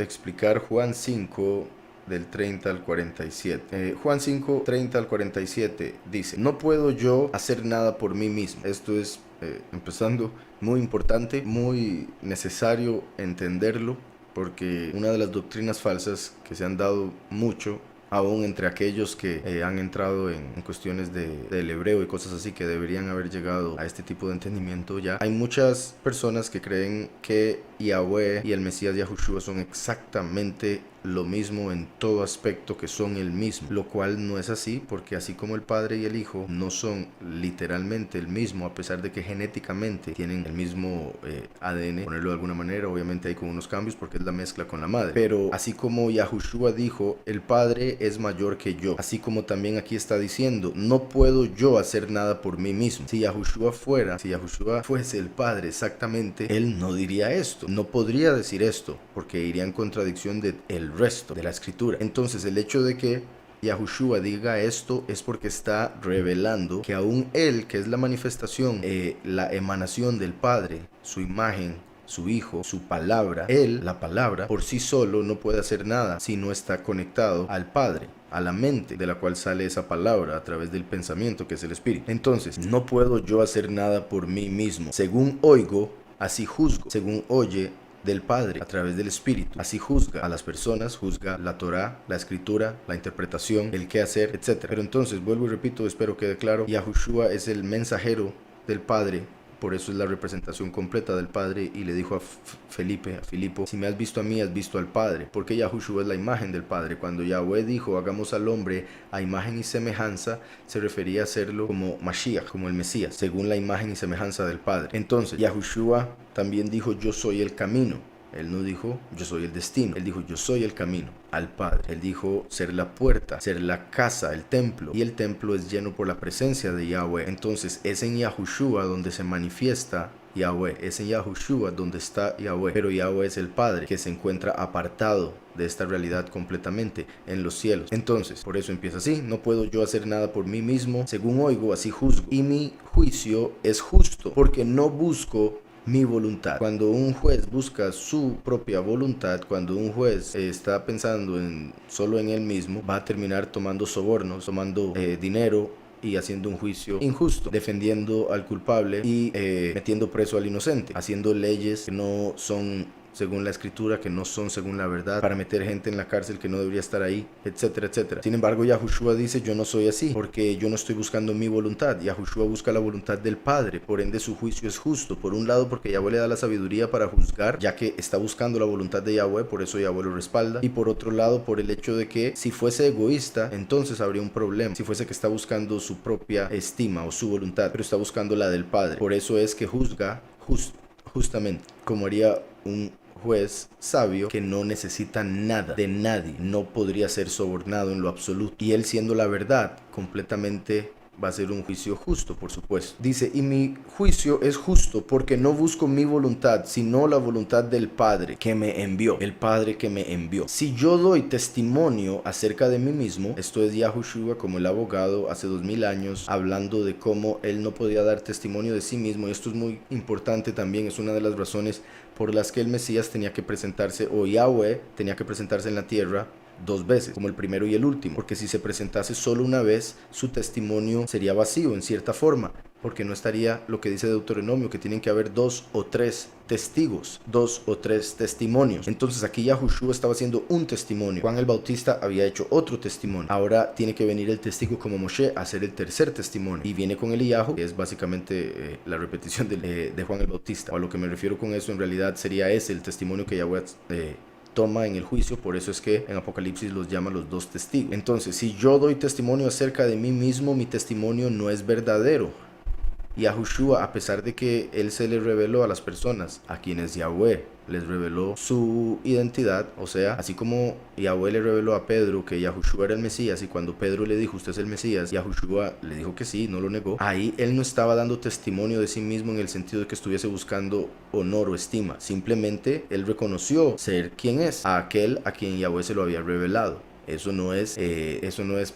explicar Juan 5 del 30 al 47. Juan 5, 30 al 47 dice: no puedo yo hacer nada por mí mismo. Esto es, empezando, muy importante, muy necesario entenderlo, porque una de las doctrinas falsas que se han dado mucho, aún entre aquellos que han entrado en cuestiones del hebreo y cosas así, que deberían haber llegado a este tipo de entendimiento ya. Hay muchas personas que creen que Yahweh y el Mesías Yahushua son exactamente lo mismo en todo aspecto, que son el mismo, lo cual no es así, porque así como el Padre y el Hijo no son literalmente el mismo, a pesar de que genéticamente tienen el mismo ADN, ponerlo de alguna manera, obviamente hay con unos cambios porque es la mezcla con la madre, pero así como Yahushua dijo, el Padre es mayor que yo, así como también aquí está diciendo, no puedo yo hacer nada por mí mismo. Si Yahushua fuese el Padre exactamente, él no diría esto, no podría decir esto, porque iría en contradicción de el resto de la escritura. Entonces el hecho de que Yahushua diga esto es porque está revelando que aún él, que es la manifestación, la emanación del Padre, su imagen, su Hijo, su palabra, él, la palabra, por sí solo no puede hacer nada si no está conectado al Padre, a la mente de la cual sale esa palabra a través del pensamiento, que es el Espíritu. Entonces, no puedo yo hacer nada por mí mismo. Según oigo, así juzgo. Según oye del Padre a través del Espíritu, así juzga a las personas, juzga la Torá, la Escritura, la interpretación, el qué hacer, etc. Pero entonces, vuelvo y repito, espero quede claro, Yahushua es el mensajero del Padre. Por eso es la representación completa del Padre, y le dijo a Filipo, si me has visto a mí, has visto al Padre, porque Yahushua es la imagen del Padre. Cuando Yahweh dijo, hagamos al hombre a imagen y semejanza, se refería a hacerlo como Mashiach, como el Mesías, según la imagen y semejanza del Padre. Entonces, Yahushua también dijo, yo soy el camino. Él no dijo, yo soy el destino. Él dijo, yo soy el camino al Padre. Él dijo ser la puerta, ser la casa, el templo. Y el templo es lleno por la presencia de Yahweh. Entonces es en Yahushua donde se manifiesta Yahweh. Es en Yahushua donde está Yahweh. Pero Yahweh es el Padre, que se encuentra apartado de esta realidad completamente en los cielos. Entonces, por eso empieza así: no puedo yo hacer nada por mí mismo. Según oigo, así juzgo. Y mi juicio es justo, porque no busco mi voluntad. Cuando un juez busca su propia voluntad, cuando un juez está pensando solo en él mismo, va a terminar tomando sobornos, tomando dinero y haciendo un juicio injusto, defendiendo al culpable y metiendo preso al inocente, haciendo leyes que no son según la escritura, que no son según la verdad, para meter gente en la cárcel que no debería estar ahí, etcétera, etcétera. Sin embargo, Yahushua dice, yo no soy así, porque yo no estoy buscando mi voluntad. Yahushua busca la voluntad del Padre, por ende su juicio es justo. Por un lado, porque Yahweh le da la sabiduría para juzgar, ya que está buscando la voluntad de Yahweh, por eso Yahweh lo respalda. Y por otro lado, por el hecho de que si fuese egoísta, entonces habría un problema. Si fuese que está buscando su propia estima o su voluntad, pero está buscando la del Padre. Por eso es que juzga justamente, como haría un juez sabio que no necesita nada de nadie, no podría ser sobornado en lo absoluto, y él, siendo la verdad, completamente va a ser un juicio justo, por supuesto. Dice, y mi juicio es justo porque no busco mi voluntad, sino la voluntad del Padre que me envió, el Padre que me envió. Si yo doy testimonio acerca de mí mismo, esto es Yahushua como el abogado hace 2000 años, hablando de cómo él no podía dar testimonio de sí mismo, y esto es muy importante también, es una de las razones por las que el Mesías tenía que presentarse, o Yahweh tenía que presentarse en la tierra dos veces, como el primero y el último, porque si se presentase solo una vez, su testimonio sería vacío en cierta forma, porque no estaría lo que dice Deuteronomio, que tienen que haber 2 o 3 testigos, 2 o 3 testimonios. Entonces aquí Yahushua estaba haciendo un testimonio, Juan el Bautista había hecho otro testimonio, ahora tiene que venir el testigo como Moshe a hacer el tercer testimonio, y viene con Eliyahu, que es básicamente la repetición de Juan el Bautista. A lo que me refiero con eso en realidad sería ese el testimonio que Yahweh toma en el juicio, por eso es que en Apocalipsis los llama los dos testigos. Entonces, si yo doy testimonio acerca de mí mismo, mi testimonio no es verdadero. Yahushua, a pesar de que él se le reveló a las personas a quienes Yahweh les reveló su identidad, o sea, así como Yahweh le reveló a Pedro que Yahushua era el Mesías, y cuando Pedro le dijo, usted es el Mesías, Yahushua le dijo que sí, no lo negó. Ahí él no estaba dando testimonio de sí mismo en el sentido de que estuviese buscando honor o estima, simplemente él reconoció ser quien es, a aquel a quien Yahweh se lo había revelado. Eso no es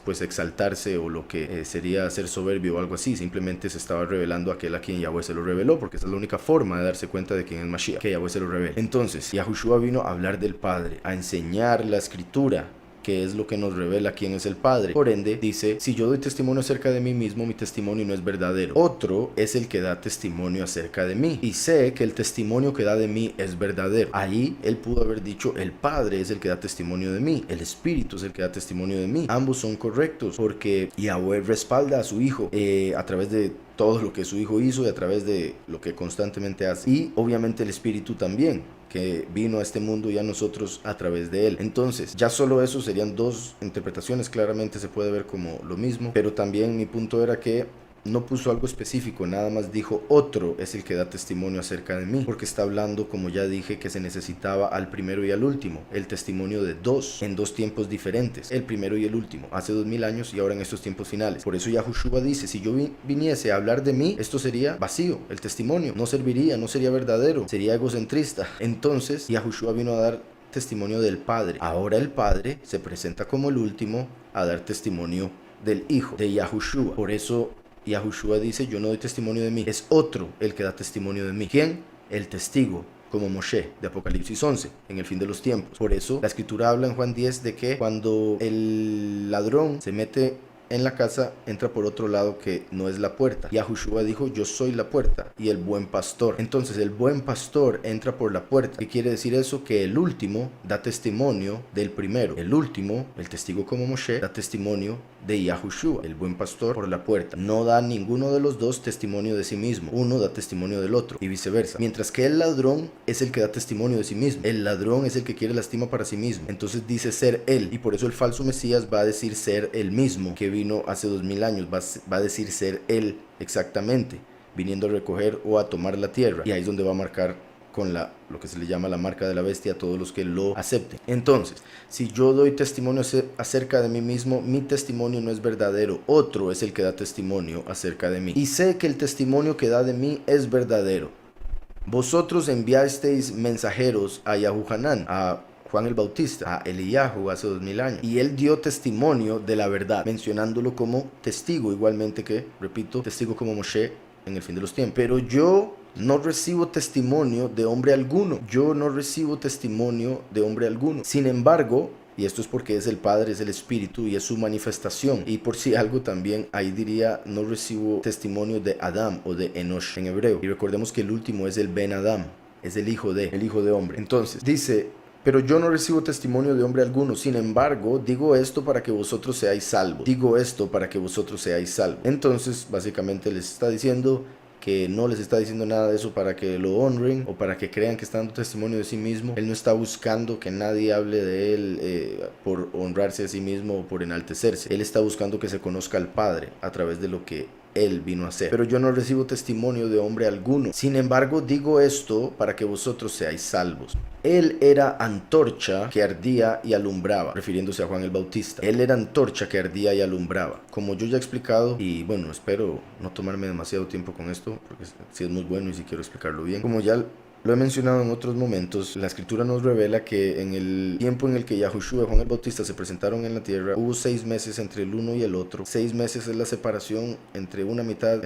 pues exaltarse o lo que sería ser soberbio o algo así. Simplemente se estaba revelando a aquel a quien Yahweh se lo reveló, porque esa es la única forma de darse cuenta de quién es Mashiach, que Yahweh se lo revele. Entonces, Yahushua vino a hablar del Padre, a enseñar la escritura, que es lo que nos revela quién es el Padre. Por ende, dice, si yo doy testimonio acerca de mí mismo, mi testimonio no es verdadero. Otro es el que da testimonio acerca de mí, y sé que el testimonio que da de mí es verdadero. Ahí él pudo haber dicho, el Padre es el que da testimonio de mí, el Espíritu es el que da testimonio de mí. Ambos son correctos, porque Yahweh respalda a su Hijo a través de todo lo que su Hijo hizo y a través de lo que constantemente hace. Y obviamente el Espíritu también, que vino a este mundo y a nosotros a través de él. Entonces, ya solo eso serían dos interpretaciones, claramente se puede ver como lo mismo, pero también mi punto era que no puso algo específico, nada más dijo, otro es el que da testimonio acerca de mí, porque está hablando, como ya dije, que se necesitaba al primero y al último, el testimonio de dos, en dos tiempos diferentes, el primero y el último, hace 2000 años y ahora en estos tiempos finales. Por eso Yahushua dice, si yo viniese a hablar de mí, esto sería vacío, el testimonio no serviría, no sería verdadero, sería egocentrista. Entonces Yahushua vino a dar testimonio del Padre. Ahora el Padre se presenta como el último a dar testimonio del Hijo, de Yahushua. Por eso Yahushua dice, yo no doy testimonio de mí, es otro el que da testimonio de mí. ¿Quién? El testigo, como Moshe, de Apocalipsis 11, en el fin de los tiempos. Por eso la escritura habla en Juan 10 de que cuando el ladrón se mete en la casa, entra por otro lado que no es la puerta. Yahushua dijo, yo soy la puerta y el buen pastor. Entonces el buen pastor entra por la puerta. ¿Qué quiere decir eso? Que el último da testimonio del primero. El último, el testigo como Moshe, da testimonio de Yahushua, el buen pastor, por la puerta. No da ninguno de los dos testimonio de sí mismo. Uno da testimonio del otro y viceversa. Mientras que el ladrón es el que da testimonio de sí mismo. El ladrón es el que quiere lastima para sí mismo. Entonces dice ser él, y por eso el falso Mesías va a decir ser el mismo que vino hace 2000 años. Va a decir ser él exactamente, viniendo a recoger o a tomar la tierra. Y ahí es donde va a marcar con lo que se le llama la marca de la bestia a todos los que lo acepten. Entonces, si yo doy testimonio acerca de mí mismo, mi testimonio no es verdadero, otro es el que da testimonio acerca de mí. Y sé que el testimonio que da de mí es verdadero. Vosotros enviasteis mensajeros a Yahuhanán, a Juan el Bautista, a Eliyahu hace 2000 años, y él dio testimonio de la verdad, mencionándolo como testigo, igualmente que, repito, testigo como Moshe en el fin de los tiempos. Pero yo no recibo testimonio de hombre alguno. Yo no recibo testimonio de hombre alguno. Sin embargo, y esto es porque es el Padre, es el Espíritu y es su manifestación. Y por si algo también, ahí diría, no recibo testimonio de Adam o de Enosh en hebreo. Y recordemos que el último es el Ben Adam, es el hijo de hombre. Entonces, dice, pero yo no recibo testimonio de hombre alguno. Sin embargo, digo esto para que vosotros seáis salvos. Digo esto para que vosotros seáis salvos. Entonces, básicamente les está diciendo que no les está diciendo nada de eso para que lo honren o para que crean que está dando testimonio de sí mismo. Él no está buscando que nadie hable de él por honrarse a sí mismo o por enaltecerse. Él está buscando que se conozca al Padre a través de lo que él vino a hacer. Pero yo no recibo testimonio de hombre alguno. Sin embargo, digo esto para que vosotros seáis salvos. Él era antorcha que ardía y alumbraba, refiriéndose a Juan el Bautista. Él era antorcha que ardía y alumbraba. Como yo ya he explicado, y bueno, espero no tomarme demasiado tiempo con esto, porque sí es muy bueno y sí quiero explicarlo bien. Como ya lo he mencionado en otros momentos, la escritura nos revela que en el tiempo en el que Yahushua y Juan el Bautista se presentaron en la tierra, hubo 6 meses entre el uno y el otro. 6 meses es la separación entre una mitad,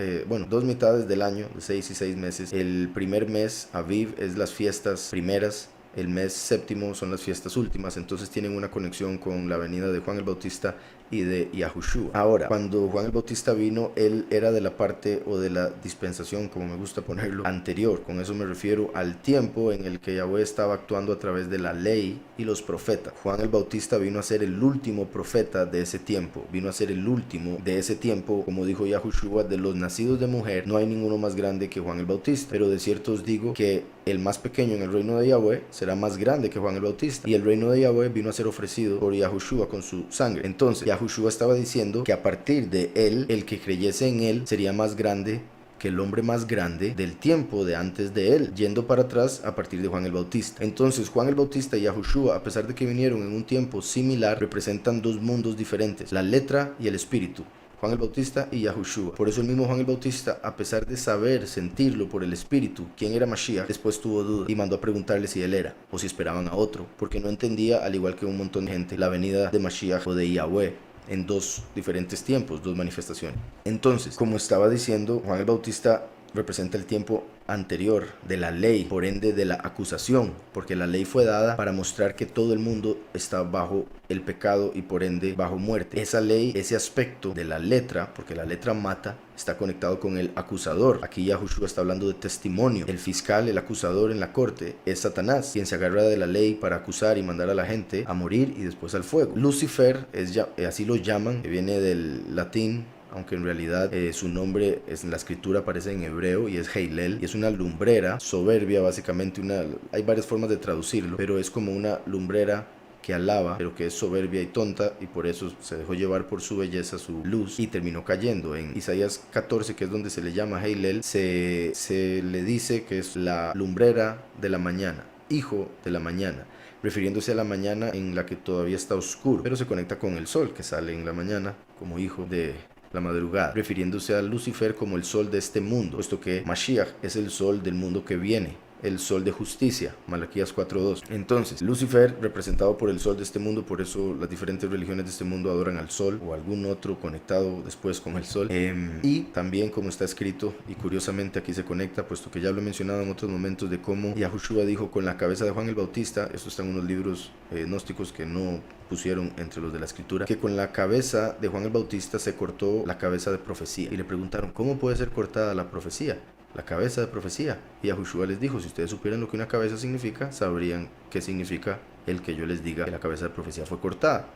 dos mitades del año, de 6 y 6 meses. El primer mes, Aviv, es las fiestas primeras. El mes séptimo son las fiestas últimas, entonces tienen una conexión con la venida de Juan el Bautista y de Yahushua. Ahora, cuando Juan el Bautista vino, él era de la parte o de la dispensación, como me gusta ponerlo, anterior. Con eso me refiero al tiempo en el que Yahweh estaba actuando a través de la ley y los profetas. Juan el Bautista vino a ser el último profeta de ese tiempo, vino a ser el último de ese tiempo. Como dijo Yahushua, de los nacidos de mujer no hay ninguno más grande que Juan el Bautista, pero de cierto os digo que el más pequeño en el reino de Yahweh será más grande que Juan el Bautista, y el reino de Yahweh vino a ser ofrecido por Yahushua con su sangre. Entonces Yahushua estaba diciendo que a partir de él, el que creyese en él sería más grande que el hombre más grande del tiempo de antes de él, yendo para atrás a partir de Juan el Bautista. Entonces Juan el Bautista y Yahushua, a pesar de que vinieron en un tiempo similar, representan dos mundos diferentes, la letra y el espíritu. Juan el Bautista y Yahushua. Por eso el mismo Juan el Bautista, a pesar de saber, sentirlo por el Espíritu, quién era Mashiach, después tuvo duda y mandó a preguntarle si él era o si esperaban a otro, porque no entendía, al igual que un montón de gente, la venida de Mashiach o de Yahweh en dos diferentes tiempos, dos manifestaciones. Entonces, como estaba diciendo, Juan el Bautista representa el tiempo anterior de la ley, por ende de la acusación, porque la ley fue dada para mostrar que todo el mundo está bajo el pecado y por ende bajo muerte. Esa ley, ese aspecto de la letra, porque la letra mata, está conectado con el acusador. Aquí Yahushua está hablando de testimonio. El fiscal, el acusador en la corte es Satanás, quien se agarra de la ley para acusar y mandar a la gente a morir y después al fuego. Lucifer, así lo llaman, que viene del latín, aunque en realidad su nombre en la escritura aparece en hebreo y es Heilel, y es una lumbrera soberbia, básicamente. Hay varias formas de traducirlo, pero es como una lumbrera que alaba, pero que es soberbia y tonta, y por eso se dejó llevar por su belleza, su luz, y terminó cayendo. En Isaías 14, que es donde se le llama Heilel, se le dice que es la lumbrera de la mañana, hijo de la mañana, refiriéndose a la mañana en la que todavía está oscuro, pero se conecta con el sol que sale en la mañana como hijo de la madrugada, refiriéndose a Lucifer como el sol de este mundo, puesto que Mashiach es el sol del mundo que viene, el sol de justicia, Malaquías 4:2. Entonces, Lucifer, representado por el sol de este mundo, por eso las diferentes religiones de este mundo adoran al sol o algún otro conectado después con el sol. Y también, como está escrito, y curiosamente aquí se conecta, puesto que ya lo he mencionado en otros momentos, de cómo Yahushua dijo con la cabeza de Juan el Bautista, esto está en unos libros gnósticos que no pusieron entre los de la escritura, que con la cabeza de Juan el Bautista se cortó la cabeza de profecía. Y le preguntaron, ¿cómo puede ser cortada la profecía? La cabeza de profecía. Y Yahushua les dijo, si ustedes supieran lo que una cabeza significa, sabrían qué significa el que yo les diga que la cabeza de profecía fue cortada.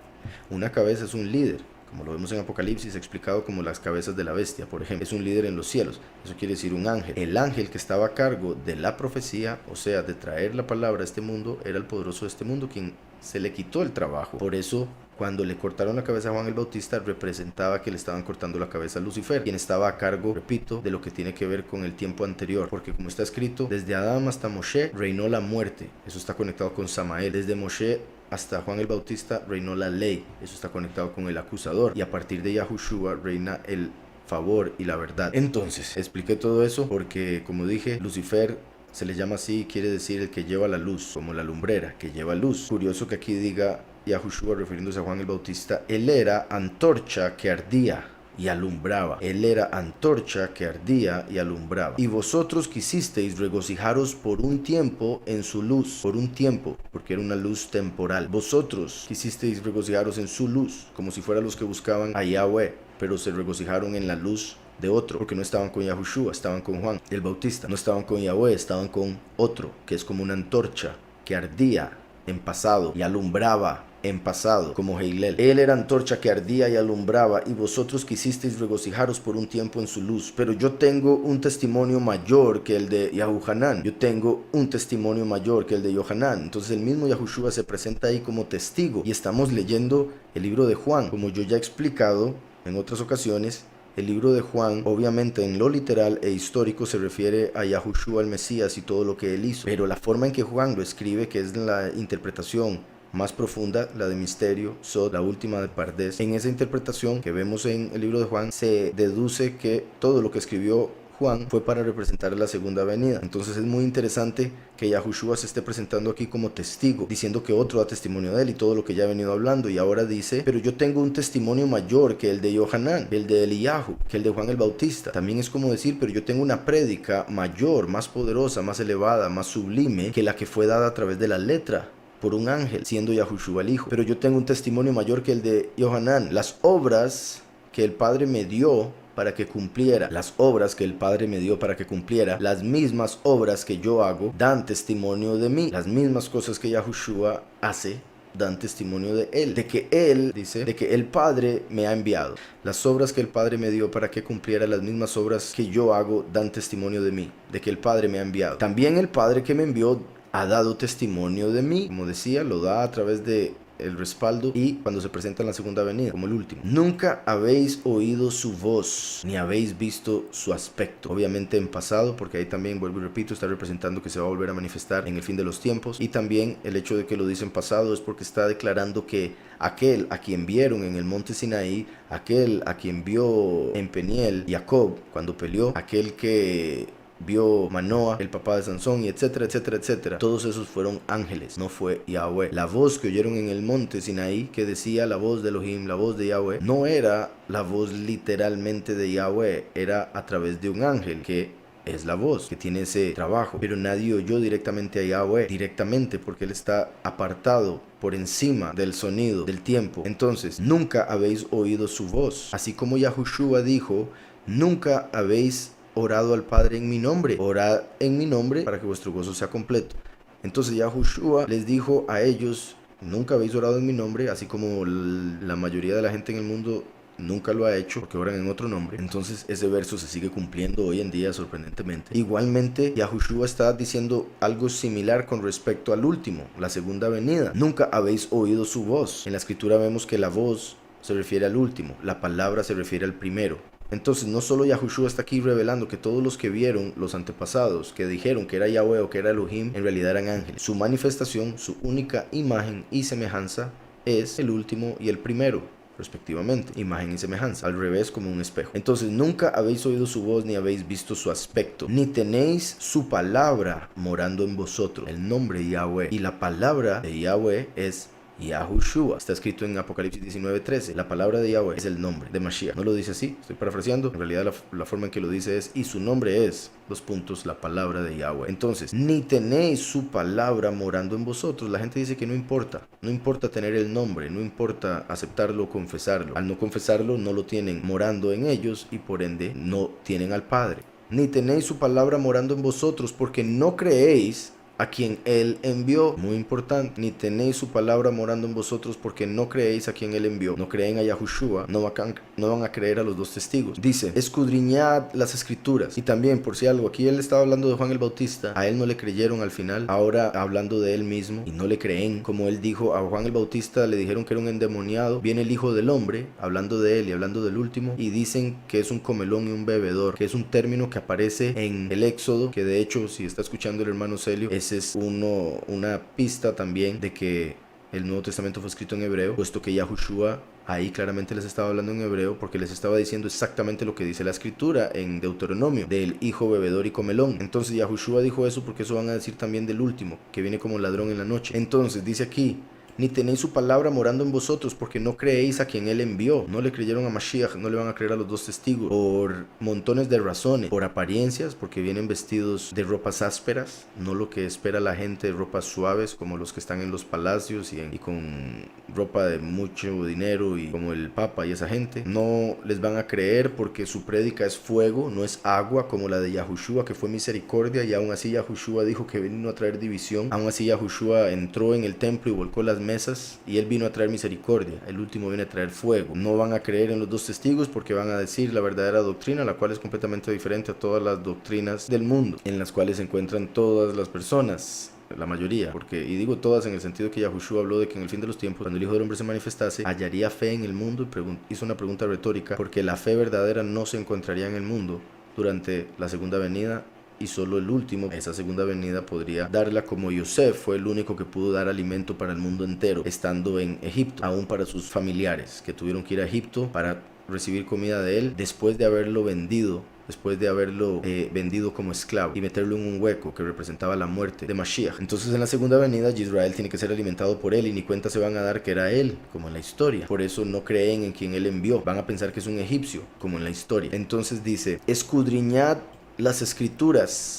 Una cabeza es un líder, como lo vemos en Apocalipsis, explicado como las cabezas de la bestia, por ejemplo. Es un líder en los cielos, eso quiere decir un ángel. El ángel que estaba a cargo de la profecía, o sea, de traer la palabra a este mundo, era el poderoso de este mundo, quien se le quitó el trabajo. Por eso, cuando le cortaron la cabeza a Juan el Bautista, representaba que le estaban cortando la cabeza a Lucifer, quien estaba a cargo, repito, de lo que tiene que ver con el tiempo anterior, porque como está escrito, desde Adán hasta Moshe reinó la muerte, eso está conectado con Samael. Desde Moshe hasta Juan el Bautista reinó la ley, eso está conectado con el acusador, y a partir de Yahushua reina el favor y la verdad. Entonces, expliqué todo eso porque, como dije, Lucifer se le llama así, quiere decir el que lleva la luz, como la lumbrera que lleva luz. Curioso que aquí diga Yahushua refiriéndose a Juan el Bautista, él era antorcha que ardía y alumbraba. Él era antorcha que ardía y alumbraba. Y vosotros quisisteis regocijaros por un tiempo en su luz. Por un tiempo, porque era una luz temporal. Vosotros quisisteis regocijaros en su luz, como si fueran los que buscaban a Yahweh, pero se regocijaron en la luz de otro, porque no estaban con Yahushua, estaban con Juan el Bautista. No estaban con Yahweh, estaban con otro, que es como una antorcha que ardía en pasado y alumbraba en pasado, como Heilel. Él era antorcha que ardía y alumbraba, y vosotros quisisteis regocijaros por un tiempo en su luz. Pero yo tengo un testimonio mayor que el de Yahuhanan. Yo tengo un testimonio mayor que el de Yohanan. Entonces el mismo Yahushua se presenta ahí como testigo, y estamos leyendo el libro de Juan. Como yo ya he explicado en otras ocasiones, el libro de Juan, obviamente en lo literal e histórico, se refiere a Yahushua el Mesías y todo lo que él hizo. Pero la forma en que Juan lo escribe, que es la interpretación más profunda, la de misterio, Sod, la última de Pardes, en esa interpretación que vemos en el libro de Juan, se deduce que todo lo que escribió Juan fue para representar la segunda venida. Entonces es muy interesante que Yahushua se esté presentando aquí como testigo, diciendo que otro da testimonio de él y todo lo que ya ha venido hablando, y ahora dice, pero yo tengo un testimonio mayor que el de Yohanan, el de Eliyahu, que el de Juan el Bautista. También es como decir, pero yo tengo una prédica mayor, más poderosa, más elevada, más sublime que la que fue dada a través de la letra por un ángel, siendo Yahushua el Hijo. Pero yo tengo un testimonio mayor que el de Yohanan. Las obras que el Padre me dio para que cumpliera, las obras que el Padre me dio para que cumpliera, las mismas obras que yo hago, dan testimonio de mí. Las mismas cosas que Yahushua hace, dan testimonio de él, de que él, dice, de que el Padre me ha enviado. Las obras que el Padre me dio para que cumpliera, las mismas obras que yo hago, dan testimonio de mí, de que el Padre me ha enviado. También el Padre que me envió ha dado testimonio de mí. Como decía, lo da a través de el respaldo y cuando se presenta en la segunda venida como el último. Nunca habéis oído su voz, ni habéis visto su aspecto. Obviamente en pasado, porque ahí también, vuelvo y repito, está representando que se va a volver a manifestar en el fin de los tiempos. Y también el hecho de que lo dice en pasado es porque está declarando que aquel a quien vieron en el monte Sinaí, aquel a quien vio en Peniel Jacob cuando peleó, aquel que vio Manoa, el papá de Sansón, y etcétera, etcétera, etcétera. Todos esos fueron ángeles, no fue Yahweh. La voz que oyeron en el monte Sinaí, que decía la voz de Elohim, la voz de Yahweh, no era la voz literalmente de Yahweh, era a través de un ángel que es la voz, que tiene ese trabajo. Pero nadie oyó directamente a Yahweh, directamente, porque él está apartado por encima del sonido, del tiempo. Entonces, nunca habéis oído su voz. Así como Yahushua dijo, nunca habéis orado al Padre en mi nombre. Orad en mi nombre para que vuestro gozo sea completo. Entonces Yahushua les dijo a ellos, nunca habéis orado en mi nombre, así como la mayoría de la gente en el mundo nunca lo ha hecho porque oran en otro nombre. Entonces ese verso se sigue cumpliendo hoy en día sorprendentemente. Igualmente Yahushua está diciendo algo similar con respecto al último, la segunda venida. Nunca habéis oído su voz. En la escritura vemos que la voz se refiere al último, la palabra se refiere al primero. Entonces no solo Yahushua está aquí revelando que todos los que vieron, los antepasados, que dijeron que era Yahweh o que era Elohim, en realidad eran ángeles. Su manifestación, su única imagen y semejanza es el último y el primero, respectivamente, imagen y semejanza, al revés como un espejo. Entonces nunca habéis oído su voz ni habéis visto su aspecto, ni tenéis su palabra morando en vosotros, el nombre Yahweh. Y la palabra de Yahweh es Yahushua. Está escrito en Apocalipsis 19:13. La palabra de Yahweh es el nombre de Mashiach. No lo dice así, estoy parafraseando. En realidad la forma en que lo dice es, y su nombre es, la palabra de Yahweh. Entonces, ni tenéis su palabra morando en vosotros. La gente dice que no importa. No importa tener el nombre, no importa aceptarlo o confesarlo. Al no confesarlo, no lo tienen morando en ellos y por ende no tienen al Padre. Ni tenéis su palabra morando en vosotros porque no creéis a quien él envió. Muy importante. Ni tenéis su palabra morando en vosotros porque no creéis a quien él envió. No creen a Yahushua, no van a creer a los dos testigos. Dice, escudriñad las escrituras. Y también, por si algo, aquí él estaba hablando de Juan el Bautista. A él no le creyeron al final. Ahora hablando de él mismo y no le creen. Como él dijo, a Juan el Bautista le dijeron que era un endemoniado. Viene el Hijo del Hombre, hablando de él y hablando del último, y dicen que es un comelón y un bebedor, que es un término que aparece en el Éxodo, que de hecho, si está escuchando el hermano Celio, es una pista también de que el Nuevo Testamento fue escrito en hebreo, puesto que Yahushua ahí claramente les estaba hablando en hebreo, porque les estaba diciendo exactamente lo que dice la escritura en Deuteronomio, del hijo bebedor y comelón. Entonces Yahushua dijo eso porque eso van a decir también del último, que viene como ladrón en la noche. Entonces dice aquí, ni tenéis su palabra morando en vosotros porque no creéis a quien él envió. No le creyeron a Mashiach, no le van a creer a los dos testigos por montones de razones, por apariencias, porque vienen vestidos de ropas ásperas, no lo que espera la gente, ropas suaves como los que están en los palacios y con ropa de mucho dinero y como el Papa y esa gente. No les van a creer porque su prédica es fuego, no es agua como la de Yahushua, que fue misericordia, y aún así Yahushua dijo que vino a traer división. Aún así Yahushua entró en el templo y volcó las mesas y él vino a traer misericordia. El último viene a traer fuego. No van a creer en los dos testigos porque van a decir la verdadera doctrina, la cual es completamente diferente a todas las doctrinas del mundo, en las cuales se encuentran todas las personas, la mayoría, y digo todas en el sentido que Yahushua habló de que en el fin de los tiempos, cuando el Hijo del Hombre se manifestase, hallaría fe en el mundo, y hizo una pregunta retórica, porque la fe verdadera no se encontraría en el mundo durante la segunda venida, y solo el último, esa segunda venida, podría darla, como Yosef fue el único que pudo dar alimento para el mundo entero estando en Egipto, aún para sus familiares que tuvieron que ir a Egipto para recibir comida de él después de haberlo vendido como esclavo y meterlo en un hueco que representaba la muerte de Mashiach. Entonces en la segunda venida Israel tiene que ser alimentado por él y ni cuenta se van a dar que era él, como en la historia. Por eso no creen en quien él envió, van a pensar que es un egipcio, como en la historia. Entonces dice, escudriñad las escrituras,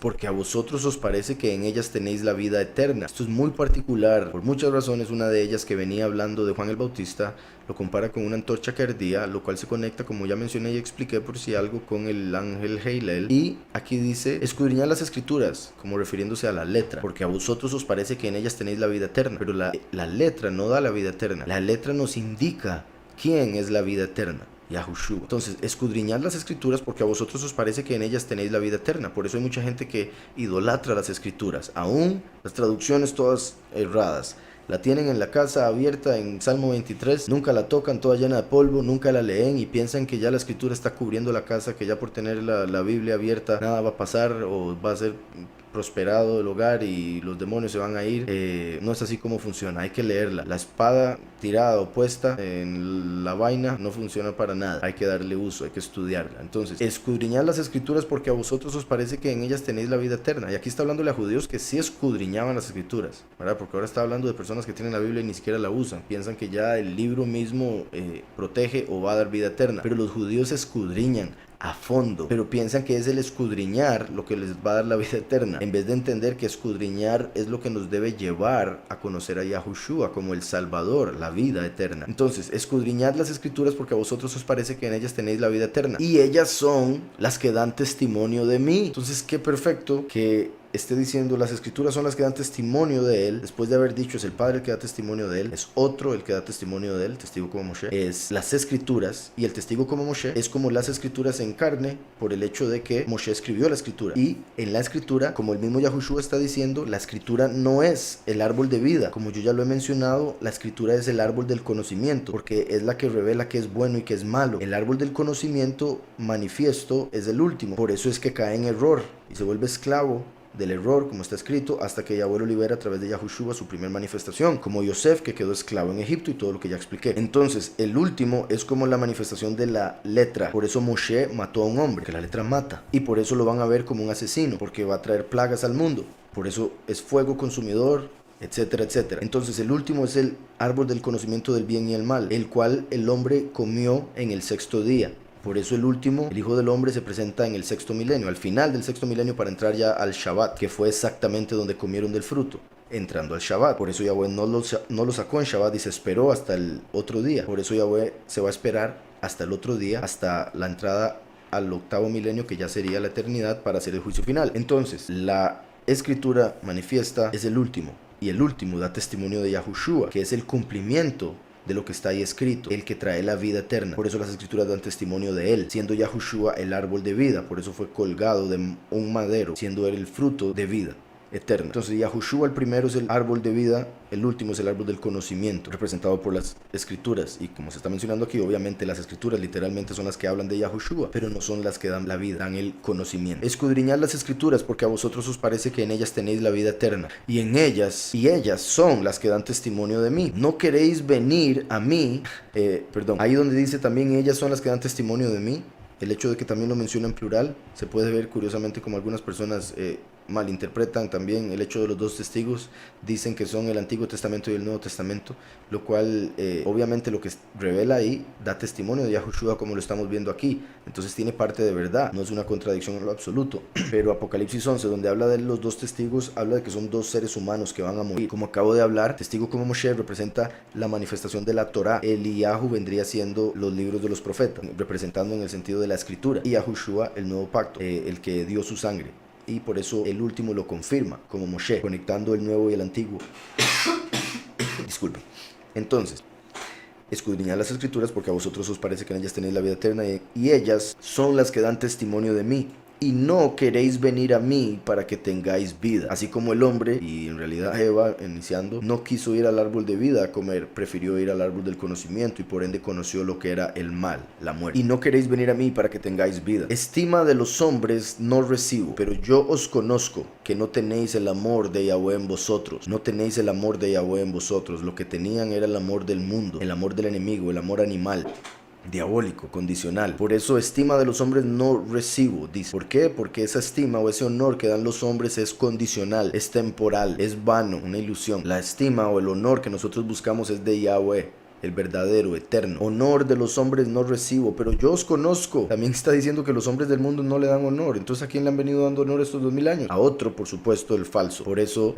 porque a vosotros os parece que en ellas tenéis la vida eterna. Esto es muy particular, por muchas razones. Una de ellas, que venía hablando de Juan el Bautista, lo compara con una antorcha que ardía, lo cual se conecta, como ya mencioné y expliqué por si algo, con el ángel Heilel. Y aquí dice, escudriñad las escrituras, como refiriéndose a la letra, porque a vosotros os parece que en ellas tenéis la vida eterna. Pero la letra no da la vida eterna, la letra nos indica quién es la vida eterna. Yahushua. Entonces, escudriñad las escrituras porque a vosotros os parece que en ellas tenéis la vida eterna. Por eso hay mucha gente que idolatra las escrituras, aún las traducciones todas erradas. La tienen en la casa abierta en Salmo 23, nunca la tocan, toda llena de polvo, nunca la leen y piensan que ya la escritura está cubriendo la casa, que ya por tener la Biblia abierta nada va a pasar o va a ser prosperado el hogar y los demonios se van a ir. No es así como funciona, hay que leerla. La espada tirada o puesta en la vaina no funciona para nada, hay que darle uso, hay que estudiarla. Entonces, escudriñad las escrituras porque a vosotros os parece que en ellas tenéis la vida eterna. Y aquí está hablando a judíos que sí escudriñaban las escrituras, ¿verdad? Porque ahora está hablando de personas que tienen la Biblia y ni siquiera la usan, piensan que ya el libro mismo protege o va a dar vida eterna, pero los judíos escudriñan a fondo, pero piensan que es el escudriñar lo que les va a dar la vida eterna, en vez de entender que escudriñar es lo que nos debe llevar a conocer a Yahushua como el Salvador, la vida eterna. Entonces, escudriñad las escrituras porque a vosotros os parece que en ellas tenéis la vida eterna, y ellas son las que dan testimonio de mí. Entonces, qué perfecto que esté diciendo las escrituras son las que dan testimonio de él, después de haber dicho es el Padre el que da testimonio de él, es otro el que da testimonio de él, testigo como Moshe, es las escrituras, y el testigo como Moshe es como las escrituras en carne, por el hecho de que Moshe escribió la escritura, y en la escritura, como el mismo Yahushua está diciendo, la escritura no es el árbol de vida, como yo ya lo he mencionado, la escritura es el árbol del conocimiento, porque es la que revela que es bueno y que es malo. El árbol del conocimiento manifiesto es el último, por eso es que cae en error y se vuelve esclavo del error, como está escrito, hasta que Yahweh lo libera a través de Yahushua, su primer manifestación, como Yosef, que quedó esclavo en Egipto y todo lo que ya expliqué. Entonces, el último es como la manifestación de la letra. Por eso Moshe mató a un hombre, que la letra mata. Y por eso lo van a ver como un asesino, porque va a traer plagas al mundo. Por eso es fuego consumidor, etcétera, etcétera. Entonces, el último es el árbol del conocimiento del bien y el mal, el cual el hombre comió en el sexto día. Por eso el último, el Hijo del Hombre, se presenta en el sexto milenio, al final del sexto milenio, para entrar ya al Shabbat, que fue exactamente donde comieron del fruto, entrando al Shabbat. Por eso Yahweh no lo sacó en Shabbat y se esperó hasta el otro día. Por eso Yahweh se va a esperar hasta el otro día, hasta la entrada al octavo milenio, que ya sería la eternidad, para hacer el juicio final. Entonces, la escritura manifiesta es el último, y el último da testimonio de Yahushua, que es el cumplimiento de lo que está ahí escrito, el que trae la vida eterna. Por eso las escrituras dan testimonio de él, siendo Yahushua el árbol de vida. Por eso fue colgado de un madero, siendo él el fruto de vida eterna. Entonces, Yahushua el primero es el árbol de vida, el último es el árbol del conocimiento, representado por las escrituras. Y como se está mencionando aquí, obviamente las escrituras literalmente son las que hablan de Yahushua, pero no son las que dan la vida, dan el conocimiento. Escudriñad las escrituras porque a vosotros os parece que en ellas tenéis la vida eterna, y ellas son las que dan testimonio de mí. No queréis venir a mí, ahí donde dice también ellas son las que dan testimonio de mí, el hecho de que también lo menciona en plural, se puede ver curiosamente como algunas personas malinterpretan también el hecho de los dos testigos, dicen que son el Antiguo Testamento y el Nuevo Testamento, lo cual obviamente lo que revela ahí da testimonio de Yahushua, como lo estamos viendo aquí. Entonces tiene parte de verdad, no es una contradicción en lo absoluto. Pero Apocalipsis 11, donde habla de los dos testigos, habla de que son dos seres humanos que van a morir. Como acabo de hablar, testigo como Moshe representa la manifestación de la Torah. Eliyahu vendría siendo los libros de los profetas, representando en el sentido de la escritura, y Yahushua el nuevo pacto, el que dio su sangre. Y por eso el último lo confirma, como Moshe, conectando el nuevo y el antiguo. Disculpen. Entonces, escudriñad las escrituras porque a vosotros os parece que en ellas tenéis la vida eterna, y ellas son las que dan testimonio de mí. Y no queréis venir a mí para que tengáis vida. Así como el hombre, y en realidad Eva, iniciando, no quiso ir al árbol de vida a comer, prefirió ir al árbol del conocimiento, y por ende conoció lo que era el mal, la muerte. Y no queréis venir a mí para que tengáis vida. Estima de los hombres no recibo, pero yo os conozco, que no tenéis el amor de Yahweh en vosotros. No tenéis el amor de Yahweh en vosotros. Lo que tenían era el amor del mundo, el amor del enemigo, el amor animal, diabólico, condicional. Por eso estima de los hombres no recibo, dice. ¿Por qué? Porque esa estima o ese honor que dan los hombres es condicional, es temporal, es vano, una ilusión. La estima o el honor que nosotros buscamos es de Yahweh, el verdadero, eterno. Honor de los hombres no recibo, pero yo os conozco. También está diciendo que los hombres del mundo no le dan honor. Entonces, ¿a quién le han venido dando honor estos 2000 años? A otro, por supuesto, el falso. Por eso,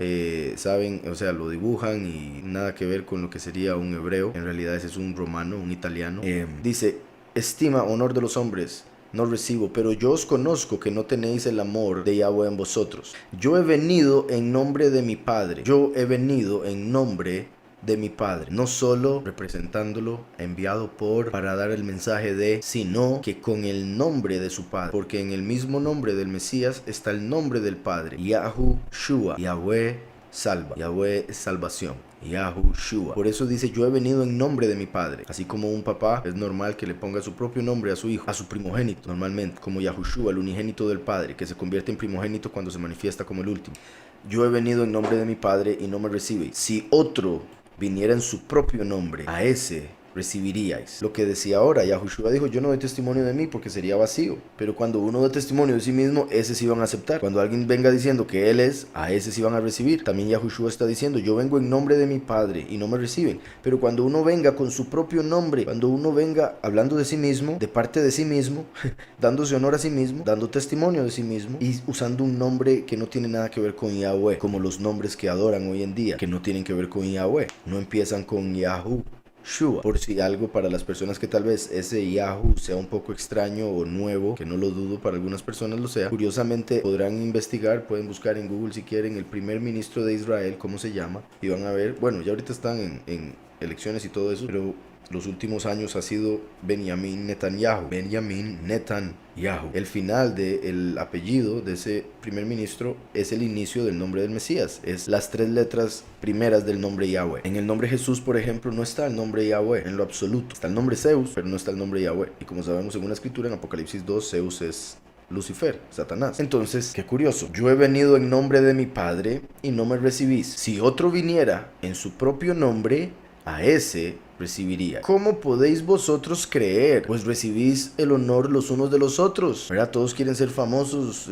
saben, o sea, lo dibujan y nada que ver con lo que sería un hebreo. En realidad ese es un romano, un italiano. Dice, estima, honor de los hombres no recibo, pero yo os conozco que no tenéis el amor de Yahweh en vosotros. Yo he venido en nombre de mi Padre. Yo he venido en nombre de mi Padre, no solo representándolo, enviado para dar el mensaje de, sino que con el nombre de su Padre, porque en el mismo nombre del Mesías está el nombre del Padre, Yahushua, Yahweh salva. Yahweh es salvación. Yahushua. Por eso dice, yo he venido en nombre de mi Padre. Así como un papá es normal que le ponga su propio nombre a su hijo, a su primogénito, normalmente, como Yahushua, el unigénito del Padre, que se convierte en primogénito cuando se manifiesta como el último. Yo he venido en nombre de mi Padre y no me recibéis. Si otro viniera en su propio nombre, a ese recibiríais. Lo que decía ahora, Yahushua dijo, yo no doy testimonio de mí porque sería vacío. Pero cuando uno da testimonio de sí mismo, ese sí van a aceptar. Cuando alguien venga diciendo que él es, a ese sí van a recibir. También Yahushua está diciendo, yo vengo en nombre de mi Padre y no me reciben. Pero cuando uno venga con su propio nombre, cuando uno venga hablando de sí mismo, de parte de sí mismo, dándose honor a sí mismo, dando testimonio de sí mismo y usando un nombre que no tiene nada que ver con Yahweh, como los nombres que adoran hoy en día, que no tienen que ver con Yahweh, no empiezan con Yahu. Shua. Por si algo para las personas que tal vez ese Yahoo sea un poco extraño o nuevo, que no lo dudo, para algunas personas lo sea, curiosamente podrán investigar, pueden buscar en Google si quieren el primer ministro de Israel, cómo se llama, y van a ver, bueno, ya ahorita están en elecciones y todo eso, pero los últimos años ha sido Benjamin Netanyahu. Benjamin Netanyahu. El final del apellido de ese primer ministro es el inicio del nombre del Mesías. Es las 3 letras primeras del nombre Yahweh. En el nombre Jesús, por ejemplo, no está el nombre Yahweh en lo absoluto. Está el nombre Zeus, pero no está el nombre Yahweh. Y como sabemos en una escritura, en Apocalipsis 2, Zeus es Lucifer, Satanás. Entonces, qué curioso. Yo he venido en nombre de mi Padre y no me recibís. Si otro viniera en su propio nombre, a ese recibiría. ¿Cómo podéis vosotros creer? Pues recibís el honor los unos de los otros, ¿verdad? Todos quieren ser famosos,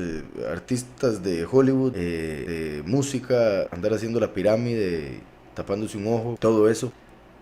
artistas de Hollywood, de música, andar haciendo la pirámide, tapándose un ojo, todo eso,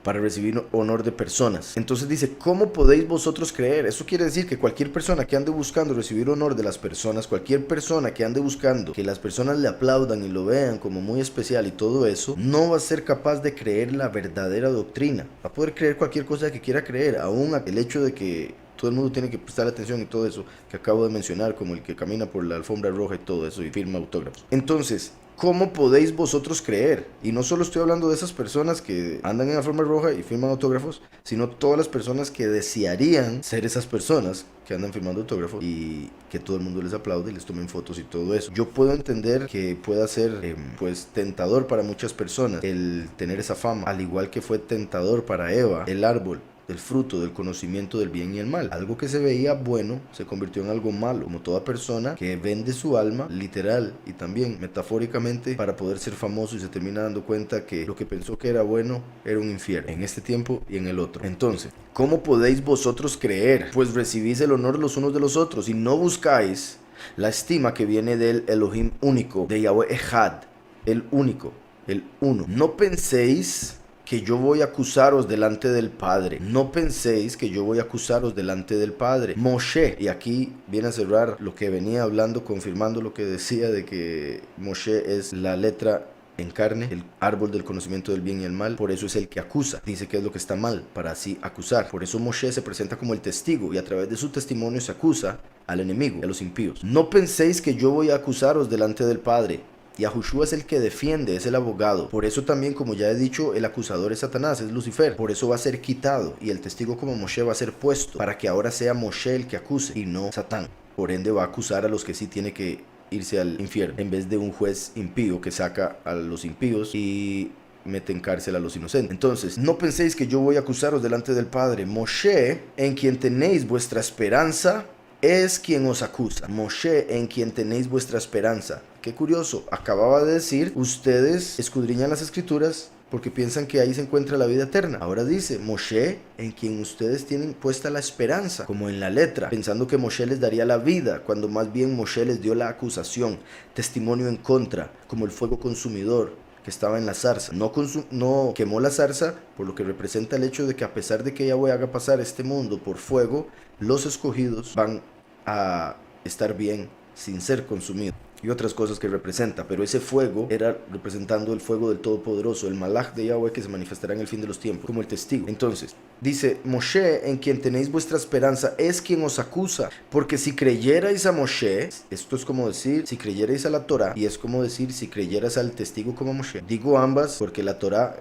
para recibir honor de personas. Entonces dice, ¿cómo podéis vosotros creer? Eso quiere decir que cualquier persona que ande buscando recibir honor de las personas, cualquier persona que ande buscando que las personas le aplaudan y lo vean como muy especial y todo eso, no va a ser capaz de creer la verdadera doctrina. Va a poder creer cualquier cosa que quiera creer, aún el hecho de que todo el mundo tiene que prestar atención y todo eso que acabo de mencionar, como el que camina por la alfombra roja y todo eso y firma autógrafos. Entonces, ¿cómo podéis vosotros creer? Y no solo estoy hablando de esas personas que andan en la alfombra roja y firman autógrafos, sino todas las personas que desearían ser esas personas que andan firmando autógrafos y que todo el mundo les aplaude y les tomen fotos y todo eso. Yo puedo entender que pueda ser pues tentador para muchas personas el tener esa fama, al igual que fue tentador para Eva el árbol del fruto del conocimiento del bien y el mal. Algo que se veía bueno se convirtió en algo malo, como toda persona que vende su alma, literal y también metafóricamente, para poder ser famoso y se termina dando cuenta que lo que pensó que era bueno era un infierno, en este tiempo y en el otro. Entonces, ¿cómo podéis vosotros creer? Pues recibís el honor los unos de los otros y no buscáis la estima que viene del Elohim único, de Yahweh Echad, el único, el uno. No penséis que yo voy a acusaros delante del Padre. No penséis que yo voy a acusaros delante del Padre. Moshe, y aquí viene a cerrar lo que venía hablando, confirmando lo que decía de que Moshe es la letra en carne, el árbol del conocimiento del bien y el mal. Por eso es el que acusa, dice que es lo que está mal, para así acusar. Por eso Moshe se presenta como el testigo y a través de su testimonio se acusa al enemigo, a los impíos. No penséis que yo voy a acusaros delante del Padre. Yahushua es el que defiende, es el abogado. Por eso también, como ya he dicho, el acusador es Satanás, es Lucifer. Por eso va a ser quitado y el testigo como Moshe va a ser puesto para que ahora sea Moshe el que acuse y no Satán. Por ende va a acusar a los que sí tiene que irse al infierno, en vez de un juez impío que saca a los impíos y mete en cárcel a los inocentes. Entonces, no penséis que yo voy a acusaros delante del Padre. Moshe, en quien tenéis vuestra esperanza, es quien os acusa. Moshe, en quien tenéis vuestra esperanza. Qué curioso, acababa de decir, ustedes escudriñan las escrituras porque piensan que ahí se encuentra la vida eterna. Ahora dice, Moshe, en quien ustedes tienen puesta la esperanza, como en la letra, pensando que Moshe les daría la vida, cuando más bien Moshe les dio la acusación, testimonio en contra, como el fuego consumidor que estaba en la zarza. No quemó la zarza, por lo que representa el hecho de que a pesar de que Yahweh haga pasar este mundo por fuego, los escogidos van a estar bien sin ser consumidos. Y otras cosas que representa, pero ese fuego era representando el fuego del Todopoderoso, el Malach de Yahweh que se manifestará en el fin de los tiempos, como el testigo. Entonces, dice, Moshe, en quien tenéis vuestra esperanza, es quien os acusa, porque si creyerais a Moshe, esto es como decir, si creyerais a la Torah, y es como decir, si creyeras al testigo como Moshe. Digo ambas porque la Torah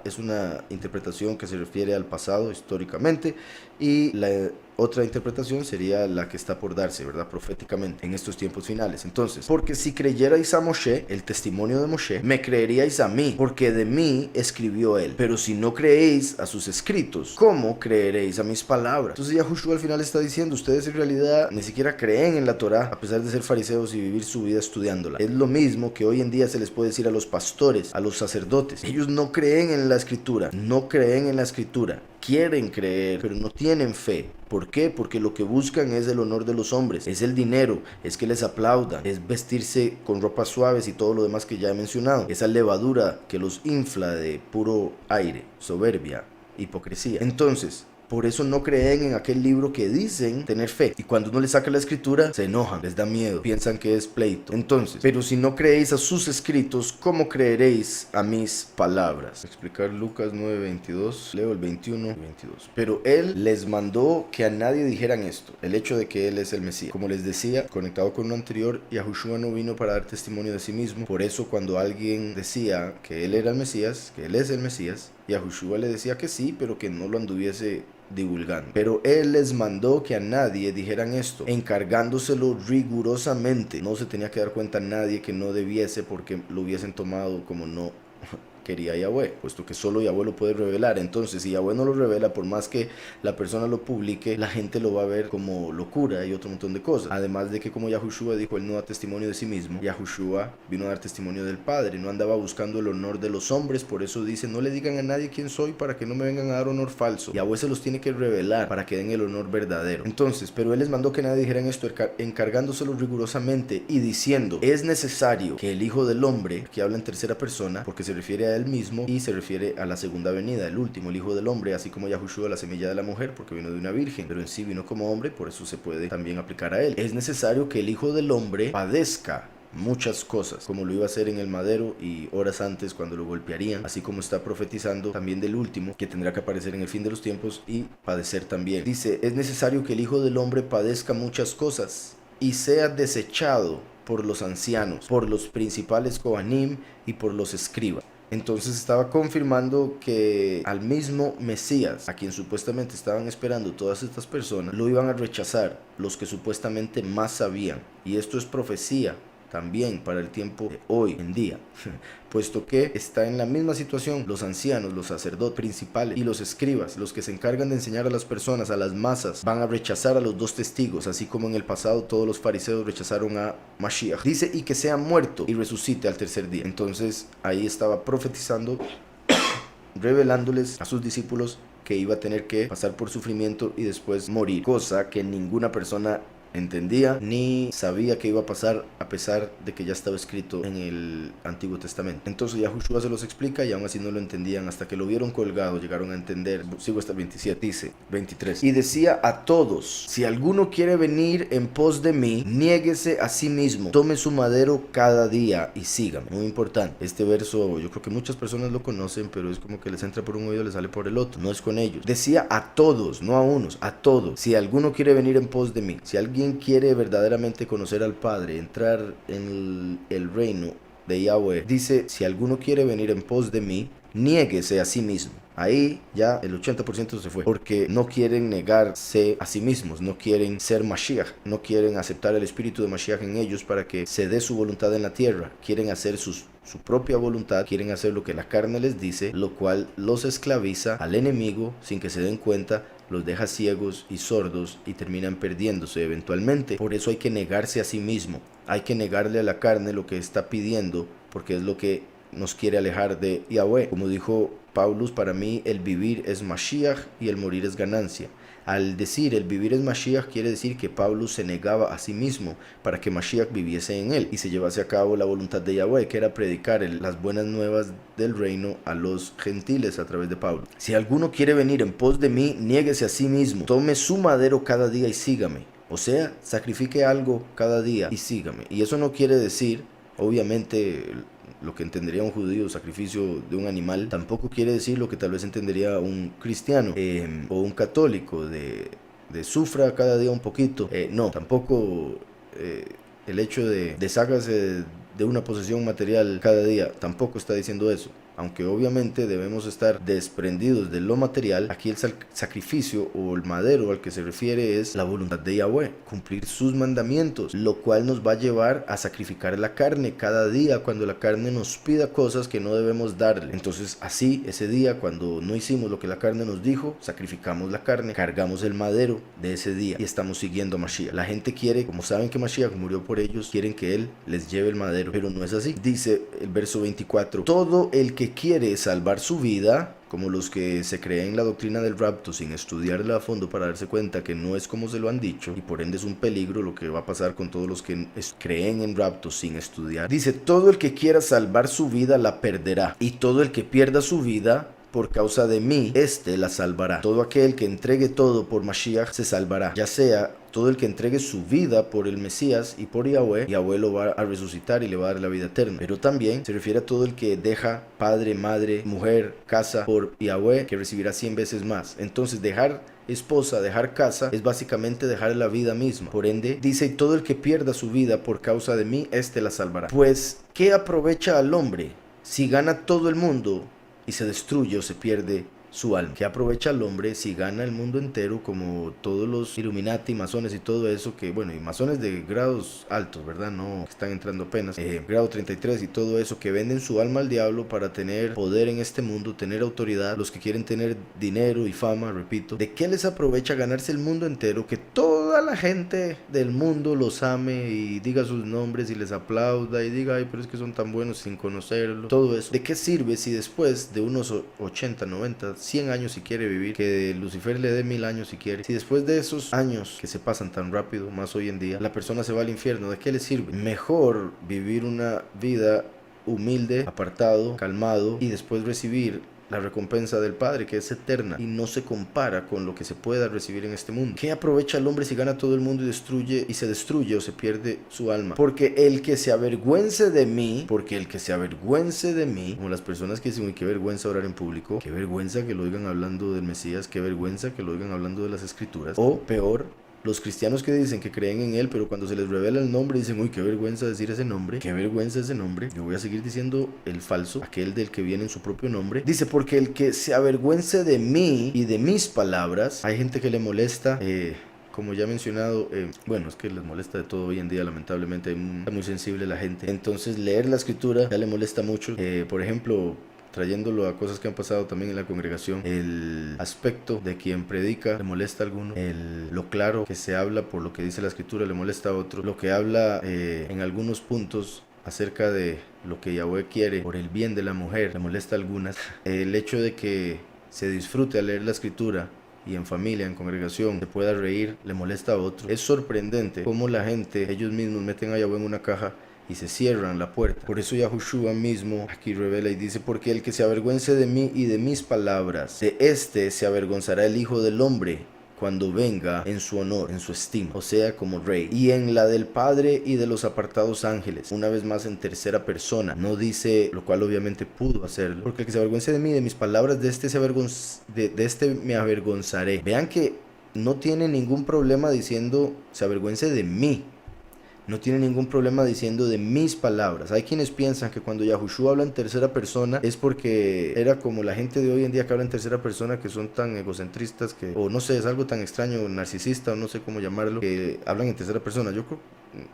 es una interpretación que se refiere al pasado históricamente, y la otra interpretación sería la que está por darse, ¿verdad? Proféticamente, en estos tiempos finales. Entonces, porque si creyerais a Moshe, el testimonio de Moshe, me creeríais a mí, porque de mí escribió él. Pero si no creéis a sus escritos, ¿cómo creeréis a mis palabras? Entonces Yahushua al final está diciendo, ustedes en realidad ni siquiera creen en la Torá, a pesar de ser fariseos y vivir su vida estudiándola. Es lo mismo que hoy en día se les puede decir a los pastores, a los sacerdotes. Ellos no creen en la escritura, no creen en la escritura. Quieren creer, pero no tienen fe. ¿Por qué? Porque lo que buscan es el honor de los hombres, es el dinero, es que les aplaudan, es vestirse con ropas suaves y todo lo demás que ya he mencionado. Esa levadura que los infla de puro aire, soberbia, hipocresía. Entonces, por eso no creen en aquel libro que dicen tener fe. Y cuando uno les saca la escritura, se enojan, les da miedo, piensan que es pleito. Entonces, pero si no creéis a sus escritos, ¿cómo creeréis a mis palabras? Explicar Lucas 9:22, leo el 21 y 22. Pero él les mandó que a nadie dijeran esto, el hecho de que él es el Mesías. Como les decía, conectado con lo anterior, Yahushua no vino para dar testimonio de sí mismo. Por eso cuando alguien decía que él era el Mesías, que él es el Mesías, Yahushua le decía que sí, pero que no lo anduviese divulgando. Pero él les mandó que a nadie dijeran esto, encargándoselo rigurosamente. No se tenía que dar cuenta a nadie que no debiese, porque lo hubiesen tomado como no quería Yahweh, puesto que solo Yahweh lo puede revelar. Entonces, si Yahweh no lo revela, por más que la persona lo publique, la gente lo va a ver como locura y otro montón de cosas. Además de que, como Yahushua dijo, él no da testimonio de sí mismo. Yahushua vino a dar testimonio del Padre, no andaba buscando el honor de los hombres. Por eso dice, no le digan a nadie quién soy para que no me vengan a dar honor falso. Yahweh se los tiene que revelar para que den el honor verdadero. Entonces, pero él les mandó que nadie dijeran esto, encargándoselo rigurosamente y diciendo, es necesario que el Hijo del Hombre, que habla en tercera persona, porque se refiere a él mismo y se refiere a la segunda venida, el último, el Hijo del Hombre, así como Yahushua, la semilla de la mujer, porque vino de una virgen, pero en sí vino como hombre, por eso se puede también aplicar a él. Es necesario que el Hijo del Hombre padezca muchas cosas, como lo iba a hacer en el madero y horas antes cuando lo golpearían, así como está profetizando también del último, que tendrá que aparecer en el fin de los tiempos y padecer también. Dice, es necesario que el Hijo del Hombre padezca muchas cosas y sea desechado por los ancianos, por los principales Kohanim y por los escribas. Entonces estaba confirmando que al mismo Mesías, a quien supuestamente estaban esperando todas estas personas, lo iban a rechazar los que supuestamente más sabían. Y esto es profecía también para el tiempo de hoy en día, puesto que está en la misma situación los ancianos, los sacerdotes principales y los escribas, los que se encargan de enseñar a las personas, a las masas, van a rechazar a los dos testigos, así como en el pasado todos los fariseos rechazaron a Mashiach. Dice, y que sea muerto y resucite al tercer día. Entonces ahí estaba profetizando, revelándoles a sus discípulos que iba a tener que pasar por sufrimiento y después morir, cosa que ninguna persona entendía ni sabía que iba a pasar, a pesar de que ya estaba escrito en el Antiguo Testamento. Entonces Yahushua se los explica y aún así no lo entendían hasta que lo vieron colgado, llegaron a entender. Sigo hasta el 27, dice 23, y decía a todos, si alguno quiere venir en pos de mí, niéguese a sí mismo, tome su madero cada día y sígame. Muy importante, este verso yo creo que muchas personas lo conocen, pero es como que les entra por un oído y les sale por el otro, no es con ellos. Decía a todos, no a unos, a todos, si alguno quiere venir en pos de mí, si alguien quiere verdaderamente conocer al Padre, entrar en el reino de Yahweh, dice, si alguno quiere venir en pos de mí, niéguese a sí mismo. Ahí ya el 80% se fue, porque no quieren negarse a sí mismos, no quieren ser Mashiach, no quieren aceptar el espíritu de Mashiach en ellos para que se dé su voluntad en la tierra, quieren hacer su propia voluntad, quieren hacer lo que la carne les dice, lo cual los esclaviza al enemigo sin que se den cuenta, los deja ciegos y sordos y terminan perdiéndose eventualmente. Por eso hay que negarse a sí mismo, hay que negarle a la carne lo que está pidiendo, porque es lo que nos quiere alejar de Yahweh. Como dijo Paulus, para mí el vivir es Mashiach y el morir es ganancia. Al decir el vivir es Mashiach, quiere decir que Paulus se negaba a sí mismo para que Mashiach viviese en él y se llevase a cabo la voluntad de Yahweh, que era predicar las buenas nuevas del reino a los gentiles a través de Pablo. Si alguno quiere venir en pos de mí, niéguese a sí mismo, tome su madero cada día y sígame. O sea, sacrifique algo cada día y sígame. Y eso no quiere decir, obviamente, lo que entendería un judío, sacrificio de un animal, tampoco quiere decir lo que tal vez entendería un cristiano o un católico, de sufra cada día un poquito. No, tampoco el hecho de deshágase de una posesión material cada día, tampoco está diciendo eso. aunque obviamente debemos estar desprendidos de lo material, aquí el sacrificio o el madero al que se refiere es la voluntad de Yahweh, cumplir sus mandamientos, lo cual nos va a llevar a sacrificar la carne cada día cuando la carne nos pida cosas que no debemos darle. Entonces así, ese día cuando no hicimos lo que la carne nos dijo, sacrificamos la carne, cargamos el madero de ese día y estamos siguiendo a Mashiach. La gente quiere, como saben que Mashiach murió por ellos, quieren que él les lleve el madero, pero no es así. Dice el verso 24, todo el que quiere salvar su vida, como los que se creen la doctrina del rapto sin estudiarla a fondo para darse cuenta que no es como se lo han dicho, y por ende es un peligro lo que va a pasar con todos los que creen en rapto sin estudiar. Dice, todo el que quiera salvar su vida la perderá, y todo el que pierda su vida por causa de mí, este la salvará. Todo aquel que entregue todo por Mashiach se salvará, ya sea todo el que entregue su vida por el Mesías y por Yahweh, Yahweh lo va a resucitar y le va a dar la vida eterna. Pero también se refiere a todo el que deja padre, madre, mujer, casa por Yahweh, que recibirá 100 veces más. Entonces dejar esposa, dejar casa, es básicamente dejar la vida misma. Por ende, dice, y todo el que pierda su vida por causa de mí, este la salvará. Pues, ¿qué aprovecha al hombre si gana todo el mundo y se destruye o se pierde su alma? ¿Qué aprovecha al hombre si gana el mundo entero, como todos los Illuminati, masones y todo eso, que bueno, y masones de grados altos, ¿verdad? No, que están entrando apenas, grado 33 y todo eso, que venden su alma al diablo para tener poder en este mundo, tener autoridad, los que quieren tener dinero y fama, repito. ¿De qué les aprovecha ganarse el mundo entero, que toda la gente del mundo los ame y diga sus nombres y les aplauda y diga, ay, pero es que son tan buenos sin conocerlo? Todo eso, ¿de qué sirve si después de unos 80, 90, 100 años si quiere vivir, que Lucifer le dé 1000 años si quiere, si después de esos años que se pasan tan rápido, más hoy en día, la persona se va al infierno? ¿De qué le sirve? Mejor vivir una vida humilde, apartado, calmado, y después recibir la recompensa del Padre, que es eterna y no se compara con lo que se pueda recibir en este mundo. ¿Qué aprovecha el hombre si gana todo el mundo y se destruye o se pierde su alma? Porque el que se avergüence de mí, como las personas que dicen, uy, qué vergüenza orar en público, qué vergüenza que lo oigan hablando del Mesías, qué vergüenza que lo oigan hablando de las Escrituras, o peor, los cristianos que dicen que creen en él, pero cuando se les revela el nombre dicen, uy, qué vergüenza decir ese nombre, qué vergüenza ese nombre. Yo voy a seguir diciendo el falso, aquel del que viene en su propio nombre. Dice, porque el que se avergüence de mí y de mis palabras. Hay gente que le molesta, como ya he mencionado, bueno, es que les molesta de todo hoy en día, lamentablemente, es muy sensible la gente. Entonces leer la escritura ya le molesta mucho. Por ejemplo, trayéndolo a cosas que han pasado también en la congregación, el aspecto de quien predica le molesta a alguno, lo claro que se habla por lo que dice la escritura le molesta a otro, lo que habla en algunos puntos acerca de lo que Yahweh quiere por el bien de la mujer le molesta a algunas, el hecho de que se disfrute al leer la escritura y en familia, en congregación, se pueda reír, le molesta a otro. Es sorprendente cómo la gente, ellos mismos meten a Yahweh en una caja y se cierran la puerta. Por eso Yahushua mismo aquí revela y dice, porque el que se avergüence de mí y de mis palabras, de este se avergonzará el Hijo del Hombre cuando venga en su honor, en su estima, o sea, como rey, y en la del Padre y de los apartados ángeles. Una vez más en tercera persona, no dice, lo cual obviamente pudo hacerlo, porque el que se avergüence de mí y de mis palabras, de este me avergonzaré. Vean que no tiene ningún problema diciendo se avergüence de mí. No tiene ningún problema diciendo de mis palabras. Hay quienes piensan que cuando Yahushua habla en tercera persona es porque era como la gente de hoy en día que habla en tercera persona, que son tan egocentristas que, o no sé, es algo tan extraño, narcisista, o no sé cómo llamarlo, que hablan en tercera persona. Yo creo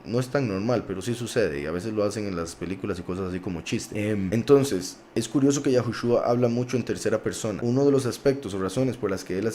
no es tan normal, pero sí sucede y a veces lo hacen en las películas y cosas así como chiste. Entonces, es curioso que Yahushua habla mucho en tercera persona. Uno de los aspectos o razones por las que él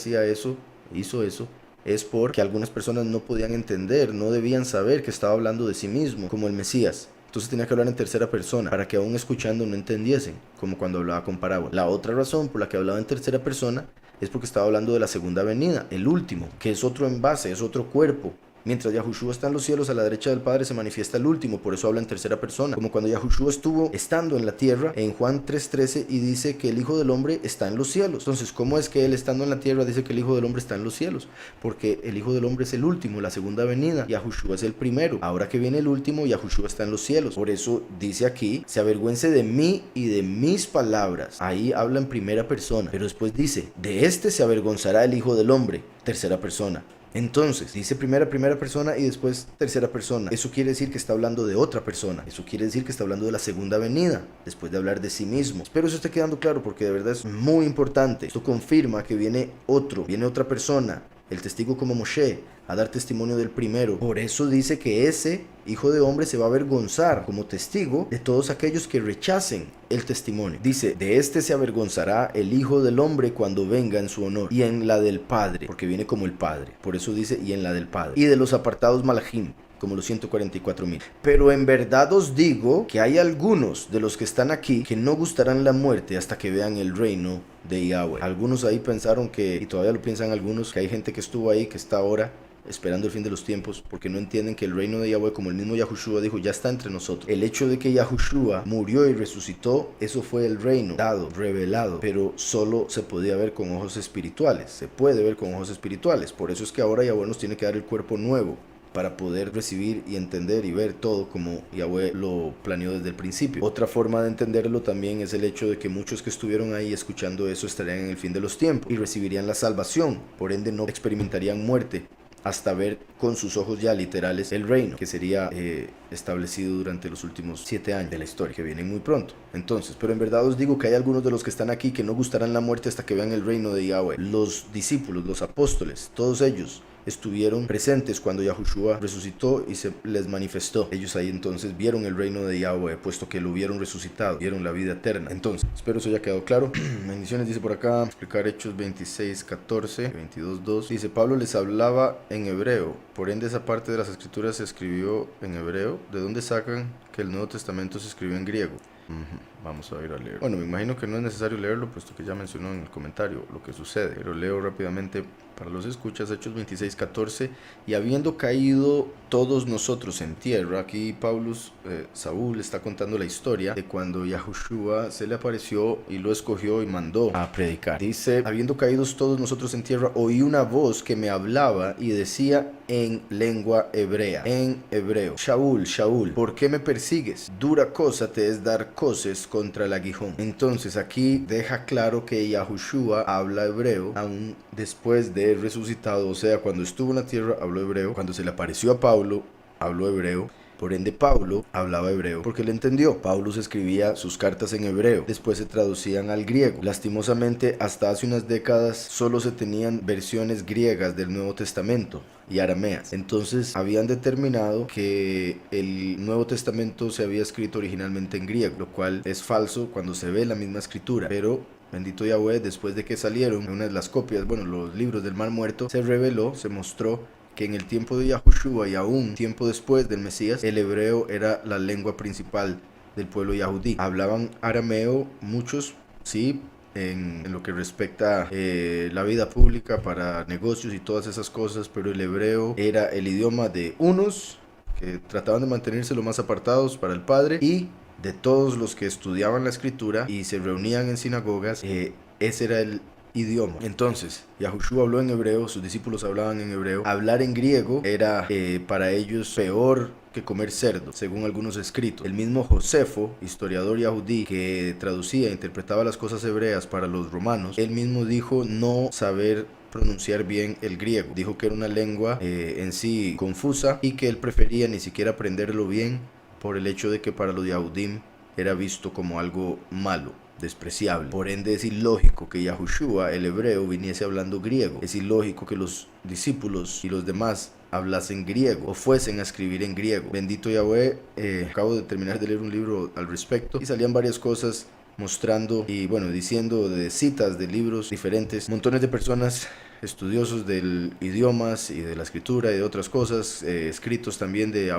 hizo eso, es porque algunas personas no podían entender, no debían saber que estaba hablando de sí mismo, como el Mesías. Entonces tenía que hablar en tercera persona, para que aún escuchando no entendiesen, como cuando hablaba con parábola. La otra razón por la que hablaba en tercera persona es porque estaba hablando de la segunda venida, el último, que es otro envase, es otro cuerpo. Mientras Yahushua está en los cielos, a la derecha del Padre se manifiesta el último, por eso habla en tercera persona. Como cuando Yahushua estuvo estando en la tierra, en Juan 3:13, y dice que el Hijo del Hombre está en los cielos. Entonces, ¿cómo es que él estando en la tierra dice que el Hijo del Hombre está en los cielos? Porque el Hijo del Hombre es el último, la segunda venida. Yahushua es el primero. Ahora que viene el último, Yahushua está en los cielos. Por eso dice aquí, se avergüence de mí y de mis palabras. Ahí habla en primera persona. Pero después dice, de este se avergonzará el Hijo del Hombre, tercera persona. Entonces, dice primera persona y después tercera persona. Eso quiere decir que está hablando de otra persona. Eso quiere decir que está hablando de la segunda venida, después de hablar de sí mismo. Espero eso esté quedando claro porque de verdad es muy importante. Esto confirma que viene otra persona, el testigo como Moshe, a dar testimonio del primero. Por eso dice que ese hijo de hombre se va a avergonzar como testigo de todos aquellos que rechacen el testimonio. Dice, de este se avergonzará el hijo del hombre cuando venga en su honor y en la del Padre, porque viene como el Padre. Por eso dice, y en la del Padre. Y de los apartados Malachim, como los 144,000. Pero en verdad os digo que hay algunos de los que están aquí que no gustarán la muerte hasta que vean el reino de Yahweh. Algunos ahí pensaron que, y todavía lo piensan algunos, que hay gente que estuvo ahí, que está ahora esperando el fin de los tiempos, porque no entienden que el reino de Yahweh, como el mismo Yahushua dijo, ya está entre nosotros. El hecho de que Yahushua murió y resucitó, eso fue el reino dado, revelado, pero solo se podía ver con ojos espirituales. Se puede ver con ojos espirituales. Por eso es que ahora Yahweh nos tiene que dar el cuerpo nuevo, para poder recibir y entender y ver todo como Yahweh lo planeó desde el principio. Otra forma de entenderlo también es el hecho de que muchos que estuvieron ahí escuchando eso estarían en el fin de los tiempos y recibirían la salvación, por ende no experimentarían muerte hasta ver con sus ojos ya literales el reino que sería establecido durante los últimos 7 años de la historia, que vienen muy pronto. Entonces, pero en verdad os digo que hay algunos de los que están aquí que no gustarán la muerte hasta que vean el reino de Yahweh. Los discípulos, los apóstoles, todos ellos estuvieron presentes cuando Yahushua resucitó y se les manifestó. Ellos ahí entonces vieron el reino de Yahweh, puesto que lo vieron resucitado, vieron la vida eterna. Entonces, espero eso haya quedado claro. Bendiciones, dice por acá, explicar Hechos 26:14, 22:2. Dice, Pablo les hablaba en hebreo, por ende esa parte de las escrituras se escribió en hebreo. ¿De dónde sacan que el Nuevo Testamento se escribió en griego? Vamos a ir a leer. Bueno, me imagino que no es necesario leerlo, puesto que ya mencionó en el comentario lo que sucede, pero leo rápidamente para los escuchas. Hechos 26:14. Y habiendo caído todos nosotros en tierra, aquí Saúl está contando la historia de cuando Yahushua se le apareció y lo escogió y mandó a predicar. Dice, habiendo caído todos nosotros en tierra, oí una voz que me hablaba y decía en lengua hebrea, en hebreo, Shaul, Shaul, ¿por qué me persigues? Dura cosa te es dar coces contra el aguijón. Entonces aquí deja claro que Yahushua habla hebreo aún después de resucitado, o sea, cuando estuvo en la tierra habló hebreo, cuando se le apareció a Pablo habló hebreo. Por ende, Pablo hablaba hebreo porque le entendió. Pablo se escribía sus cartas en hebreo, después se traducían al griego. Lastimosamente, hasta hace unas décadas solo se tenían versiones griegas del Nuevo Testamento y arameas. Entonces habían determinado que el Nuevo Testamento se había escrito originalmente en griego, lo cual es falso cuando se ve la misma escritura. Pero bendito Yahweh, después de que salieron una de las copias, los libros del Mar Muerto, se reveló, se mostró que en el tiempo de Yahushua y aún tiempo después del Mesías, el hebreo era la lengua principal del pueblo yahudí. Hablaban arameo muchos, sí, en lo que respecta la vida pública para negocios y todas esas cosas, pero el hebreo era el idioma de unos que trataban de mantenerse lo más apartados para el Padre, y de todos los que estudiaban la escritura y se reunían en sinagogas. Ese era el idioma. Entonces, Yahushua habló en hebreo, sus discípulos hablaban en hebreo. Hablar en griego era para ellos peor que comer cerdo, según algunos escritos. El mismo Josefo, historiador yahudí, que traducía e interpretaba las cosas hebreas para los romanos, él mismo dijo no saber pronunciar bien el griego. Dijo que era una lengua en sí confusa y que él prefería ni siquiera aprenderlo bien por el hecho de que para los yahudim era visto como algo malo, despreciable. Por ende es ilógico que Yahushua, el hebreo, viniese hablando griego. Es ilógico que los discípulos y los demás hablasen griego o fuesen a escribir en griego. Bendito Yahweh. Acabo de terminar de leer un libro al respecto y salían varias cosas mostrando y diciendo de citas de libros diferentes. Montones de personas, estudiosos del idiomas y de la escritura y de otras cosas, escritos también de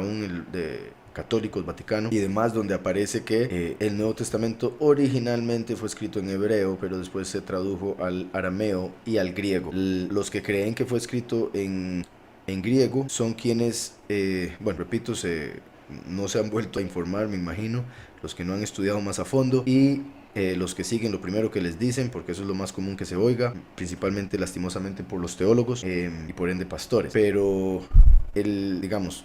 católicos, Vaticano y demás, donde aparece que el Nuevo Testamento originalmente fue escrito en hebreo, pero después se tradujo al arameo y al griego. Los que creen que fue escrito en griego son quienes, repito, no se han vuelto a informar, me imagino, los que no han estudiado más a fondo, y los que siguen lo primero que les dicen, porque eso es lo más común que se oiga, principalmente lastimosamente por los teólogos y por ende pastores. Pero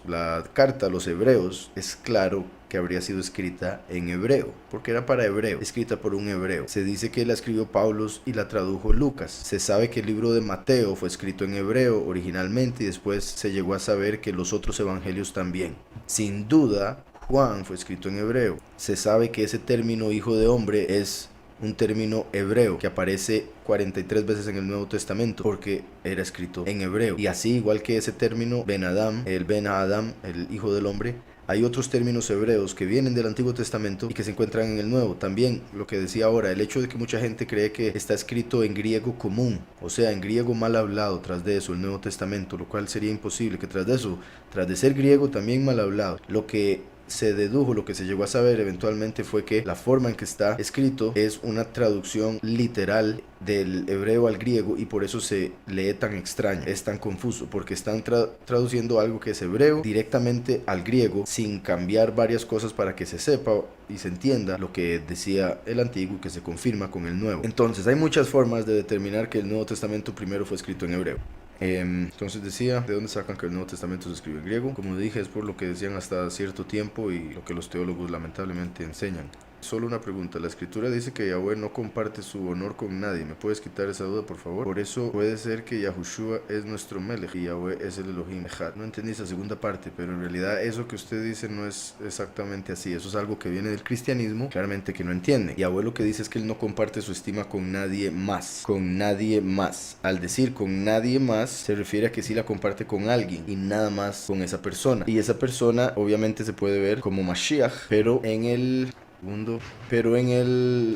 la carta a los hebreos es claro que habría sido escrita en hebreo, porque era para hebreo, escrita por un hebreo. Se dice que la escribió Pablo y la tradujo Lucas. Se sabe que el libro de Mateo fue escrito en hebreo originalmente y después se llegó a saber que los otros evangelios también. Sin duda, Juan fue escrito en hebreo. Se sabe que ese término hijo de hombre es un término hebreo que aparece 43 veces en el Nuevo Testamento porque era escrito en hebreo. Y así, igual que ese término Ben Adam, el hijo del hombre, hay otros términos hebreos que vienen del Antiguo Testamento y que se encuentran en el Nuevo. También, lo que decía ahora, el hecho de que mucha gente cree que está escrito en griego común, o sea, en griego mal hablado, tras de eso, el Nuevo Testamento, lo cual sería imposible, que tras de eso, tras de ser griego también mal hablado, lo que se dedujo, lo que se llegó a saber eventualmente fue que la forma en que está escrito es una traducción literal del hebreo al griego y por eso se lee tan extraño, es tan confuso, porque están traduciendo algo que es hebreo directamente al griego sin cambiar varias cosas para que se sepa y se entienda lo que decía el antiguo y que se confirma con el nuevo. Entonces hay muchas formas de determinar que el Nuevo Testamento primero fue escrito en hebreo. Entonces decía, ¿de dónde sacan que el Nuevo Testamento se escribe en griego? Como dije, es por lo que decían hasta cierto tiempo y lo que los teólogos lamentablemente enseñan. Solo una pregunta, la escritura dice que Yahweh no comparte su honor con nadie. ¿Me puedes quitar esa duda, por favor? Por eso puede ser que Yahushua es nuestro Melech y Yahweh es el Elohim Echad. No entendí esa segunda parte, pero en realidad eso que usted dice no es exactamente así. Eso es algo que viene del cristianismo, claramente que no entiende. Yahweh lo que dice es que él no comparte su estima con nadie más. Con nadie más. Al decir con nadie más, se refiere a que sí la comparte con alguien y nada más con esa persona. Y esa persona obviamente se puede ver como Mashiach, pero en el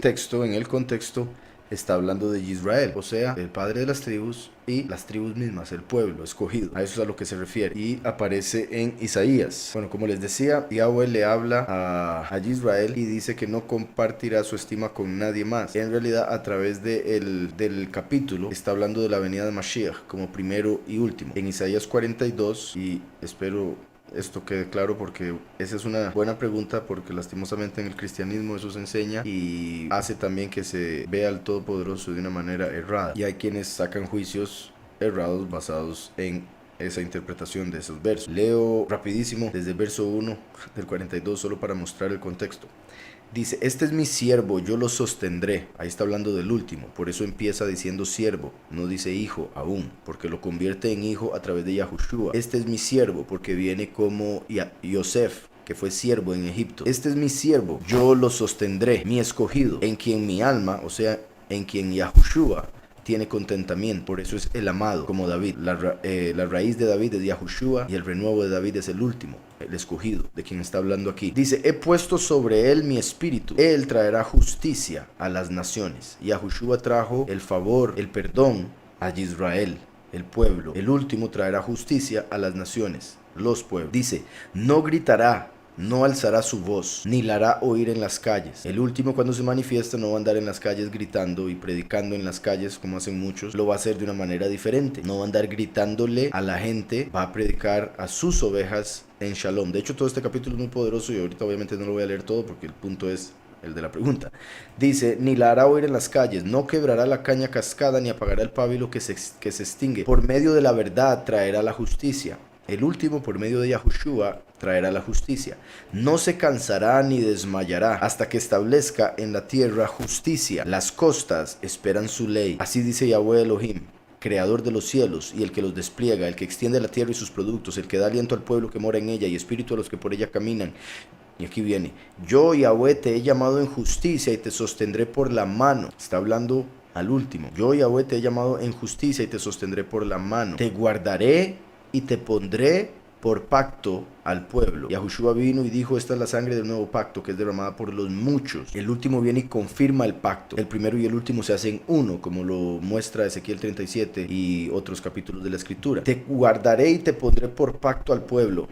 texto, en el contexto, está hablando de Israel, o sea, el padre de las tribus y las tribus mismas, el pueblo escogido. A eso es a lo que se refiere. Y aparece en Isaías. Bueno, como les decía, Yahweh le habla a Israel y dice que no compartirá su estima con nadie más. En realidad, a través del capítulo, está hablando de la venida de Mashiach como primero y último. En Isaías 42, y espero esto quede claro porque esa es una buena pregunta, porque lastimosamente en el cristianismo eso se enseña y hace también que se vea al Todopoderoso de una manera errada, y hay quienes sacan juicios errados basados en esa interpretación de esos versos. Leo rapidísimo desde el verso 1 del 42 solo para mostrar el contexto. Dice, este es mi siervo, yo lo sostendré. Ahí está hablando del último, por eso empieza diciendo siervo, no dice hijo aún, porque lo convierte en hijo a través de Yahushua. Este es mi siervo, porque viene como Yosef, que fue siervo en Egipto. Este es mi siervo, yo lo sostendré, mi escogido, en quien mi alma, o sea, en quien Yahushua tiene contentamiento. Por eso es el amado, como David. La raíz de David es Yahushua y el renuevo de David es el último, el escogido, de quien está hablando aquí. Dice, he puesto sobre él mi espíritu, él traerá justicia a las naciones. Yahushua trajo el favor, el perdón a Israel, el pueblo. El último traerá justicia a las naciones, los pueblos. Dice, no gritará, no alzará su voz, ni la hará oír en las calles. El último, cuando se manifiesta, no va a andar en las calles gritando y predicando en las calles como hacen muchos. Lo va a hacer de una manera diferente. No va a andar gritándole a la gente, va a predicar a sus ovejas en Shalom. De hecho, todo este capítulo es muy poderoso y ahorita obviamente no lo voy a leer todo porque el punto es el de la pregunta. Dice, ni la hará oír en las calles, no quebrará la caña cascada, ni apagará el pábilo que se extingue. Por medio de la verdad traerá la justicia. El último, por medio de Yahushua, traerá la justicia. No se cansará ni desmayará hasta que establezca en la tierra justicia. Las costas esperan su ley. Así dice Yahweh Elohim, creador de los cielos y el que los despliega, el que extiende la tierra y sus productos, el que da aliento al pueblo que mora en ella y espíritu a los que por ella caminan. Y aquí viene, yo Yahweh te he llamado en justicia y te sostendré por la mano. Está hablando al último. Yo Yahweh te he llamado en justicia y te sostendré por la mano. Te guardaré y te pondré por pacto al pueblo. Yahushua vino y dijo, esta es la sangre del nuevo pacto que es derramada por los muchos. El último viene y confirma el pacto. El primero y el último se hacen uno, como lo muestra Ezequiel 37 y otros capítulos de la escritura. Te guardaré y te pondré por pacto al pueblo,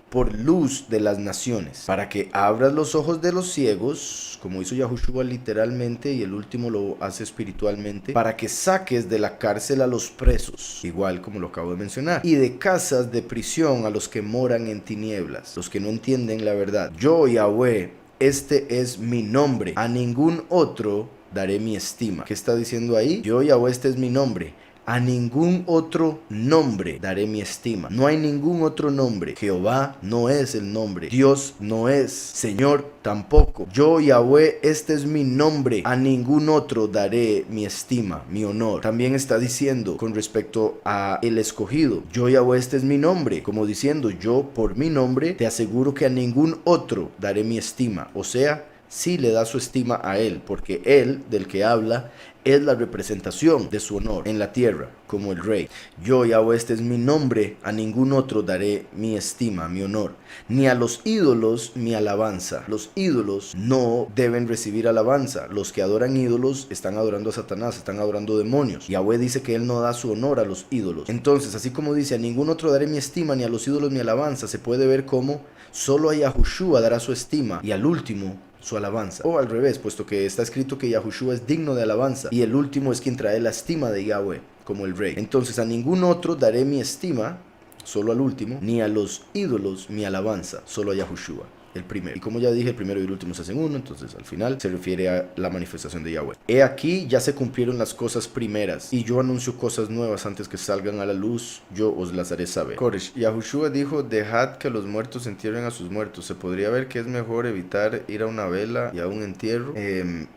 por luz de las naciones, para que abras los ojos de los ciegos, como hizo Yahushua literalmente, y el último lo hace espiritualmente, para que saques de la cárcel a los presos, igual como lo acabo de mencionar, y de casas de prisión a los que moran en tinieblas, los que no entienden la verdad. Yo, Yahweh, este es mi nombre, a ningún otro daré mi estima. ¿Qué está diciendo ahí? Yo, Yahweh, este es mi nombre. A ningún otro nombre daré mi estima. No hay ningún otro nombre. Jehová no es el nombre. Dios no es. Señor tampoco. Yo, Yahweh, este es mi nombre. A ningún otro daré mi estima, mi honor. También está diciendo con respecto a el escogido. Yo, Yahweh, este es mi nombre. Como diciendo, yo por mi nombre te aseguro que a ningún otro daré mi estima. O sea, sí le da su estima a él, porque él, del que habla, es la representación de su honor en la tierra, como el rey. Yo, Yahweh, este es mi nombre, a ningún otro daré mi estima, mi honor. Ni a los ídolos mi alabanza. Los ídolos no deben recibir alabanza. Los que adoran ídolos están adorando a Satanás, están adorando demonios. Yahweh dice que él no da su honor a los ídolos. Entonces, así como dice, a ningún otro daré mi estima, ni a los ídolos mi alabanza, se puede ver como solo a Yahushua dará su estima, y al último su alabanza. O al revés, puesto que está escrito que Yahushua es digno de alabanza, y el último es quien trae la estima de Yahweh, como el rey. Entonces a ningún otro daré mi estima, solo al último, ni a los ídolos mi alabanza, solo a Yahushua, el primero. Y como ya dije, el primero y el último se hacen uno, entonces al final se refiere a la manifestación de Yahweh. He aquí, ya se cumplieron las cosas primeras, y yo anuncio cosas nuevas antes que salgan a la luz, yo os las haré saber. Koresh, Yahushua dijo, dejad que los muertos entierren a sus muertos. Se podría ver que es mejor evitar ir a una vela y a un entierro.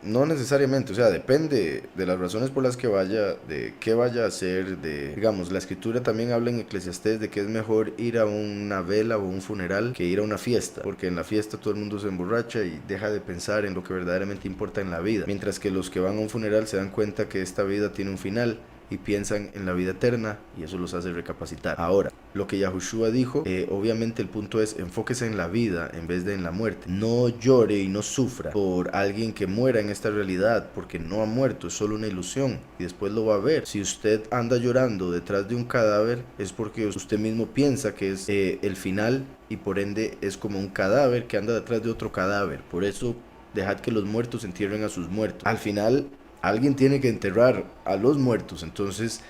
No necesariamente, o sea, depende de las razones por las que vaya, de qué vaya a hacer, digamos, la escritura también habla en Eclesiastés de que es mejor ir a una vela o un funeral que ir a una fiesta, porque en la fiesta todo el mundo se emborracha y deja de pensar en lo que verdaderamente importa en la vida, mientras que los que van a un funeral se dan cuenta que esta vida tiene un final y piensan en la vida eterna, y eso los hace recapacitar. Ahora, lo que Yahushua dijo, obviamente el punto es enfóquese en la vida en vez de en la muerte. No llore y no sufra por alguien que muera en esta realidad, porque no ha muerto, es solo una ilusión y después lo va a ver. Si usted anda llorando detrás de un cadáver, es porque usted mismo piensa que es el final, y por ende es como un cadáver que anda detrás de otro cadáver. Por eso dejad que los muertos entierren a sus muertos. Al final alguien tiene que enterrar a los muertos. Entonces,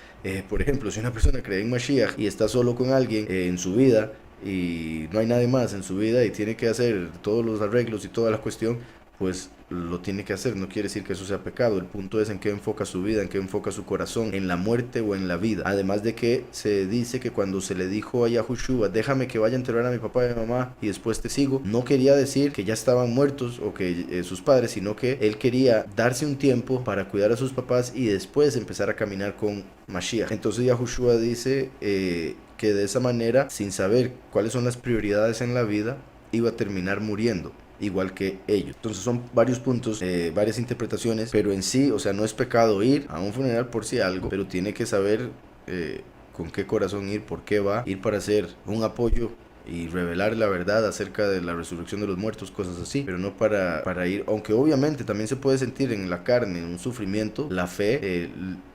por ejemplo, si una persona cree en Mashiach y está solo con alguien en su vida y no hay nadie más en su vida y tiene que hacer todos los arreglos y toda la cuestión, pues lo tiene que hacer. No quiere decir que eso sea pecado. El punto es en qué enfoca su vida, en qué enfoca su corazón, en la muerte o en la vida. Además de que se dice que cuando se le dijo a Yahushua, déjame que vaya a enterrar a mi papá y a mi mamá y después te sigo, no quería decir que ya estaban muertos o que sus padres, sino que él quería darse un tiempo para cuidar a sus papás y después empezar a caminar con Mashiach. Entonces Yahushua dice que de esa manera, sin saber cuáles son las prioridades en la vida, iba a terminar muriendo igual que ellos. Entonces son varios puntos, varias interpretaciones, pero en sí, o sea, no es pecado ir a un funeral por si algo, pero tiene que saber con qué corazón ir, por qué va, ir para hacer un apoyo y revelar la verdad acerca de la resurrección de los muertos, cosas así, pero no para ir, aunque obviamente también se puede sentir en la carne un sufrimiento, la fe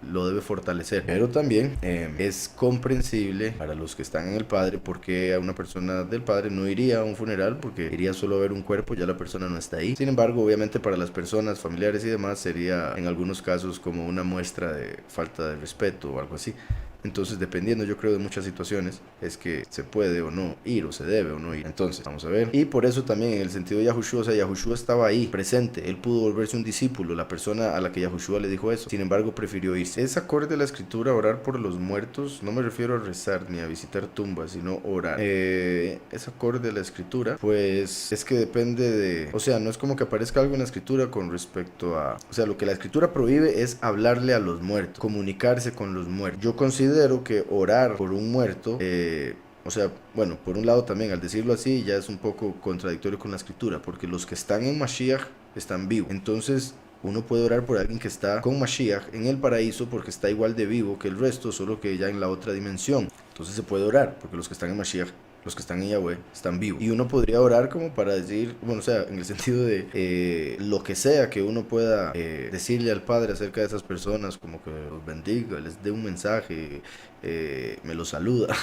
lo debe fortalecer, pero también es comprensible para los que están en el Padre porque a una persona del Padre no iría a un funeral porque iría solo a ver un cuerpo, ya la persona no está ahí. Sin embargo, obviamente para las personas familiares y demás sería en algunos casos como una muestra de falta de respeto o algo así. Entonces, dependiendo, yo creo, de muchas situaciones, es que se puede o no ir, o se debe o no ir. Entonces, vamos a ver. Y por eso también, en el sentido de Yahushua, o sea, Yahushua estaba ahí, presente. Él pudo volverse un discípulo, la persona a la que Yahushua le dijo eso. Sin embargo, prefirió irse. Es acorde a la escritura orar por los muertos. No me refiero a rezar ni a visitar tumbas, sino orar. Es acorde a la escritura. Pues es que depende de... O sea, no es como que aparezca algo en la escritura con respecto a... O sea, lo que la escritura prohíbe es hablarle a los muertos, comunicarse con los muertos. Yo considero que orar por un muerto, o sea, bueno, por un lado también al decirlo así ya es un poco contradictorio con la escritura, porque los que están en Mashiach están vivos. Entonces uno puede orar por alguien que está con Mashiach en el paraíso porque está igual de vivo que el resto, solo que ya en la otra dimensión. Entonces se puede orar porque los que están en Mashiach, los que están en Yahweh, están vivos. Y uno podría orar como para decir, bueno, o sea, en el sentido de lo que sea que uno pueda decirle al Padre acerca de esas personas, como que los bendiga, les dé un mensaje, me los saluda,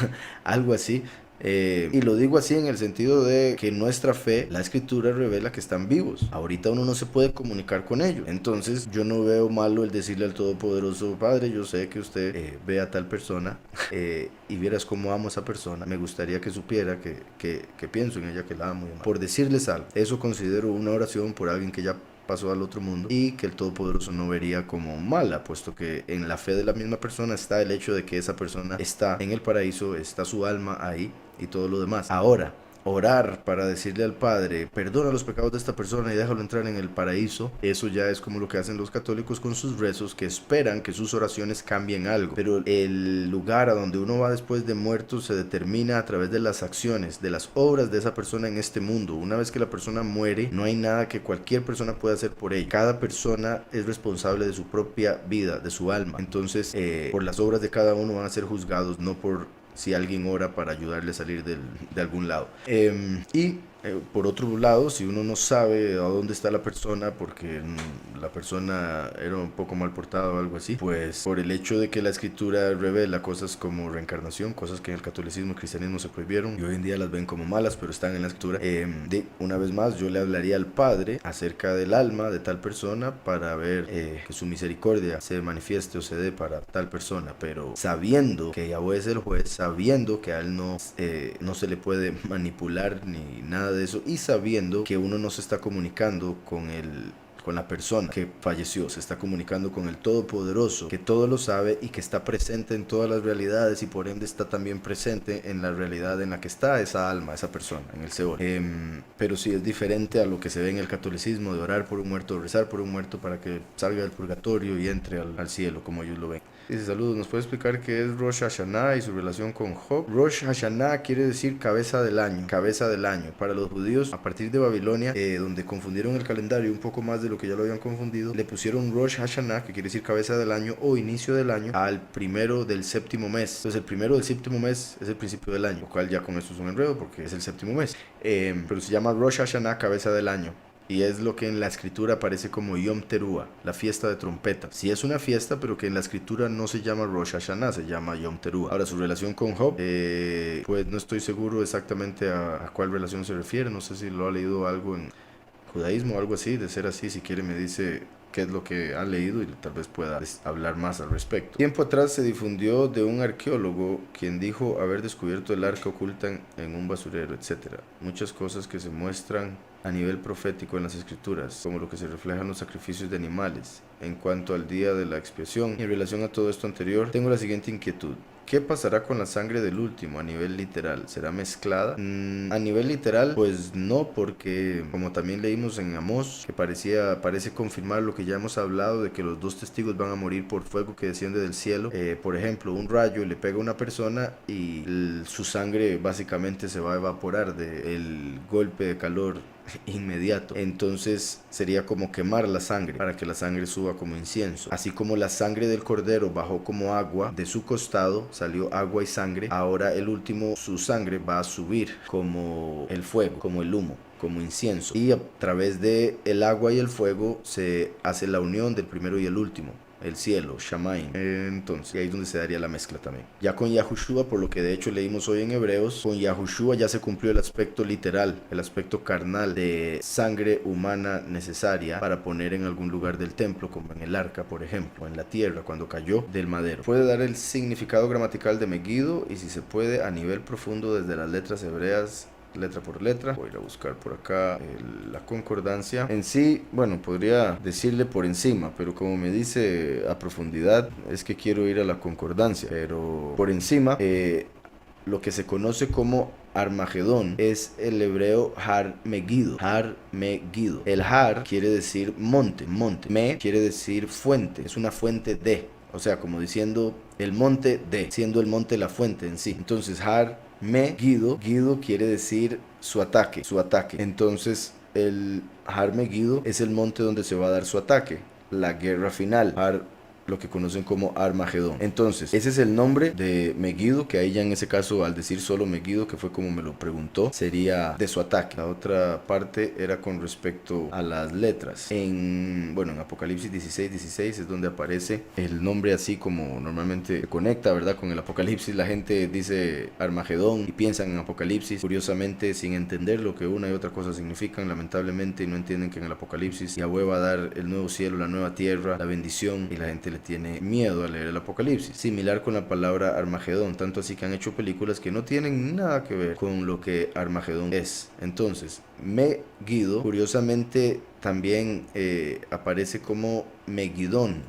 algo así. Y lo digo así en el sentido de que nuestra fe, la escritura revela que están vivos. Ahorita uno no se puede comunicar con ellos. Entonces yo no veo malo el decirle al Todopoderoso, Padre, yo sé que usted ve a tal persona y vieras cómo amo a esa persona. Me gustaría que supiera que pienso en ella, que la amo. Por decirles algo, eso considero una oración por alguien que ya pasó al otro mundo y que el Todopoderoso no vería como mala, puesto que en la fe de la misma persona está el hecho de que esa persona está en el paraíso, está su alma ahí y todo lo demás. Ahora, orar para decirle al Padre, perdona los pecados de esta persona y déjalo entrar en el paraíso, eso ya es como lo que hacen los católicos con sus rezos, que esperan que sus oraciones cambien algo. Pero el lugar a donde uno va después de muerto se determina a través de las acciones, de las obras de esa persona en este mundo. Una vez que la persona muere, no hay nada que cualquier persona pueda hacer por ella. Cada persona es responsable de su propia vida, de su alma. Entonces, por las obras de cada uno van a ser juzgados, no por si alguien ora para ayudarle a salir de algún lado. Por otro lado, si uno no sabe a dónde está la persona porque la persona era un poco mal portada o algo así, pues por el hecho de que la escritura revela cosas como reencarnación, cosas que en el catolicismo y cristianismo se prohibieron y hoy en día las ven como malas, pero están en la escritura, una vez más yo le hablaría al Padre acerca del alma de tal persona para ver que su misericordia se manifieste o se dé para tal persona, pero sabiendo que Yahweh es el juez, sabiendo que a él no se le puede manipular ni nada de eso, y sabiendo que uno no se está comunicando con la persona que falleció, se está comunicando con el Todopoderoso, que todo lo sabe y que está presente en todas las realidades y por ende está también presente en la realidad en la que está esa alma, esa persona, en el Seol. Pero sí es diferente a lo que se ve en el catolicismo de orar por un muerto, rezar por un muerto para que salga del purgatorio y entre al cielo, como ellos lo ven. Dice, saludos, ¿nos puede explicar qué es Rosh Hashanah y su relación con Job? Rosh Hashanah quiere decir cabeza del año, cabeza del año. Para los judíos, a partir de Babilonia, donde confundieron el calendario un poco más de lo que ya lo habían confundido, le pusieron Rosh Hashanah, que quiere decir cabeza del año o inicio del año, al primero del séptimo mes. Entonces el primero del séptimo mes es el principio del año, lo cual ya con esto es un enredo porque es el séptimo mes. Pero se llama Rosh Hashanah, cabeza del año. Y es lo que en la escritura aparece como Yom Teruah, la fiesta de trompeta. Sí es una fiesta, pero que en la escritura no se llama Rosh Hashanah, se llama Yom Teruah. Ahora, su relación con Job, pues no estoy seguro exactamente a cuál relación se refiere. No sé si lo ha leído algo en judaísmo o algo así. De ser así, si quiere me dice qué es lo que ha leído y tal vez pueda hablar más al respecto. Tiempo atrás se difundió de un arqueólogo quien dijo haber descubierto el arca oculta en un basurero, etc. Muchas cosas que se muestran a nivel profético en las escrituras, como lo que se refleja en los sacrificios de animales. En cuanto al día de la expiación, y en relación a todo esto anterior, tengo la siguiente inquietud. ¿Qué pasará con la sangre del último a nivel literal? ¿Será mezclada? A nivel literal, pues no, porque como también leímos en Amós, que parece confirmar lo que ya hemos hablado de que los dos testigos van a morir por fuego que desciende del cielo. Por ejemplo, un rayo le pega a una persona y su sangre básicamente se va a evaporar del golpe de calor inmediato. Entonces sería como quemar la sangre para que la sangre suba como incienso. Así como la sangre del cordero bajó como agua de su costado, salió agua y sangre, ahora el último, su sangre va a subir como el fuego, como el humo, como incienso, y a través de el agua y el fuego se hace la unión del primero y el último, el cielo, Shamaim. Entonces, ahí es donde se daría la mezcla también. Ya con Yahushua, por lo que de hecho leímos hoy en Hebreos, con Yahushua ya se cumplió el aspecto literal, el aspecto carnal de sangre humana necesaria para poner en algún lugar del templo, como en el arca, por ejemplo, en la tierra, cuando cayó del madero. Puede dar el significado gramatical de Megiddo y si se puede a nivel profundo desde las letras hebreas, letra por letra. Voy a ir a buscar por acá la concordancia. En sí, bueno, podría decirle por encima, pero como me dice a profundidad, es que quiero ir a la concordancia. Pero por encima, lo que se conoce como Armagedón es el hebreo Har Megiddo. Har Megiddo. El Har quiere decir monte, monte. Me quiere decir fuente, es una fuente de. O sea, como diciendo el monte de, siendo el monte la fuente en sí. Entonces, Har Megiddo, Guido quiere decir su ataque, su ataque. Entonces, el Har Megiddo es el monte donde se va a dar su ataque, la guerra final, lo que conocen como Armagedón. Entonces, ese es el nombre de Megiddo, que ahí ya en ese caso, al decir solo Megiddo, que fue como me lo preguntó, sería de su ataque. La otra parte era con respecto a las letras. En Apocalipsis 16 es donde aparece el nombre así como normalmente se conecta, ¿verdad? Con el Apocalipsis la gente dice Armagedón y piensan en Apocalipsis, curiosamente sin entender lo que una y otra cosa significan, lamentablemente, y no entienden que en el Apocalipsis Yahweh va a dar el nuevo cielo, la nueva tierra, la bendición, y la gente le tiene miedo a leer el Apocalipsis. Similar con la palabra Armagedón, tanto así que han hecho películas que no tienen nada que ver con lo que Armagedón es. Entonces, Megiddo, curiosamente, también aparece como Megidón.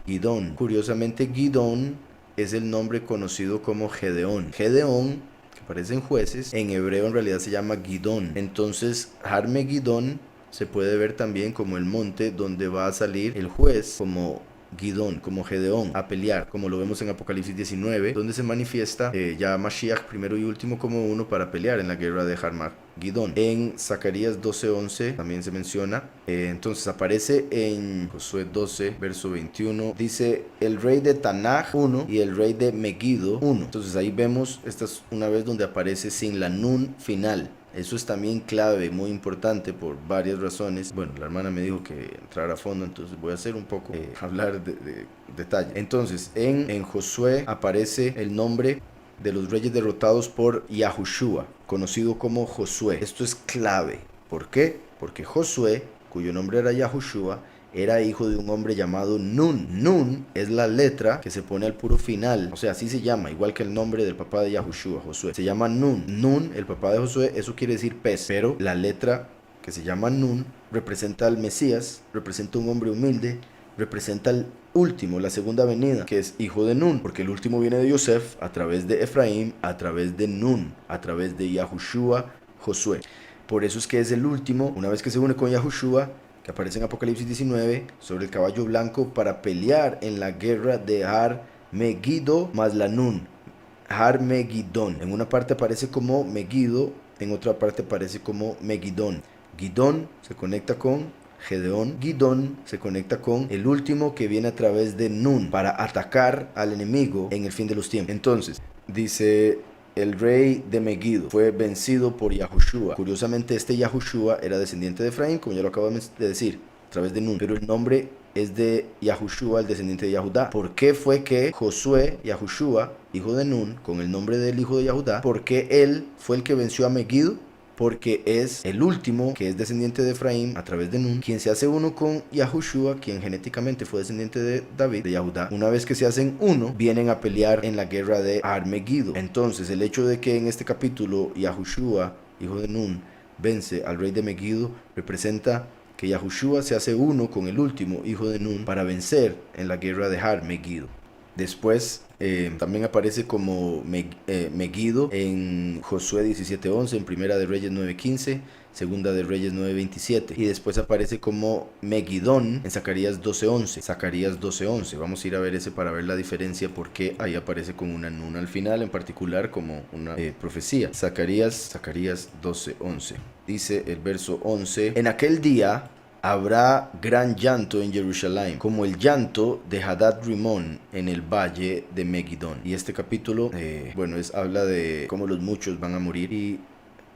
Gidón. Curiosamente, Gidón es el nombre conocido como Gedeón. Gedeón, que aparece en Jueces, en hebreo en realidad se llama Gidón. Entonces, Har Megidón se puede ver también como el monte donde va a salir el juez, como Gidón, como Gedeón, a pelear, como lo vemos en Apocalipsis 19, donde se manifiesta ya Mashiach primero y último como uno para pelear en la guerra de Harmagedón. En Zacarías 12:11 también se menciona, entonces aparece en Josué 12, verso 21, dice el rey de Tanaj 1 y el rey de Megiddo 1. Entonces ahí vemos, esta es una vez donde aparece sin la nun final. Eso es también clave, muy importante por varias razones. Bueno, la hermana me dijo que entrara a fondo, entonces voy a hacer un poco, hablar de detalle. Entonces, en Josué aparece el nombre de los reyes derrotados por Yahushua, conocido como Josué. Esto es clave. ¿Por qué? Porque Josué, cuyo nombre era Yahushua, era hijo de un hombre llamado Nun. Nun es la letra que se pone al puro final, o sea, así se llama, igual que el nombre del papá de Yahushua, Josué. Se llama Nun. Nun, el papá de Josué, eso quiere decir pez, pero la letra que se llama Nun representa al Mesías, representa un hombre humilde, representa al último, la segunda venida, que es hijo de Nun, porque el último viene de Yosef, a través de Efraín, a través de Nun, a través de Yahushua, Josué. Por eso es que es el último, una vez que se une con Yahushua, que aparece en Apocalipsis 19, sobre el caballo blanco para pelear en la guerra de Har Megiddo más la Nun. Har Megidón. En una parte aparece como Megiddo, en otra parte aparece como Megidón. Gidón se conecta con Gedeón. Gidón se conecta con el último que viene a través de Nun para atacar al enemigo en el fin de los tiempos. Entonces, dice: el rey de Megiddo fue vencido por Yahushua. Curiosamente, este Yahushua era descendiente de Efraín, como ya lo acabo de decir, a través de Nun. Pero el nombre es de Yahushua, el descendiente de Yahudá. ¿Por qué fue que Josué, Yahushua, hijo de Nun, con el nombre del hijo de Yahudá, porque él fue el que venció a Megiddo? Porque es el último que es descendiente de Efraín a través de Nun, quien se hace uno con Yahushua, quien genéticamente fue descendiente de David, de Yahudá. Una vez que se hacen uno, vienen a pelear en la guerra de Har Megiddo. Entonces, el hecho de que en este capítulo Yahushua, hijo de Nun, vence al rey de Megiddo, representa que Yahushua se hace uno con el último hijo de Nun para vencer en la guerra de Har Megiddo. Después también aparece como Megiddo en Josué 17:11, en Primera de Reyes 9:15, Segunda de Reyes 9:27. Y después aparece como Megidón en Zacarías 12:11. Zacarías 12:11. Vamos a ir a ver ese para ver la diferencia, porque ahí aparece con una nun al final, en particular como una profecía. Zacarías 12:11. Dice el verso 11: en aquel día habrá gran llanto en Jerusalén, como el llanto de Hadad Rimón en el valle de Megidón. Y este capítulo, habla de cómo los muchos van a morir, y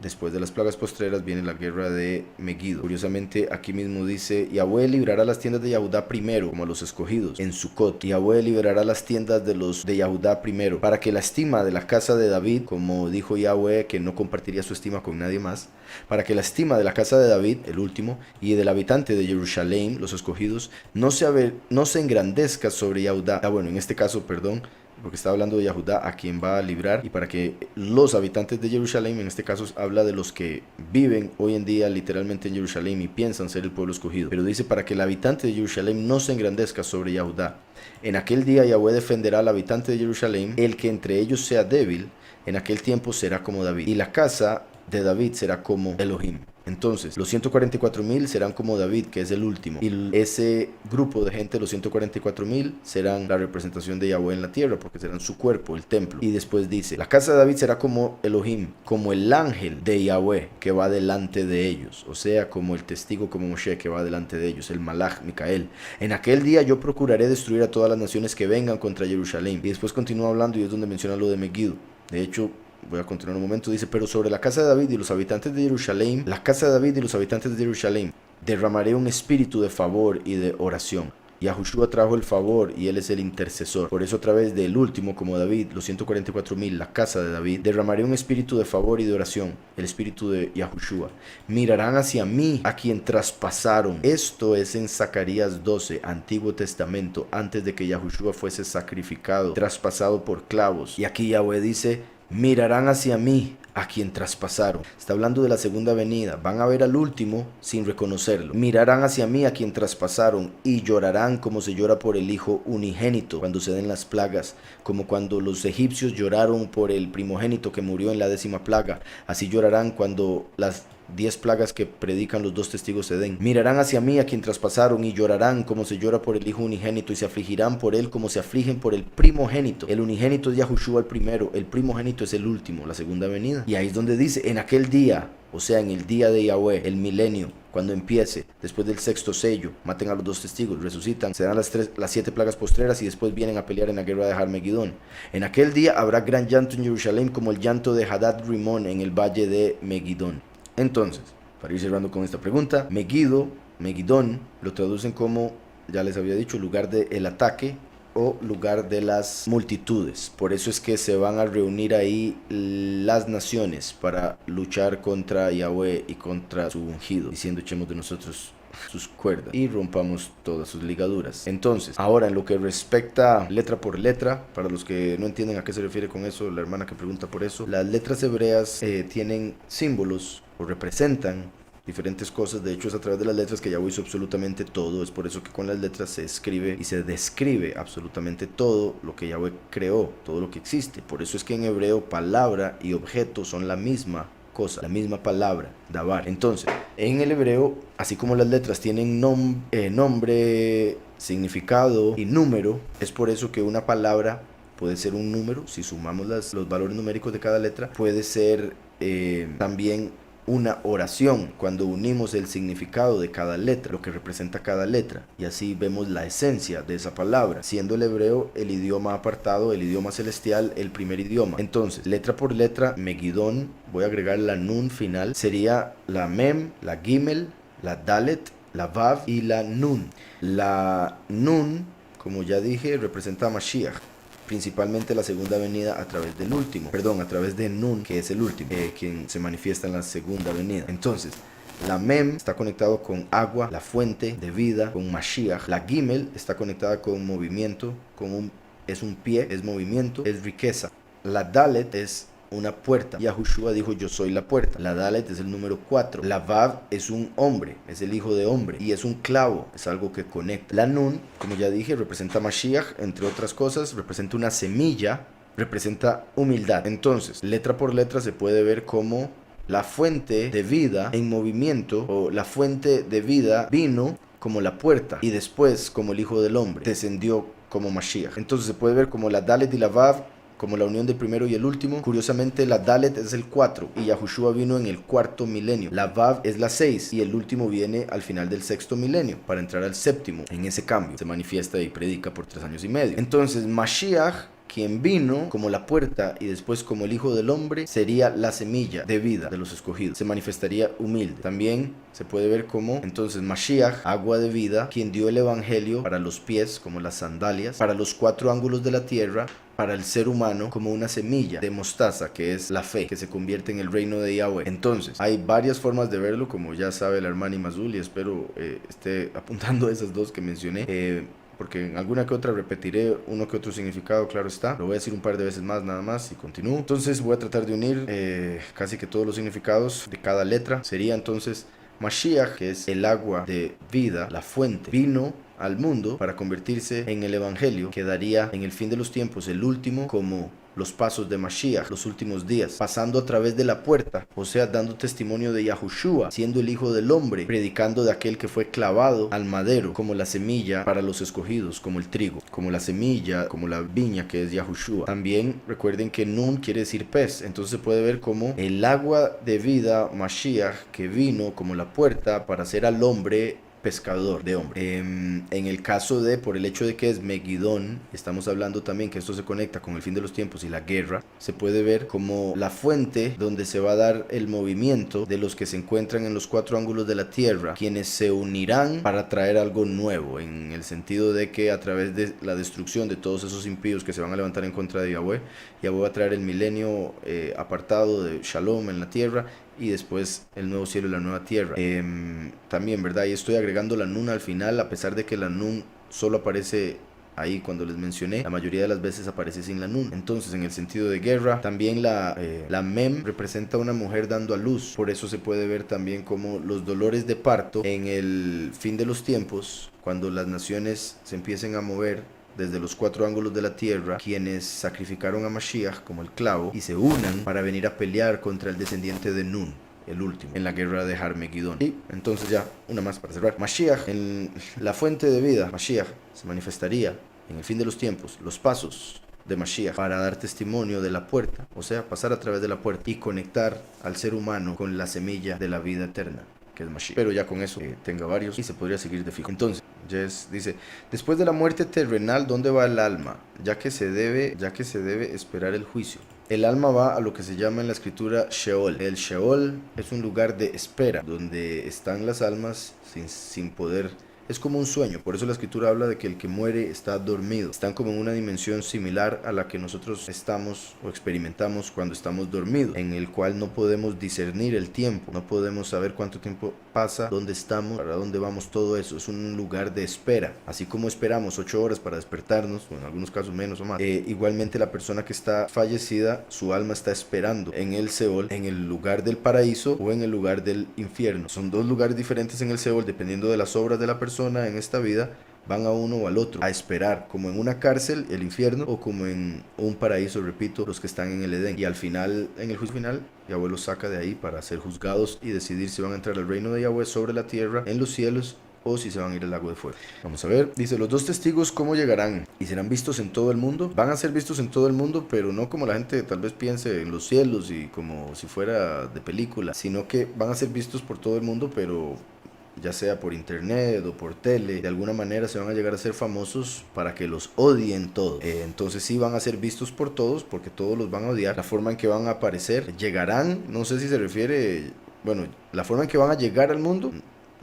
después de las plagas postreras viene la guerra de Megiddo. Curiosamente, aquí mismo dice: Yahweh librará las tiendas de Yahudá primero, como a los escogidos, en Sucot. Yahweh liberará las tiendas de los de Yahudá primero, para que la estima de la casa de David, como dijo Yahweh que no compartiría su estima con nadie más, para que la estima de la casa de David, el último, y del habitante de Jerusalén, los escogidos, no se engrandezca sobre Yahudá. En este caso, porque está hablando de Yahudá, a quien va a librar, y para que los habitantes de Jerusalén, en este caso habla de los que viven hoy en día literalmente en Jerusalén y piensan ser el pueblo escogido, pero dice: para que el habitante de Jerusalén no se engrandezca sobre Yahudá. En aquel día Yahweh defenderá al habitante de Jerusalén, el que entre ellos sea débil, en aquel tiempo será como David, y la casa de David será como Elohim. Entonces, los 144,000 serán como David, que es el último. Y ese grupo de gente, los 144,000, serán la representación de Yahweh en la tierra, porque serán su cuerpo, el templo. Y después dice: la casa de David será como Elohim, como el ángel de Yahweh que va delante de ellos. O sea, como el testigo, como Moshe, que va delante de ellos, el Malach, Micael. En aquel día yo procuraré destruir a todas las naciones que vengan contra Jerusalén. Y después continúa hablando, y es donde menciona lo de Megiddo. De hecho, voy a continuar un momento. Dice: pero sobre la casa de David y los habitantes de Jerusalén, la casa de David y los habitantes de Jerusalén, derramaré un espíritu de favor y de oración. Yahushua trajo el favor y Él es el intercesor. Por eso a través del último, como David, los 144,000, la casa de David, derramaré un espíritu de favor y de oración, el espíritu de Yahushua. Mirarán hacia mí, a quien traspasaron. Esto es en Zacarías 12, Antiguo Testamento, antes de que Yahushua fuese sacrificado, traspasado por clavos. Y aquí Yahweh dice, mirarán hacia mí, a quien traspasaron. Está hablando de la segunda venida. Van a ver al último sin reconocerlo. Mirarán hacia mí, a quien traspasaron, y llorarán como se llora por el hijo unigénito cuando se den las plagas, como cuando los egipcios lloraron por el primogénito que murió en la 10ª plaga. Así llorarán cuando las 10 plagas que predican los 2 testigos se den. Mirarán hacia mí, a quien traspasaron, y llorarán como se llora por el hijo unigénito, y se afligirán por él como se afligen por el primogénito. El unigénito es Yahushua el primero, el primogénito es el último, la segunda venida. Y ahí es donde dice, en aquel día, o sea, en el día de Yahweh, el milenio, cuando empiece, después del 6º sello, maten a los 2 testigos, resucitan, serán las 7 plagas postreras, y después vienen a pelear en la guerra de Armagedón. En aquel día habrá gran llanto en Jerusalén, como el llanto de Hadad Rimón en el valle de Megidón. Entonces, para ir cerrando con esta pregunta, Megidón, lo traducen como, ya les había dicho, lugar del ataque o lugar de las multitudes. Por eso es que se van a reunir ahí las naciones para luchar contra Yahweh y contra su ungido, diciendo, echemos de nosotros sus cuerdas y rompamos todas sus ligaduras. Entonces, ahora en lo que respecta letra por letra, para los que no entienden a qué se refiere con eso, la hermana que pregunta por eso, las letras hebreas tienen símbolos o representan diferentes cosas. De hecho, es a través de las letras que Yahweh hizo absolutamente todo. Es por eso que con las letras se escribe y se describe absolutamente todo lo que Yahweh creó, todo lo que existe. Por eso es que en hebreo palabra y objeto son la misma cosa, la misma palabra, davar. Entonces, en el hebreo, así como las letras tienen nombre, significado y número, es por eso que una palabra puede ser un número. Si sumamos los valores numéricos de cada letra, puede ser también una oración cuando unimos el significado de cada letra, lo que representa cada letra, y así vemos la esencia de esa palabra, siendo el hebreo el idioma apartado, el idioma celestial, el primer idioma. Entonces, letra por letra, Megidón, voy a agregar la nun final, sería la mem, la gimel, la dalet, la vav y la nun. La nun, como ya dije, representa a Mashiach, principalmente la segunda venida a través del último, a través de Nun, que es el último, quien se manifiesta en la segunda venida. Entonces, la Mem está conectado con agua, la fuente de vida, con Mashiach. La Gimel está conectada con movimiento, es un pie, es movimiento, es riqueza. La Dalet es una puerta. Yahushua dijo, yo soy la puerta. La Dalet es el número 4. La Vav es un hombre, es el hijo de hombre, y es un clavo, es algo que conecta. La Nun, como ya dije, representa Mashiach, entre otras cosas, representa una semilla, representa humildad. Entonces, letra por letra se puede ver como la fuente de vida en movimiento, o la fuente de vida vino como la puerta, y después como el hijo del hombre, descendió como Mashiach. Entonces se puede ver como la Dalet y la Vav como la unión del primero y el último. Curiosamente, la Dalet es el 4 y Yahushua vino en el 4º milenio. La Vav es la 6 y el último viene al final del 6º milenio para entrar al 7º. En ese cambio se manifiesta y predica por 3 años y medio. Entonces, Mashiach, quien vino como la puerta y después como el hijo del hombre, sería la semilla de vida de los escogidos. Se manifestaría humilde. También se puede ver como, entonces, Mashiach, agua de vida, quien dio el evangelio para los pies, como las sandalias, para los 4 ángulos de la tierra, para el ser humano, como una semilla de mostaza, que es la fe, que se convierte en el reino de Yahweh. Entonces, hay varias formas de verlo, como ya sabe la hermana Imazul, y espero esté apuntando esas 2 que mencioné, porque en alguna que otra repetiré uno que otro significado, claro está. Lo voy a decir un par de veces más, nada más, y continúo. Entonces voy a tratar de unir casi que todos los significados de cada letra. Sería entonces Mashiach, que es el agua de vida, la fuente, vino al mundo para convertirse en el evangelio que daría en el fin de los tiempos, el último, como los pasos de Mashiach, los últimos días, pasando a través de la puerta, o sea, dando testimonio de Yahushua, siendo el hijo del hombre, predicando de aquel que fue clavado al madero, como la semilla para los escogidos, como el trigo, como la semilla, como la viña que es Yahushua. También recuerden que Nun quiere decir pez, entonces se puede ver como el agua de vida, Mashiach, que vino como la puerta para hacer al hombre pescador de hombres. En el caso de, por el hecho de que es Megidón, estamos hablando también que esto se conecta con el fin de los tiempos y la guerra, se puede ver como la fuente donde se va a dar el movimiento de los que se encuentran en los cuatro ángulos de la tierra, quienes se unirán para traer algo nuevo, en el sentido de que a través de la destrucción de todos esos impíos que se van a levantar en contra de Yahweh, Yahweh va a traer el milenio apartado de Shalom en la tierra, y después el nuevo cielo y la nueva tierra. También, ¿verdad? Y estoy agregando la Nun al final, a pesar de que la Nun solo aparece ahí cuando les mencioné, la mayoría de las veces aparece sin la Nun. Entonces, en el sentido de guerra, también la Mem representa a una mujer dando a luz. Por eso se puede ver también como los dolores de parto en el fin de los tiempos, cuando las naciones se empiecen a mover desde los cuatro ángulos de la tierra, quienes sacrificaron a Mashiach como el clavo y se unan para venir a pelear contra el descendiente de Nun, el último, en la guerra de Harmegidón. Y entonces ya, una más para cerrar. Mashiach, en la fuente de vida, Mashiach se manifestaría en el fin de los tiempos, los pasos de Mashiach para dar testimonio de la puerta, o sea, pasar a través de la puerta y conectar al ser humano con la semilla de la vida eterna, que es Mashiach. Pero ya con eso tenga varios y se podría seguir de fijo. Entonces, Jess dice, después de la muerte terrenal, ¿dónde va el alma? Ya que se debe esperar el juicio. El alma va a lo que se llama en la escritura Sheol. El Sheol es un lugar de espera, donde están las almas sin poder. Es como un sueño, por eso la escritura habla de que el que muere está dormido. Están como en una dimensión similar a la que nosotros estamos o experimentamos cuando estamos dormidos, en el cual no podemos discernir el tiempo, no podemos saber cuánto tiempo pasa, dónde estamos, para dónde vamos, todo eso. Es un lugar de espera. Así como esperamos 8 horas para despertarnos, o en algunos casos menos o más, igualmente la persona que está fallecida, su alma está esperando en el Seol, en el lugar del paraíso o en el lugar del infierno. Son dos lugares diferentes en el Seol, dependiendo de las obras de la persona en esta vida. Van a uno o al otro a esperar, como en una cárcel, el infierno, o como en un paraíso, repito, los que están en el Edén. Y al final, en el juicio final, Yahweh los saca de ahí para ser juzgados y decidir si van a entrar al reino de Yahweh sobre la tierra, en los cielos, o si se van a ir al lago de fuego. Vamos a ver, dice, los dos testigos, ¿cómo llegarán? ¿Y serán vistos en todo el mundo? Van a ser vistos en todo el mundo, pero no como la gente tal vez piense en los cielos y como si fuera de película, sino que van a ser vistos por todo el mundo, pero ya sea por internet o por tele, de alguna manera se van a llegar a ser famosos para que los odien todos. Entonces sí van a ser vistos por todos, porque todos los van a odiar. La forma en que van a aparecer, llegarán, no sé si se refiere, bueno, la forma en que van a llegar al mundo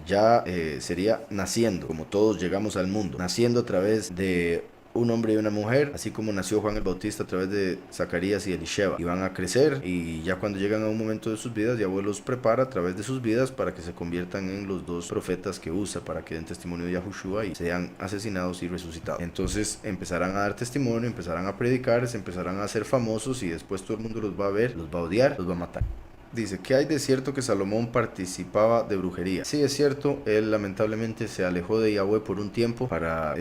ya sería naciendo, como todos llegamos al mundo, naciendo a través de un hombre y una mujer, así como nació Juan el Bautista a través de Zacarías y Elisheba, y van a crecer, y ya cuando llegan a un momento de sus vidas, Yahweh los prepara a través de sus vidas para que se conviertan en los dos profetas que usa para que den testimonio de Yahushua y sean asesinados y resucitados. Entonces empezarán a dar testimonio, empezarán a predicar, se empezarán a hacer famosos, y después todo el mundo los va a ver, los va a odiar, los va a matar. Dice, ¿qué hay de cierto que Salomón participaba de brujería? Sí, es cierto, él lamentablemente se alejó de Yahweh por un tiempo para,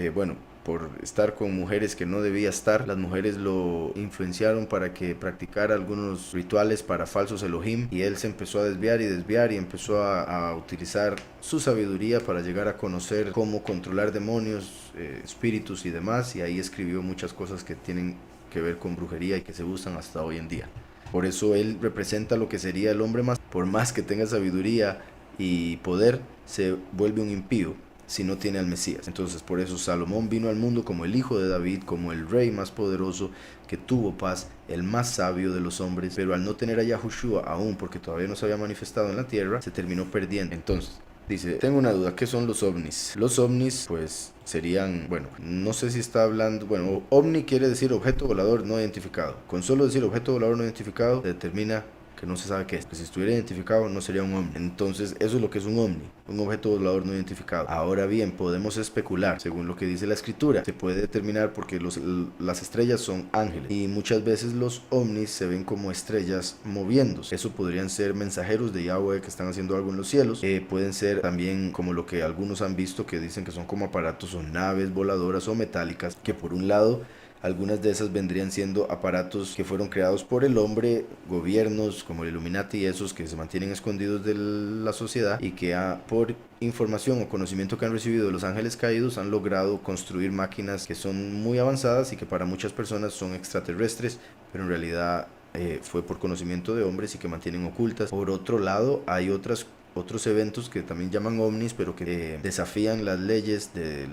por estar con mujeres que no debía estar. Las mujeres lo influenciaron para que practicara algunos rituales para falsos Elohim, y él se empezó a desviar y empezó a utilizar su sabiduría para llegar a conocer cómo controlar demonios, espíritus y demás, y ahí escribió muchas cosas que tienen que ver con brujería y que se usan hasta hoy en día. Por eso él representa lo que sería el hombre más, por más que tenga sabiduría y poder, se vuelve un impío si no tiene al Mesías. Entonces por eso Salomón vino al mundo como el hijo de David, como el rey más poderoso que tuvo paz, el más sabio de los hombres, pero al no tener a Yahushua aún, porque todavía no se había manifestado en la tierra, se terminó perdiendo. Entonces dice, tengo una duda, ¿qué son los ovnis? Los ovnis, pues, serían, bueno, no sé si está hablando, bueno, ovni quiere decir objeto volador no identificado. Con solo decir objeto volador no identificado, se determina que no se sabe qué es. Pues si estuviera identificado, no sería un ovni. Entonces, eso es lo que es un ovni, un objeto volador no identificado. Ahora bien, podemos especular, según lo que dice la escritura. Se puede determinar porque las estrellas son ángeles, y muchas veces los ovnis se ven como estrellas moviéndose. Eso podrían ser mensajeros de Yahweh que están haciendo algo en los cielos. Pueden ser también como lo que algunos han visto, que dicen que son como aparatos o naves voladoras o metálicas, que por un lado, algunas de esas vendrían siendo aparatos que fueron creados por el hombre, gobiernos como el Illuminati y esos que se mantienen escondidos de la sociedad, y que por información o conocimiento que han recibido de los ángeles caídos han logrado construir máquinas que son muy avanzadas y que para muchas personas son extraterrestres, pero en realidad fue por conocimiento de hombres y que mantienen ocultas. Por otro lado, hay otras otros eventos que también llaman ovnis, pero que desafían las leyes de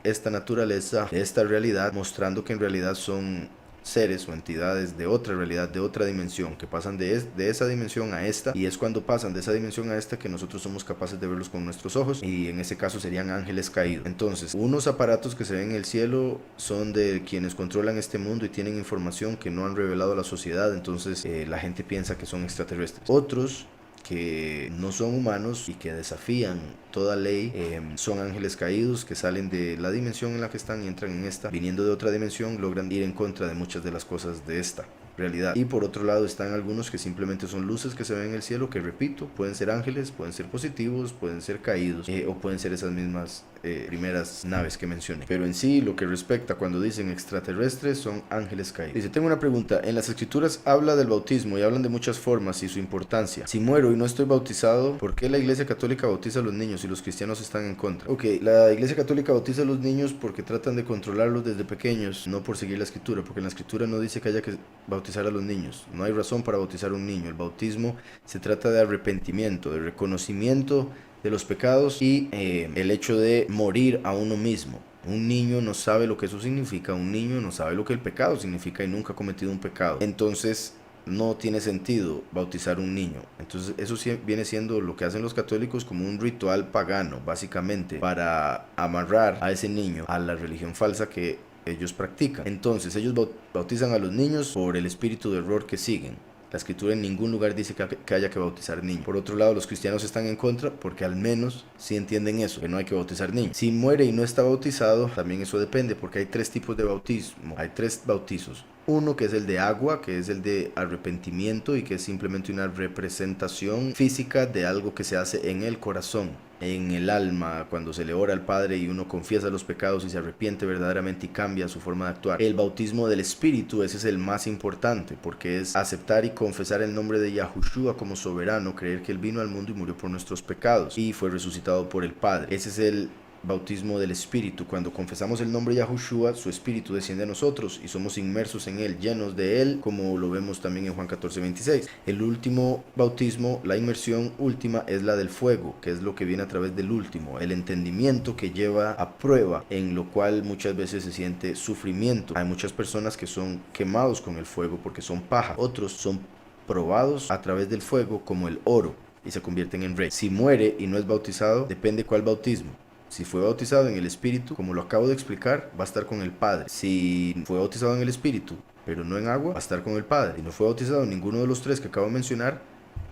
esta naturaleza, de esta realidad, mostrando que en realidad son seres o entidades de otra realidad, de otra dimensión, que pasan de esa dimensión a esta, y es cuando pasan de esa dimensión a esta que nosotros somos capaces de verlos con nuestros ojos, y en ese caso serían ángeles caídos. Entonces, unos aparatos que se ven en el cielo son de quienes controlan este mundo y tienen información que no han revelado a la sociedad, entonces la gente piensa que son extraterrestres. Otros que no son humanos y que desafían toda ley, son ángeles caídos que salen de la dimensión en la que están y entran en esta, viniendo de otra dimensión, logran ir en contra de muchas de las cosas de esta realidad. Y por otro lado están algunos que simplemente son luces que se ven en el cielo, que repito, pueden ser ángeles, pueden ser positivos, pueden ser caídos, o pueden ser esas mismas primeras naves que mencioné. Pero en sí, lo que respecta cuando dicen extraterrestres, son ángeles caídos. Dice, tengo una pregunta. En las escrituras habla del bautismo y hablan de muchas formas y su importancia. Si muero y no estoy bautizado, ¿por qué la iglesia católica bautiza a los niños y los cristianos están en contra? Ok, la iglesia católica bautiza a los niños porque tratan de controlarlos desde pequeños, no por seguir la escritura, porque en la escritura no dice que haya que bautizar a los niños. No hay razón para bautizar a un niño. El bautismo se trata de arrepentimiento, de reconocimiento de los pecados y el hecho de morir a uno mismo. Un niño no sabe lo que eso significa, un niño no sabe lo que el pecado significa y nunca ha cometido un pecado. Entonces no tiene sentido bautizar un niño. Entonces eso viene siendo lo que hacen los católicos como un ritual pagano, básicamente, para amarrar a ese niño a la religión falsa que ellos practican. Entonces ellos bautizan a los niños por el espíritu de error que siguen. La escritura en ningún lugar dice que haya que bautizar niños. Por otro lado, los cristianos están en contra porque al menos sí entienden eso, que no hay que bautizar niños. Si muere y no está bautizado, también eso depende, porque hay 3 tipos de bautismo, hay 3 bautizos. Uno que es el de agua, que es el de arrepentimiento y que es simplemente una representación física de algo que se hace en el corazón, en el alma, cuando se le ora al Padre y uno confiesa los pecados y se arrepiente verdaderamente y cambia su forma de actuar. El bautismo del Espíritu, ese es el más importante, porque es aceptar y confesar el nombre de Yahushua como soberano, creer que Él vino al mundo y murió por nuestros pecados y fue resucitado por el Padre. Ese es el bautismo del Espíritu. Cuando confesamos el nombre de Yahushua, su Espíritu desciende a nosotros y somos inmersos en Él, llenos de Él, como lo vemos también en Juan 14:26. El último bautismo, la inmersión última, es la del fuego, que es lo que viene a través del último, el entendimiento que lleva a prueba, en lo cual muchas veces se siente sufrimiento. Hay muchas personas que son quemados con el fuego porque son paja, otros son probados a través del fuego como el oro y se convierten en rey. Si muere y no es bautizado, depende cuál bautismo. Si fue bautizado en el Espíritu, como lo acabo de explicar, va a estar con el Padre. Si fue bautizado en el Espíritu, pero no en agua, va a estar con el Padre. Si no fue bautizado en ninguno de los 3 que acabo de mencionar,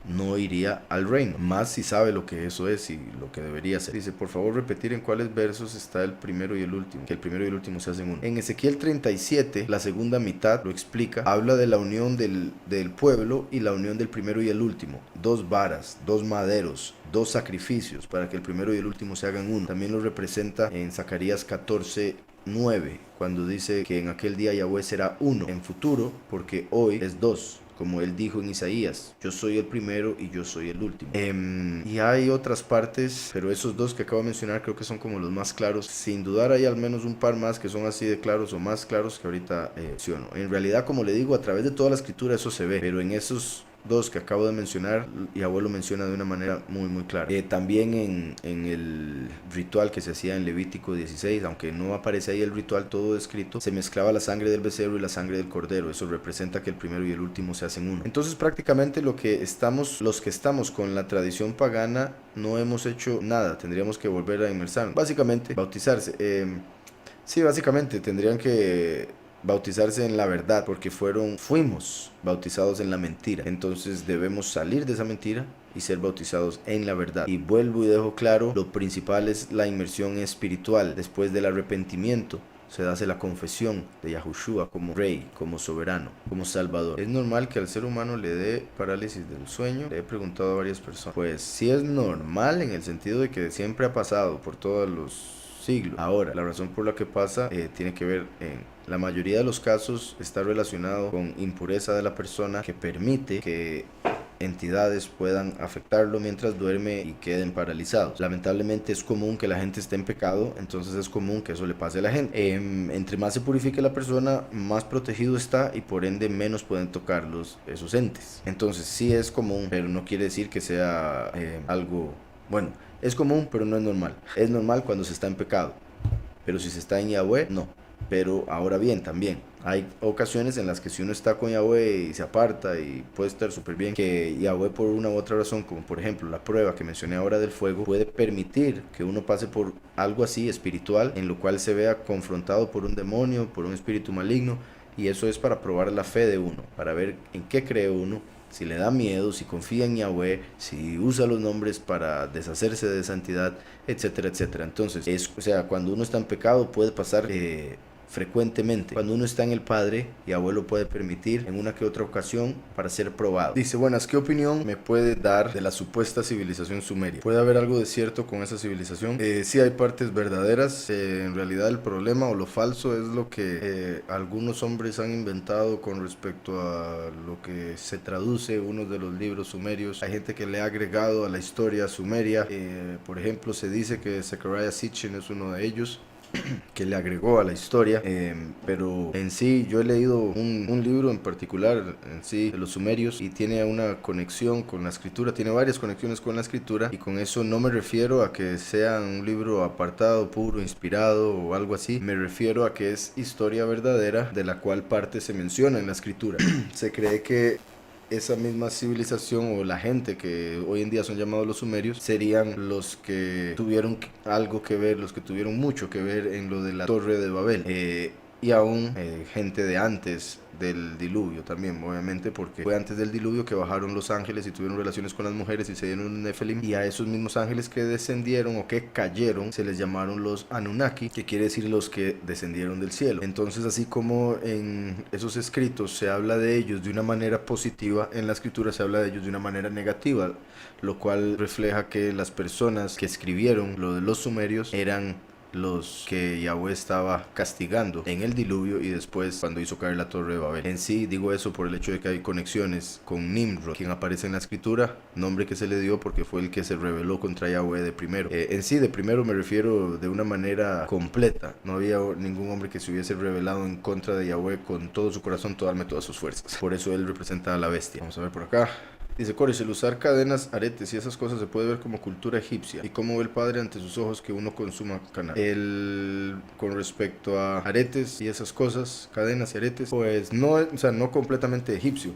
no iría al reino, más si sabe lo que eso es y lo que debería ser. Dice, por favor repetir en cuáles versos está el primero y el último, que el primero y el último se hacen uno. En Ezequiel 37, la segunda mitad lo explica, habla de la unión del pueblo y la unión del primero y el último. 2 varas, 2 maderos, 2 sacrificios para que el primero y el último se hagan uno. También lo representa en Zacarías 14:9, cuando dice que en aquel día Yahweh será uno en futuro, porque hoy es 2. Como él dijo en Isaías, yo soy el primero y yo soy el último. Y hay otras partes, pero esos 2 que acabo de mencionar creo que son como los más claros. Sin dudar hay al menos un par más que son así de claros o más claros que ahorita menciono. En realidad, como le digo, a través de toda la escritura eso se ve, pero en esos 2 que acabo de mencionar, Yahweh lo menciona de una manera muy muy clara. También en el ritual que se hacía en Levítico 16, aunque no aparece ahí el ritual todo escrito, se mezclaba la sangre del becerro y la sangre del cordero. Eso representa que el primero y el último se hacen uno. Entonces prácticamente los que estamos con la tradición pagana no hemos hecho nada. Tendríamos que volver a inmersarnos, básicamente bautizarse. Sí, básicamente tendrían que bautizarse en la verdad, porque fuimos bautizados en la mentira. Entonces debemos salir de esa mentira y ser bautizados en la verdad. Y vuelvo y dejo claro, lo principal es la inmersión espiritual. Después del arrepentimiento se hace la confesión de Yahushua como Rey, como soberano, como Salvador. ¿Es normal que al ser humano le dé parálisis del sueño? Le he preguntado a varias personas. Pues sí es normal, en el sentido de que siempre ha pasado por todos los siglos. Ahora, la razón por la que pasa tiene que ver, en la mayoría de los casos está relacionado con impureza de la persona, que permite que entidades puedan afectarlo mientras duerme y queden paralizados. Lamentablemente es común que la gente esté en pecado, entonces es común que eso le pase a la gente. Entre más se purifique la persona, más protegido está y por ende menos pueden tocar esos entes. Entonces sí es común, pero no quiere decir que sea algo, bueno, es común pero no es normal. Es normal cuando se está en pecado, pero si se está en Yahweh, no. Pero ahora bien, también hay ocasiones en las que si uno está con Yahweh y se aparta y puede estar súper bien, que Yahweh por una u otra razón, como por ejemplo la prueba que mencioné ahora del fuego, puede permitir que uno pase por algo así espiritual, en lo cual se vea confrontado por un demonio, por un espíritu maligno, y eso es para probar la fe de uno, para ver en qué cree uno, si le da miedo, si confía en Yahweh, si usa los nombres para deshacerse de santidad, etcétera, etcétera. Entonces, cuando uno está en pecado puede pasar frecuentemente. Cuando uno está en el Padre, Yahweh lo puede permitir en una que otra ocasión para ser probado. Dice, buenas, ¿qué opinión me puede dar de la supuesta civilización sumeria? ¿Puede haber algo de cierto con esa civilización? Sí hay partes verdaderas. En realidad el problema o lo falso es lo que algunos hombres han inventado con respecto a lo que se traduce uno de los libros sumerios. Hay gente que le ha agregado a la historia sumeria. Por ejemplo, se dice que Zecharia Sitchin es uno de ellos, que le agregó a la historia, pero en sí yo he leído un libro en particular en sí de los sumerios y tiene una conexión con la escritura, tiene varias conexiones con la escritura, y con eso no me refiero a que sea un libro apartado, puro, inspirado o algo así. Me refiero a que es historia verdadera de la cual parte se menciona en la escritura. Se cree que esa misma civilización o la gente que hoy en día son llamados los sumerios serían los que tuvieron algo que ver, los que tuvieron mucho que ver en lo de la Torre de Babel, y aún gente de antes del diluvio también, obviamente, porque fue antes del diluvio que bajaron los ángeles y tuvieron relaciones con las mujeres y se dieron un Nefelim, y a esos mismos ángeles que descendieron o que cayeron se les llamaron los Anunnaki, que quiere decir los que descendieron del cielo. Entonces, así como en esos escritos se habla de ellos de una manera positiva, en la escritura se habla de ellos de una manera negativa, lo cual refleja que las personas que escribieron lo de los sumerios eran los que Yahweh estaba castigando en el diluvio y después cuando hizo caer la Torre de Babel. En sí digo eso por el hecho de que hay conexiones con Nimrod, quien aparece en la escritura, nombre que se le dio porque fue el que se rebeló contra Yahweh de primero. En sí de primero me refiero de una manera completa, no había ningún hombre que se hubiese rebelado en contra de Yahweh con todo su corazón, toda alma y todas sus fuerzas. Por eso él representa a la bestia. Vamos a ver por acá. Dice Coris, el usar cadenas, aretes y esas cosas se puede ver como cultura egipcia. ¿Y cómo ve el padre ante sus ojos que uno consuma cannabis? Con respecto a aretes y esas cosas, cadenas y aretes, pues no, no completamente egipcio.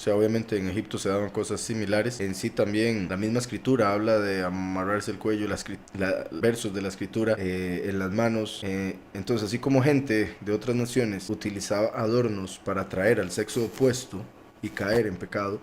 Obviamente en Egipto se daban cosas similares. En sí también la misma escritura habla de amarrarse el cuello, versos de la escritura en las manos. Entonces, así como gente de otras naciones utilizaba adornos para atraer al sexo opuesto y caer en pecado,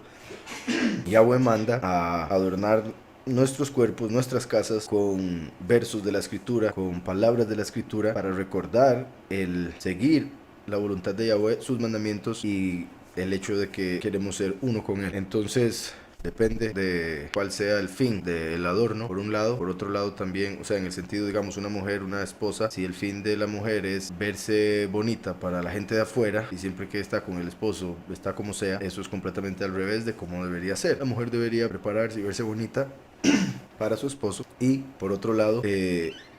Yahweh manda a adornar nuestros cuerpos, nuestras casas con versos de la escritura, con palabras de la escritura, para recordar el seguir la voluntad de Yahweh, sus mandamientos y el hecho de que queremos ser uno con él. Entonces depende de cuál sea el fin del adorno, por un lado. Por otro lado también, en el sentido, digamos, una mujer, una esposa, si el fin de la mujer es verse bonita para la gente de afuera y siempre que está con el esposo está como sea, eso es completamente al revés de cómo debería ser. La mujer debería prepararse y verse bonita para su esposo, y por otro lado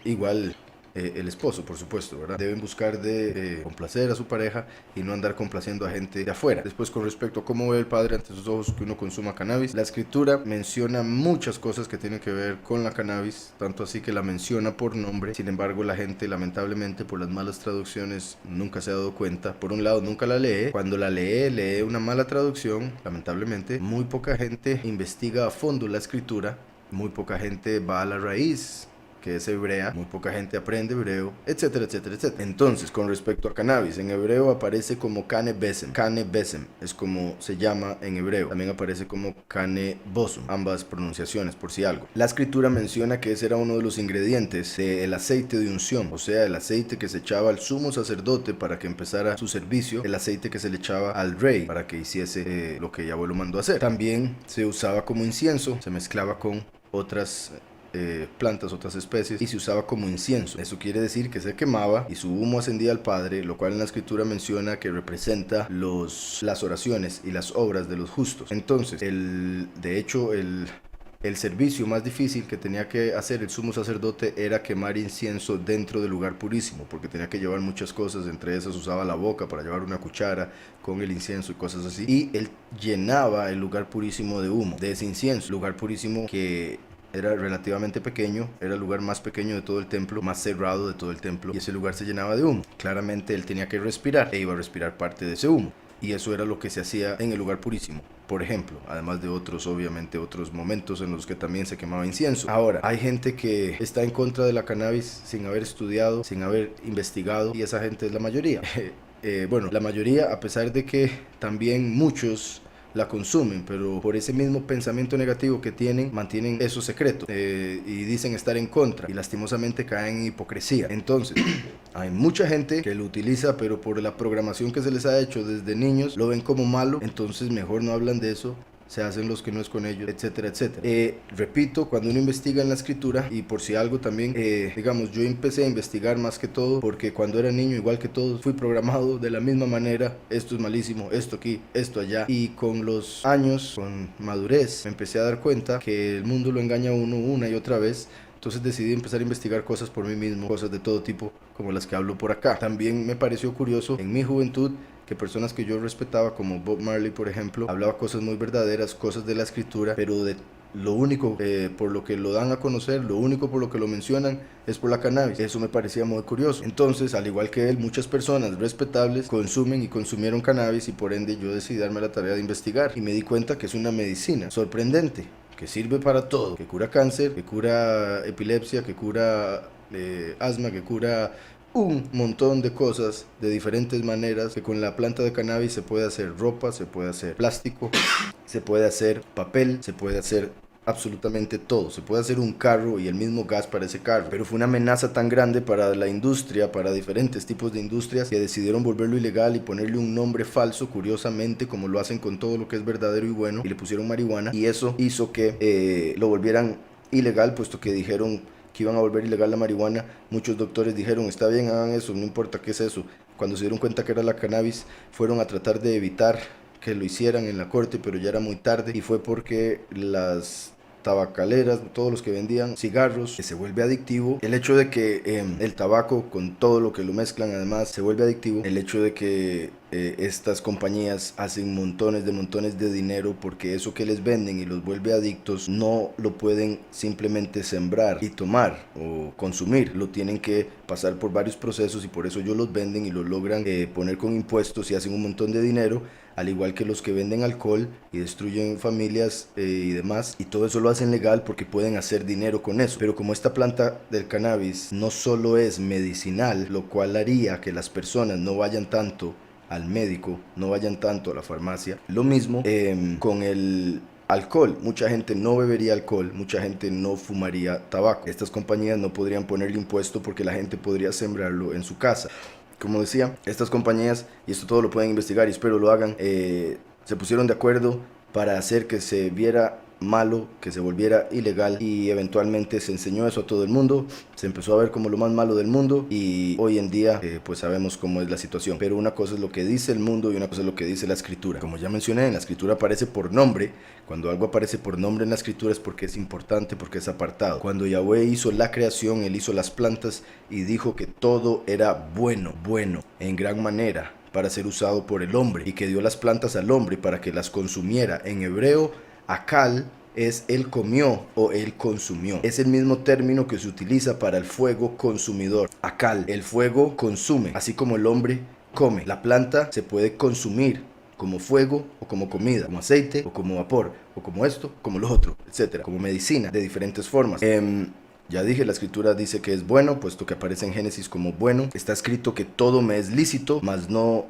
igual el esposo, por supuesto, ¿verdad? Deben buscar de complacer a su pareja y no andar complaciendo a gente de afuera. Después, con respecto a cómo ve el padre ante sus ojos que uno consuma cannabis, la escritura menciona muchas cosas que tienen que ver con la cannabis, tanto así que la menciona por nombre. Sin embargo, la gente, lamentablemente, por las malas traducciones, nunca se ha dado cuenta. Por un lado, nunca la lee. Cuando la lee una mala traducción, lamentablemente. Muy poca gente investiga a fondo la escritura, muy poca gente va a la raíz, que es hebrea, muy poca gente aprende hebreo, etcétera, etcétera, etcétera. Entonces, con respecto a cannabis, en hebreo aparece como Kane Besem. Kane Besem es como se llama en hebreo. También aparece como Kane Bosum, ambas pronunciaciones, por si algo. La escritura menciona que ese era uno de los ingredientes del aceite de unción, o sea, el aceite que se echaba al sumo sacerdote para que empezara su servicio, el aceite que se le echaba al rey para que hiciese lo que Yahweh lo mandó a hacer. También se usaba como incienso, se mezclaba con otras plantas, otras especies, y se usaba como incienso. Eso quiere decir que se quemaba y su humo ascendía al Padre, lo cual en la escritura menciona que representa las oraciones y las obras de los justos. Entonces, de hecho, el servicio más difícil que tenía que hacer el sumo sacerdote era quemar incienso dentro del lugar purísimo, porque tenía que llevar muchas cosas, entre esas usaba la boca para llevar una cuchara con el incienso y cosas así, y él llenaba el lugar purísimo de humo, de ese incienso, lugar purísimo que era relativamente pequeño, era el lugar más pequeño de todo el templo, más cerrado de todo el templo, y ese lugar se llenaba de humo. Claramente él tenía que respirar, e iba a respirar parte de ese humo. Y eso era lo que se hacía en el lugar purísimo, por ejemplo, además de obviamente otros momentos en los que también se quemaba incienso. Ahora, hay gente que está en contra de la cannabis sin haber estudiado, sin haber investigado, y esa gente es la mayoría. Bueno, la mayoría, a pesar de que también muchos la consumen, pero por ese mismo pensamiento negativo que tienen, mantienen eso secreto, y dicen estar en contra, y lastimosamente caen en hipocresía. Entonces, hay mucha gente que lo utiliza, pero por la programación que se les ha hecho desde niños, lo ven como malo, entonces mejor no hablan de eso, se hacen los que no es con ellos, etcétera, etcétera. Repito, cuando uno investiga en la escritura, y por si algo también, digamos, yo empecé a investigar más que todo, porque cuando era niño, igual que todos, fui programado de la misma manera, esto es malísimo, esto aquí, esto allá, y con los años, con madurez, me empecé a dar cuenta que el mundo lo engaña a uno una y otra vez. Entonces decidí empezar a investigar cosas por mí mismo, cosas de todo tipo, como las que hablo por acá. También me pareció curioso en mi juventud que personas que yo respetaba, como Bob Marley, por ejemplo, hablaba cosas muy verdaderas, cosas de la escritura, pero de lo único por lo que lo dan a conocer, lo único por lo que lo mencionan es por la cannabis. Eso me parecía muy curioso. Entonces, al igual que él, muchas personas respetables consumen y consumieron cannabis, y por ende yo decidí darme la tarea de investigar y me di cuenta que es una medicina sorprendente, que sirve para todo, que cura cáncer, que cura epilepsia, que cura asma, que cura un montón de cosas de diferentes maneras, que con la planta de cannabis se puede hacer ropa, se puede hacer plástico, se puede hacer papel, se puede hacer absolutamente todo. Se puede hacer un carro y el mismo gas para ese carro, pero fue una amenaza tan grande para la industria, para diferentes tipos de industrias, que decidieron volverlo ilegal y ponerle un nombre falso, curiosamente, como lo hacen con todo lo que es verdadero y bueno, y le pusieron marihuana, y eso hizo que lo volvieran ilegal, puesto que dijeron que iban a volver ilegal la marihuana. Muchos doctores dijeron, está bien, hagan eso, no importa qué es eso. Cuando se dieron cuenta que era la cannabis, fueron a tratar de evitar que lo hicieran en la corte, pero ya era muy tarde, y fue porque las tabacaleras, todos los que vendían cigarros, que se vuelve adictivo. El hecho de que el tabaco, con todo lo que lo mezclan, además se vuelve adictivo. El hecho de que estas compañías hacen montones de dinero, porque eso que les venden y los vuelve adictos no lo pueden simplemente sembrar y tomar o consumir, lo tienen que pasar por varios procesos, y por eso ellos los venden y los logran poner con impuestos y hacen un montón de dinero, al igual que los que venden alcohol y destruyen familias y demás, y todo eso lo hacen legal porque pueden hacer dinero con eso. Pero como esta planta del cannabis no solo es medicinal, lo cual haría que las personas no vayan tanto al médico, no vayan tanto a la farmacia, lo mismo con el alcohol. Mucha gente no bebería alcohol, mucha gente no fumaría tabaco. Estas compañías no podrían ponerle impuesto porque la gente podría sembrarlo en su casa. Como decía, estas compañías, y esto todo lo pueden investigar y espero lo hagan, se pusieron de acuerdo para hacer que se viera malo, que se volviera ilegal, y eventualmente se enseñó eso a todo el mundo, se empezó a ver como lo más malo del mundo, y hoy en día pues sabemos cómo es la situación. Pero una cosa es lo que dice el mundo y una cosa es lo que dice la escritura. Como ya mencioné, en la escritura aparece por nombre. Cuando algo aparece por nombre en la escritura es porque es importante, porque es apartado. Cuando Yahweh hizo la creación, él hizo las plantas y dijo que todo era bueno en gran manera para ser usado por el hombre, y que dio las plantas al hombre para que las consumiera. En hebreo, akal es él comió o él consumió. Es el mismo término que se utiliza para el fuego consumidor. Akal, el fuego consume, así como el hombre come. La planta se puede consumir como fuego o como comida, como aceite o como vapor, o como esto, como lo otro, etcétera, como medicina de diferentes formas. Ya dije, la escritura dice que es bueno, puesto que aparece en Génesis como bueno. Está escrito que todo me es lícito, mas no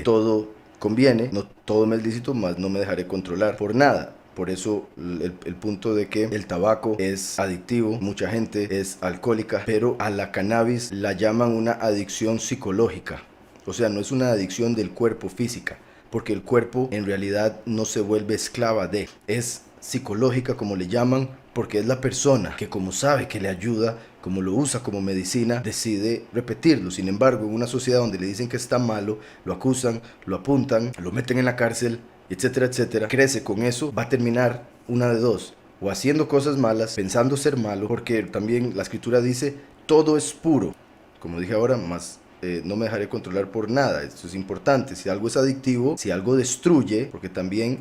todo conviene. No todo me es lícito, mas no me dejaré controlar por nada. Por eso el punto de que el tabaco es adictivo, mucha gente es alcohólica, pero a la cannabis la llaman una adicción psicológica. O sea, no es una adicción del cuerpo física, porque el cuerpo en realidad no se vuelve esclava de, es psicológica, como le llaman, porque es la persona que, como sabe que le ayuda, como lo usa como medicina, decide repetirlo. Sin embargo, en una sociedad donde le dicen que está malo, lo acusan, lo apuntan, lo meten en la cárcel, etcétera, etcétera, crece con eso, va a terminar una de dos: o haciendo cosas malas, pensando ser malo, porque también la escritura dice, todo es puro, como dije ahora, más no me dejaré controlar por nada. Esto es importante. Si algo es adictivo, si algo destruye, porque también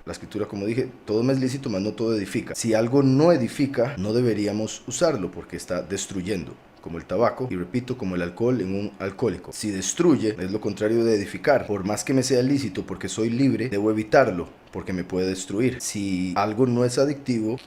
la escritura, como dije, todo me es lícito, mas no todo edifica. Si algo no edifica, no deberíamos usarlo porque está destruyendo, como el tabaco, y repito, como el alcohol en un alcohólico. Si destruye, es lo contrario de edificar. Por más que me sea lícito porque soy libre, debo evitarlo porque me puede destruir. Si algo no es adictivo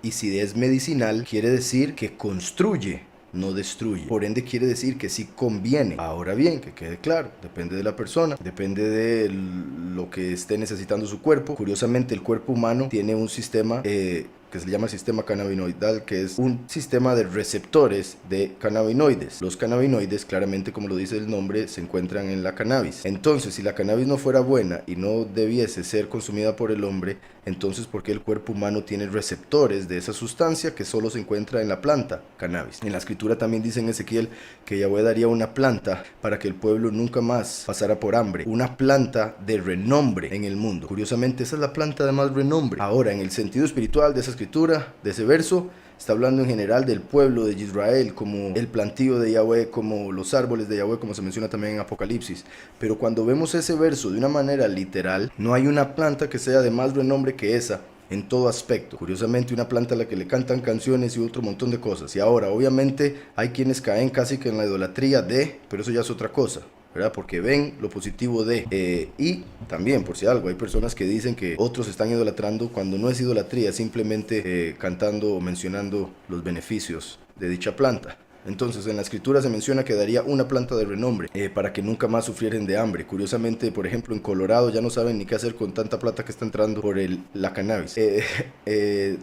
y si es medicinal, quiere decir que construye, no destruye. Por ende quiere decir que sí conviene. Ahora bien, que quede claro, depende de la persona, depende de lo que esté necesitando su cuerpo. Curiosamente, el cuerpo humano tiene un sistema que se llama sistema cannabinoidal, que es un sistema de receptores de cannabinoides. Los cannabinoides, claramente como lo dice el nombre, se encuentran en la cannabis. Entonces, si la cannabis no fuera buena y no debiese ser consumida por el hombre, entonces ¿por qué el cuerpo humano tiene receptores de esa sustancia que solo se encuentra en la planta cannabis? En la escritura también dice en Ezequiel que Yahweh daría una planta para que el pueblo nunca más pasara por hambre, una planta de renombre en el mundo. Curiosamente, esa es la planta de más renombre. Ahora, en el sentido espiritual de esa escritura, de ese verso, está hablando en general del pueblo de Israel, como el plantío de Yahweh, como los árboles de Yahweh, como se menciona también en Apocalipsis. Pero cuando vemos ese verso de una manera literal, no hay una planta que sea de más renombre que esa en todo aspecto. Curiosamente, una planta a la que le cantan canciones y otro montón de cosas. Y ahora, obviamente, hay quienes caen casi que en la idolatría de, pero eso ya es otra cosa, ¿verdad? Porque ven lo positivo de y también, por si algo, hay personas que dicen que otros están idolatrando cuando no es idolatría, simplemente cantando o mencionando los beneficios de dicha planta. Entonces, en la escritura se menciona que daría una planta de renombre para que nunca más sufrieran de hambre. Curiosamente, por ejemplo, en Colorado ya no saben ni qué hacer con tanta plata que está entrando por la cannabis.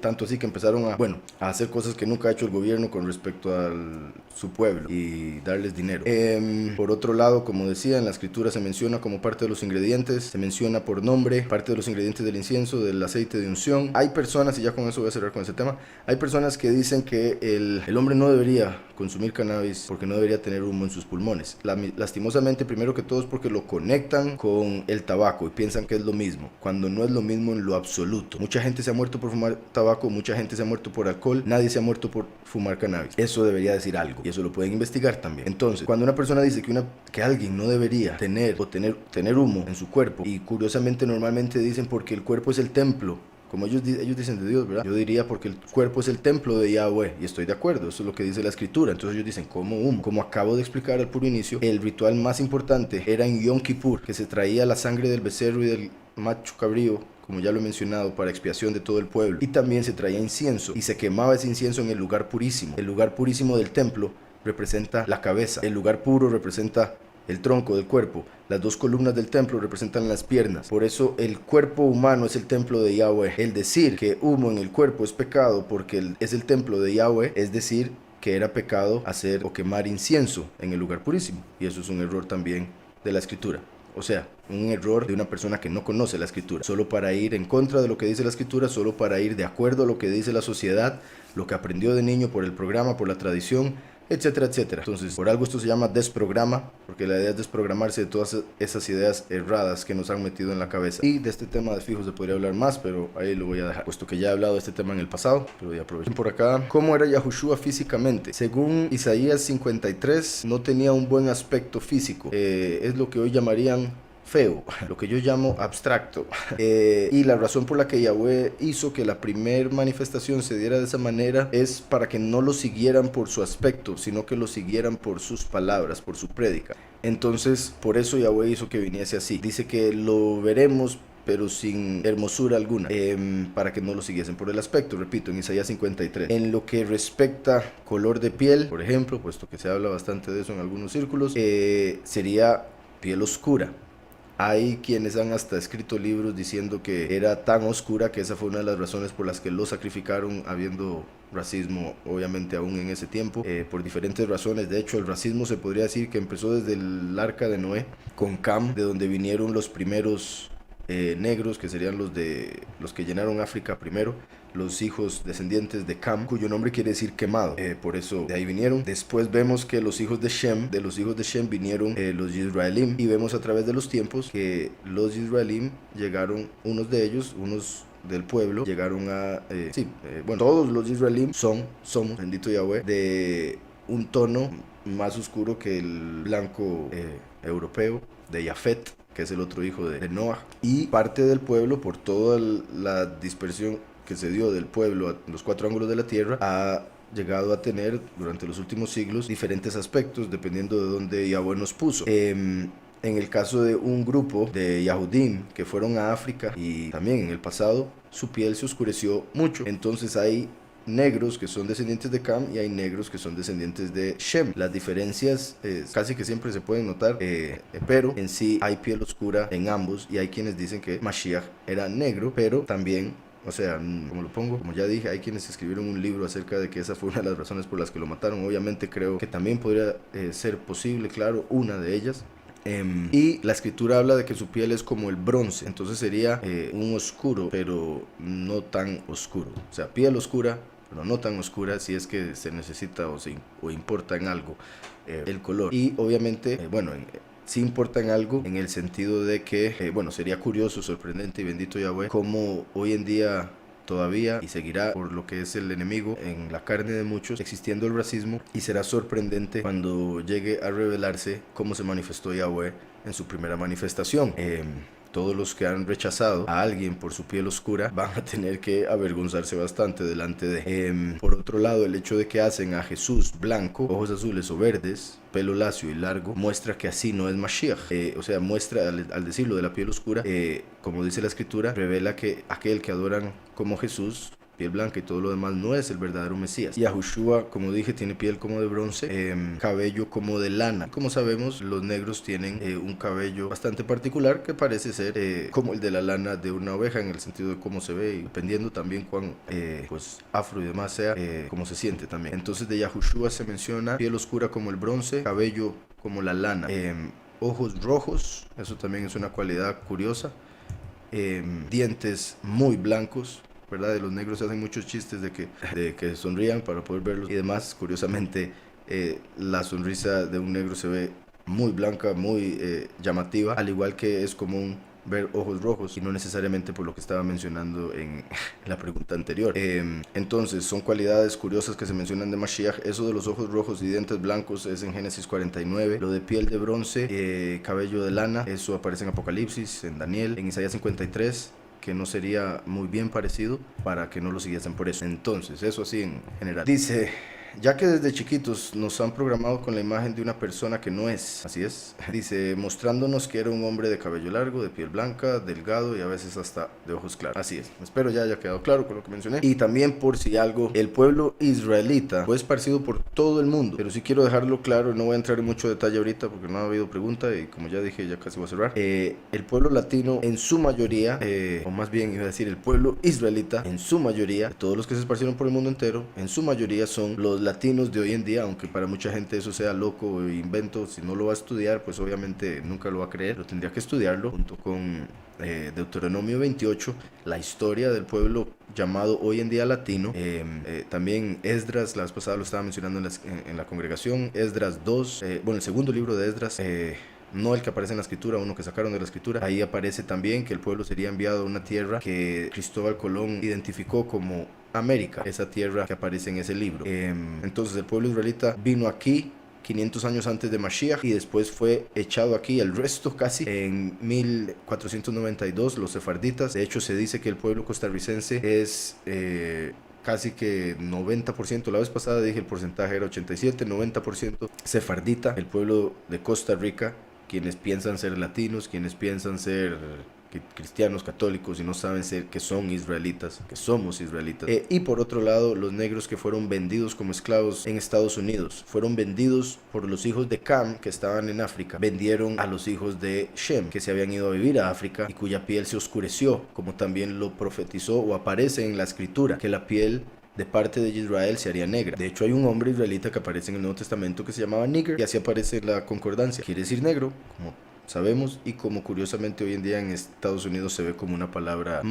Tanto así que empezaron a hacer cosas que nunca ha hecho el gobierno con respecto a su pueblo y darles dinero. Por otro lado, como decía, en la escritura se menciona como parte de los ingredientes, se menciona por nombre, parte de los ingredientes del incienso, del aceite de unción. Hay personas, y ya con eso voy a cerrar con ese tema, hay personas que dicen que el hombre no debería consumir cannabis porque no debería tener humo en sus pulmones. Lastimosamente, primero que todo es porque lo conectan con el tabaco y piensan que es lo mismo, cuando no es lo mismo en lo absoluto. Mucha gente se ha muerto por fumar tabaco, mucha gente se ha muerto por alcohol, nadie se ha muerto por fumar cannabis. Eso debería decir algo y eso lo pueden investigar también. Entonces, cuando una persona dice que alguien no debería tener humo en su cuerpo, y curiosamente normalmente dicen porque el cuerpo es el templo, como ellos dicen de Dios, ¿verdad? Yo diría porque el cuerpo es el templo de Yahweh, y estoy de acuerdo, eso es lo que dice la escritura. Entonces ellos dicen, ¿cómo humo? Como acabo de explicar al puro inicio, el ritual más importante era en Yom Kippur, que se traía la sangre del becerro y del macho cabrío, como ya lo he mencionado, para expiación de todo el pueblo. Y también se traía incienso, y se quemaba ese incienso en el lugar purísimo. El lugar purísimo del templo representa la cabeza, el lugar puro representa el tronco del cuerpo, las dos columnas del templo representan las piernas. Por eso el cuerpo humano es el templo de Yahweh. El decir que humo en el cuerpo es pecado porque es el templo de Yahweh, es decir que era pecado hacer o quemar incienso en el lugar purísimo, y eso es un error también de la escritura. O sea, un error de una persona que no conoce la escritura, solo para ir en contra de lo que dice la escritura, solo para ir de acuerdo a lo que dice la sociedad, lo que aprendió de niño por el programa, por la tradición, etcétera, etcétera. Entonces, por algo esto se llama desprograma, porque la idea es desprogramarse de todas esas ideas erradas que nos han metido en la cabeza. Y de este tema de fijo se podría hablar más, pero ahí lo voy a dejar, puesto que ya he hablado de este tema en el pasado, pero voy a aprovechar. Por acá, ¿cómo era Yahushua físicamente? Según Isaías 53, no tenía un buen aspecto físico. Es lo que hoy llamarían feo, lo que yo llamo abstracto. Y la razón por la que Yahweh hizo que la primer manifestación se diera de esa manera es para que no lo siguieran por su aspecto, sino que lo siguieran por sus palabras, por su prédica. Entonces, por eso Yahweh hizo que viniese así. Dice que lo veremos pero sin hermosura alguna, para que no lo siguiesen por el aspecto, repito, en Isaías 53. En lo que respecta color de piel, por ejemplo, puesto que se habla bastante de eso en algunos círculos, sería piel oscura. Hay quienes han hasta escrito libros diciendo que era tan oscura que esa fue una de las razones por las que lo sacrificaron, habiendo racismo obviamente aún en ese tiempo, por diferentes razones. De hecho, el racismo se podría decir que empezó desde el arca de Noé con Cam, de donde vinieron los primeros negros, que serían los que llenaron África primero, los hijos descendientes de Cam, cuyo nombre quiere decir quemado, por eso de ahí vinieron. Después vemos que los hijos de Shem vinieron los Yisraelim, y vemos a través de los tiempos que los Yisraelim llegaron, unos de ellos, unos del pueblo, llegaron a, todos los Yisraelim somos, bendito Yahweh, de un tono más oscuro que el blanco europeo de Jafet, que es el otro hijo de Noah, y parte del pueblo, por toda la dispersión que se dio del pueblo a los 4 ángulos de la tierra, ha llegado a tener durante los últimos siglos diferentes aspectos dependiendo de dónde Yahweh nos puso. En el caso de un grupo de Yahudim que fueron a África, y también en el pasado, su piel se oscureció mucho. Entonces hay negros que son descendientes de Cam y hay negros que son descendientes de Shem. Las diferencias casi que siempre se pueden notar, pero en sí hay piel oscura en ambos, y hay quienes dicen que Mashiach era negro, pero también, o sea, como lo pongo, como ya dije, hay quienes escribieron un libro acerca de que esa fue una de las razones por las que lo mataron. Obviamente creo que también podría ser posible, claro, una de ellas. Y la escritura habla de que su piel es como el bronce, entonces sería un oscuro, pero no tan oscuro. O sea, piel oscura, pero no tan oscura, si es que se necesita o importa en algo el color. Y obviamente, sí importa en algo, en el sentido de que, sería curioso, sorprendente y bendito Yahweh, como hoy en día todavía, y seguirá por lo que es el enemigo en la carne de muchos, existiendo el racismo, y será sorprendente cuando llegue a revelarse cómo se manifestó Yahweh en su primera manifestación. Todos los que han rechazado a alguien por su piel oscura van a tener que avergonzarse bastante delante de. Por otro lado, el hecho de que hacen a Jesús blanco, ojos azules o verdes, pelo lacio y largo, muestra que así no es Mashiach. O sea, muestra, al decirlo de la piel oscura, como dice la escritura, revela que aquel que adoran como Jesús, piel blanca y todo lo demás, no es el verdadero Mesías. Yahushua, como dije, tiene piel como de bronce, cabello como de lana. Como sabemos, los negros tienen un cabello bastante particular que parece ser como el de la lana de una oveja, en el sentido de cómo se ve, y dependiendo también cuán afro y demás sea, cómo se siente también. Entonces de Yahushua se menciona piel oscura como el bronce, cabello como la lana, ojos rojos, eso también es una cualidad curiosa, dientes muy blancos, ¿verdad? De los negros se hacen muchos chistes de que sonrían para poder verlos y demás. Curiosamente, la sonrisa de un negro se ve muy blanca, muy llamativa, al igual que es común ver ojos rojos, y no necesariamente por lo que estaba mencionando en la pregunta anterior. Entonces son cualidades curiosas que se mencionan de Mashiach. Eso de los ojos rojos y dientes blancos es en Génesis 49. Lo de piel de bronce, cabello de lana, eso aparece en Apocalipsis, en Daniel, en Isaías 53, que no sería muy bien parecido para que no lo siguiesen por eso. Entonces, eso así en general. Dice: ya que desde chiquitos nos han programado con la imagen de una persona que no es. Así es. Dice, mostrándonos que era un hombre de cabello largo, de piel blanca, delgado y a veces hasta de ojos claros. Así es. Espero ya haya quedado claro con lo que mencioné. Y también, por si algo, el pueblo israelita fue esparcido por todo el mundo, pero sí quiero dejarlo claro, no voy a entrar en mucho detalle ahorita porque no ha habido pregunta y como ya dije, ya casi voy a cerrar. El pueblo latino en su mayoría, o más bien iba a decir el pueblo israelita en su mayoría, todos los que se esparcieron por el mundo entero, en su mayoría son los latinos de hoy en día, aunque para mucha gente eso sea loco o invento. Si no lo va a estudiar, pues obviamente nunca lo va a creer, lo tendría que estudiarlo junto con Deuteronomio 28, la historia del pueblo llamado hoy en día latino. También Esdras, la vez pasada lo estaba mencionando en la congregación, Esdras 2, el segundo libro de Esdras, no el que aparece en la escritura, uno que sacaron de la escritura. Ahí aparece también que el pueblo sería enviado a una tierra que Cristóbal Colón identificó como América, esa tierra que aparece en ese libro. Entonces el pueblo israelita vino aquí 500 años antes de Mashiach y después fue echado aquí, el resto casi, en 1492, los sefarditas. De hecho, se dice que el pueblo costarricense es casi que 90%, la vez pasada dije el porcentaje era 87, 90% sefardita, el pueblo de Costa Rica, quienes piensan ser latinos, quienes piensan ser cristianos, católicos y no saben ser que son israelitas, que somos israelitas. Y por otro lado, los negros que fueron vendidos como esclavos en Estados Unidos, fueron vendidos por los hijos de Cam que estaban en África, vendieron a los hijos de Shem que se habían ido a vivir a África y cuya piel se oscureció, como también lo profetizó o aparece en la escritura, que la piel de parte de Israel se haría negra. De hecho, hay un hombre israelita que aparece en el Nuevo Testamento que se llamaba Nigger, y así aparece en la concordancia. Quiere decir negro, como sabemos, y como curiosamente hoy en día en Estados Unidos se ve como una palabra,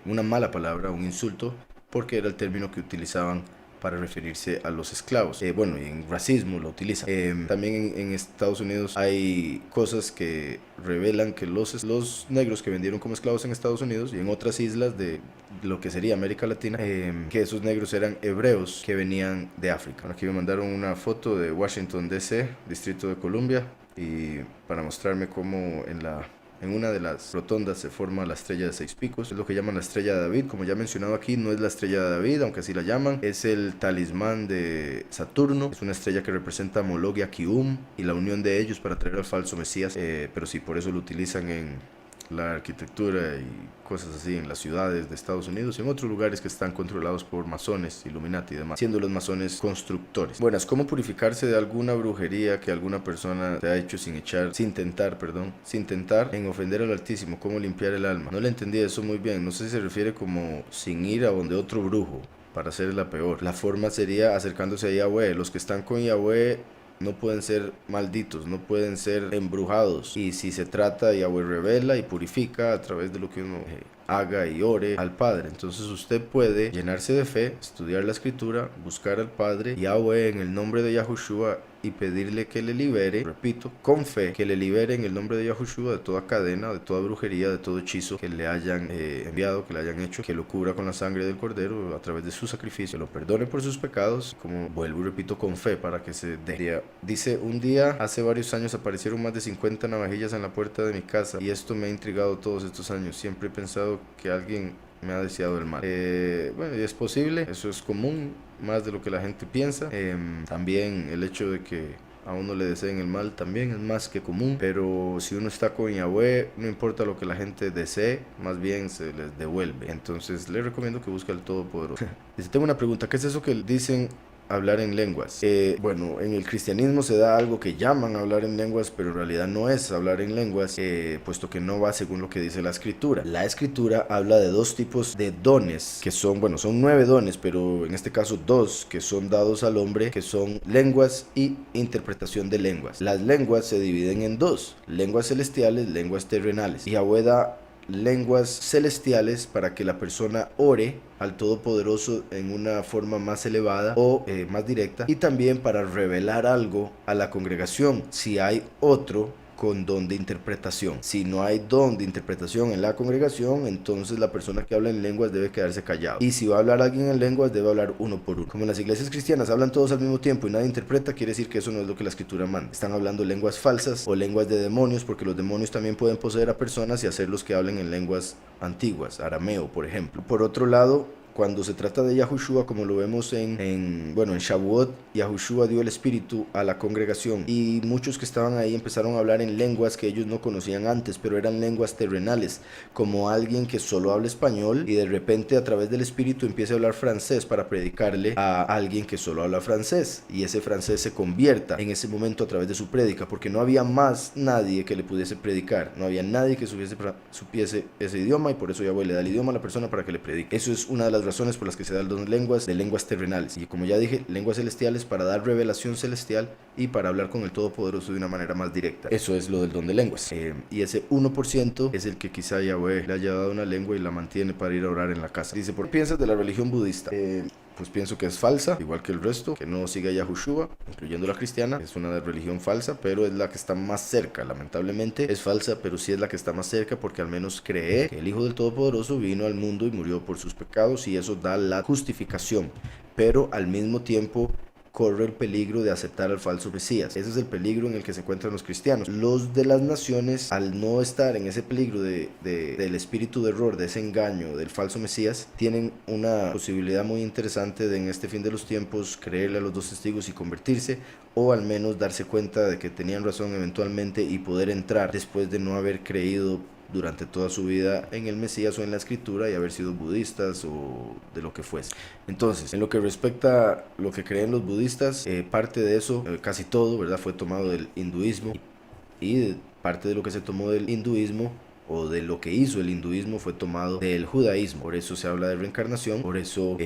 una mala palabra, un insulto, porque era el término que utilizaban para referirse a los esclavos. Bueno, y en racismo lo utilizan. También en Estados Unidos hay cosas que revelan que los negros que vendieron como esclavos en Estados Unidos y en otras islas de lo que sería América Latina, que esos negros eran hebreos que venían de África. Aquí me mandaron una foto de Washington DC, Distrito de Columbia, y para mostrarme cómo en una de las rotondas se forma la estrella de 6 picos. Es lo que llaman la estrella de David. Como ya he mencionado aquí, no es la estrella de David, aunque así la llaman. Es el talismán de Saturno. Es una estrella que representa a Moloch y a Kium y la unión de ellos para traer al falso Mesías. Pero sí, por eso lo utilizan en la arquitectura y cosas así en las ciudades de Estados Unidos y en otros lugares que están controlados por masones, Illuminati y demás, siendo los masones constructores. Buenas, ¿cómo purificarse de alguna brujería que alguna persona te ha hecho sin tentar en ofender al Altísimo? ¿Cómo limpiar el alma? No le entendí eso muy bien, no sé si se refiere como sin ir a donde otro brujo para hacerla peor. La forma sería acercándose a Yahweh. Los que están con Yahweh no pueden ser malditos, no pueden ser embrujados. Y si se trata, Yahweh revela y purifica a través de lo que uno haga y ore al Padre. Entonces usted puede llenarse de fe, estudiar la escritura, buscar al Padre, Yahweh, en el nombre de Yahushua, y pedirle que le libere, repito, con fe, que le libere en el nombre de Yahushua de toda cadena, de toda brujería, de todo hechizo que le hayan enviado, que le hayan hecho, que lo cubra con la sangre del Cordero a través de su sacrificio, que lo perdone por sus pecados, como vuelvo y repito, con fe, para que se dé. Dice, un día, hace varios años, aparecieron más de 50 navajillas en la puerta de mi casa, y esto me ha intrigado todos estos años. Siempre he pensado que alguien me ha deseado el mal. Bueno, es posible, eso es común, más de lo que la gente piensa. También el hecho de que a uno le deseen el mal también es más que común, pero si uno está con Yahweh, no importa lo que la gente desee, más bien se les devuelve. Entonces les recomiendo que busque al Todopoderoso. Dice, tengo una pregunta, ¿qué es eso que dicen hablar en lenguas? Bueno, en el cristianismo se da algo que llaman hablar en lenguas, pero en realidad no es hablar en lenguas, puesto que no va según lo que dice la escritura. La escritura habla de dos tipos de dones, que son, bueno, son 9 dones, pero en este caso 2 que son dados al hombre, que son lenguas y interpretación de lenguas. Las lenguas se dividen en 2, lenguas celestiales, lenguas terrenales. Yahweh da lenguas celestiales para que la persona ore al Todopoderoso en una forma más elevada o más directa, y también para revelar algo a la congregación si hay otro con don de interpretación. Si no hay don de interpretación en la congregación, entonces la persona que habla en lenguas debe quedarse callado, y si va a hablar alguien en lenguas, debe hablar uno por uno. Como en las iglesias cristianas hablan todos al mismo tiempo y nadie interpreta, quiere decir que eso no es lo que la escritura manda. Están hablando lenguas falsas o lenguas de demonios, porque los demonios también pueden poseer a personas y hacerlos que hablen en lenguas antiguas, arameo por ejemplo. Por otro lado, cuando se trata de Yahushua, como lo vemos en Shavuot, Yahushua dio el espíritu a la congregación, y muchos que estaban ahí empezaron a hablar en lenguas que ellos no conocían antes, pero eran lenguas terrenales, como alguien que solo habla español y de repente a través del espíritu empieza a hablar francés para predicarle a alguien que solo habla francés, y ese francés se convierta en ese momento a través de su prédica, porque no había más nadie que le pudiese predicar, no había nadie que supiese ese idioma, y por eso Yahweh le da el idioma a la persona para que le predique. Eso es una de las razones por las que se da el don de lenguas terrenales, y como ya dije, lenguas celestiales para dar revelación celestial y para hablar con el Todopoderoso de una manera más directa. Eso es lo del don de lenguas. Y ese 1% es el que quizá Yahweh le haya dado una lengua y la mantiene para ir a orar en la casa. Dice, ¿por qué piensas de la religión budista? Pues pienso que es falsa, igual que el resto, que no sigue a Yahushua, incluyendo la cristiana. Es una religión falsa, pero es la que está más cerca. Lamentablemente es falsa, pero sí es la que está más cerca, porque al menos cree que el Hijo del Todopoderoso vino al mundo y murió por sus pecados, y eso da la justificación, pero al mismo tiempo corre el peligro de aceptar al falso Mesías. Ese es el peligro en el que se encuentran los cristianos. Los de las naciones, al no estar en ese peligro del espíritu de error, de ese engaño del falso Mesías, tienen una posibilidad muy interesante de en este fin de los tiempos creerle a los 2 testigos y convertirse, o al menos darse cuenta de que tenían razón eventualmente y poder entrar después de no haber creído durante toda su vida en el Mesías o en la escritura y haber sido budistas o de lo que fuese. Entonces, en lo que respecta a lo que creen los budistas, parte de eso, casi todo, ¿verdad?, fue tomado del hinduismo, y parte de lo que se tomó del hinduismo o de lo que hizo el hinduismo fue tomado del judaísmo. Por eso se habla de reencarnación, por eso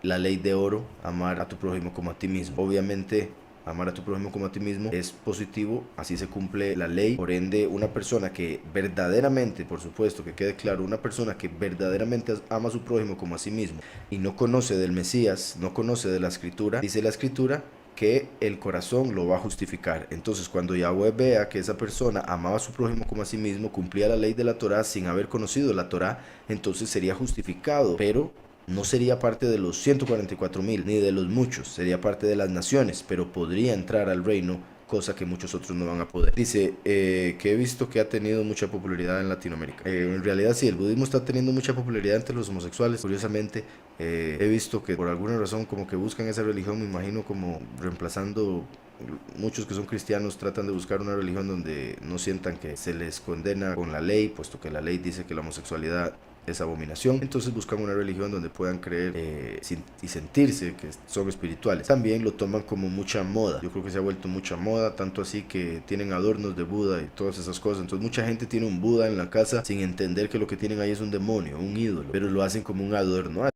la ley de oro, amar a tu prójimo como a ti mismo. Obviamente amar a tu prójimo como a ti mismo, es positivo, así se cumple la ley. Por ende, una persona que verdaderamente, por supuesto, que quede claro, una persona que verdaderamente ama a su prójimo como a sí mismo y no conoce del Mesías, no conoce de la Escritura, dice la Escritura que el corazón lo va a justificar. Entonces, cuando Yahweh vea que esa persona amaba a su prójimo como a sí mismo, cumplía la ley de la Torá sin haber conocido la Torá, entonces sería justificado, pero no sería parte de los 144,000 ni de los muchos, sería parte de las naciones, pero podría entrar al reino, cosa que muchos otros no van a poder. Dice que he visto que ha tenido mucha popularidad en Latinoamérica. En realidad sí, el budismo está teniendo mucha popularidad entre los homosexuales. Curiosamente, he visto que por alguna razón como que buscan esa religión, me imagino como reemplazando. Muchos que son cristianos tratan de buscar una religión donde no sientan que se les condena con la ley, puesto que la ley dice que la homosexualidad es abominación. Entonces buscan una religión donde puedan creer y sentirse que son espirituales. También lo toman como mucha moda. Yo creo que se ha vuelto mucha moda, tanto así que tienen adornos de Buda y todas esas cosas. Entonces mucha gente tiene un Buda en la casa sin entender que lo que tienen ahí es un demonio, un ídolo, pero lo hacen como un adorno.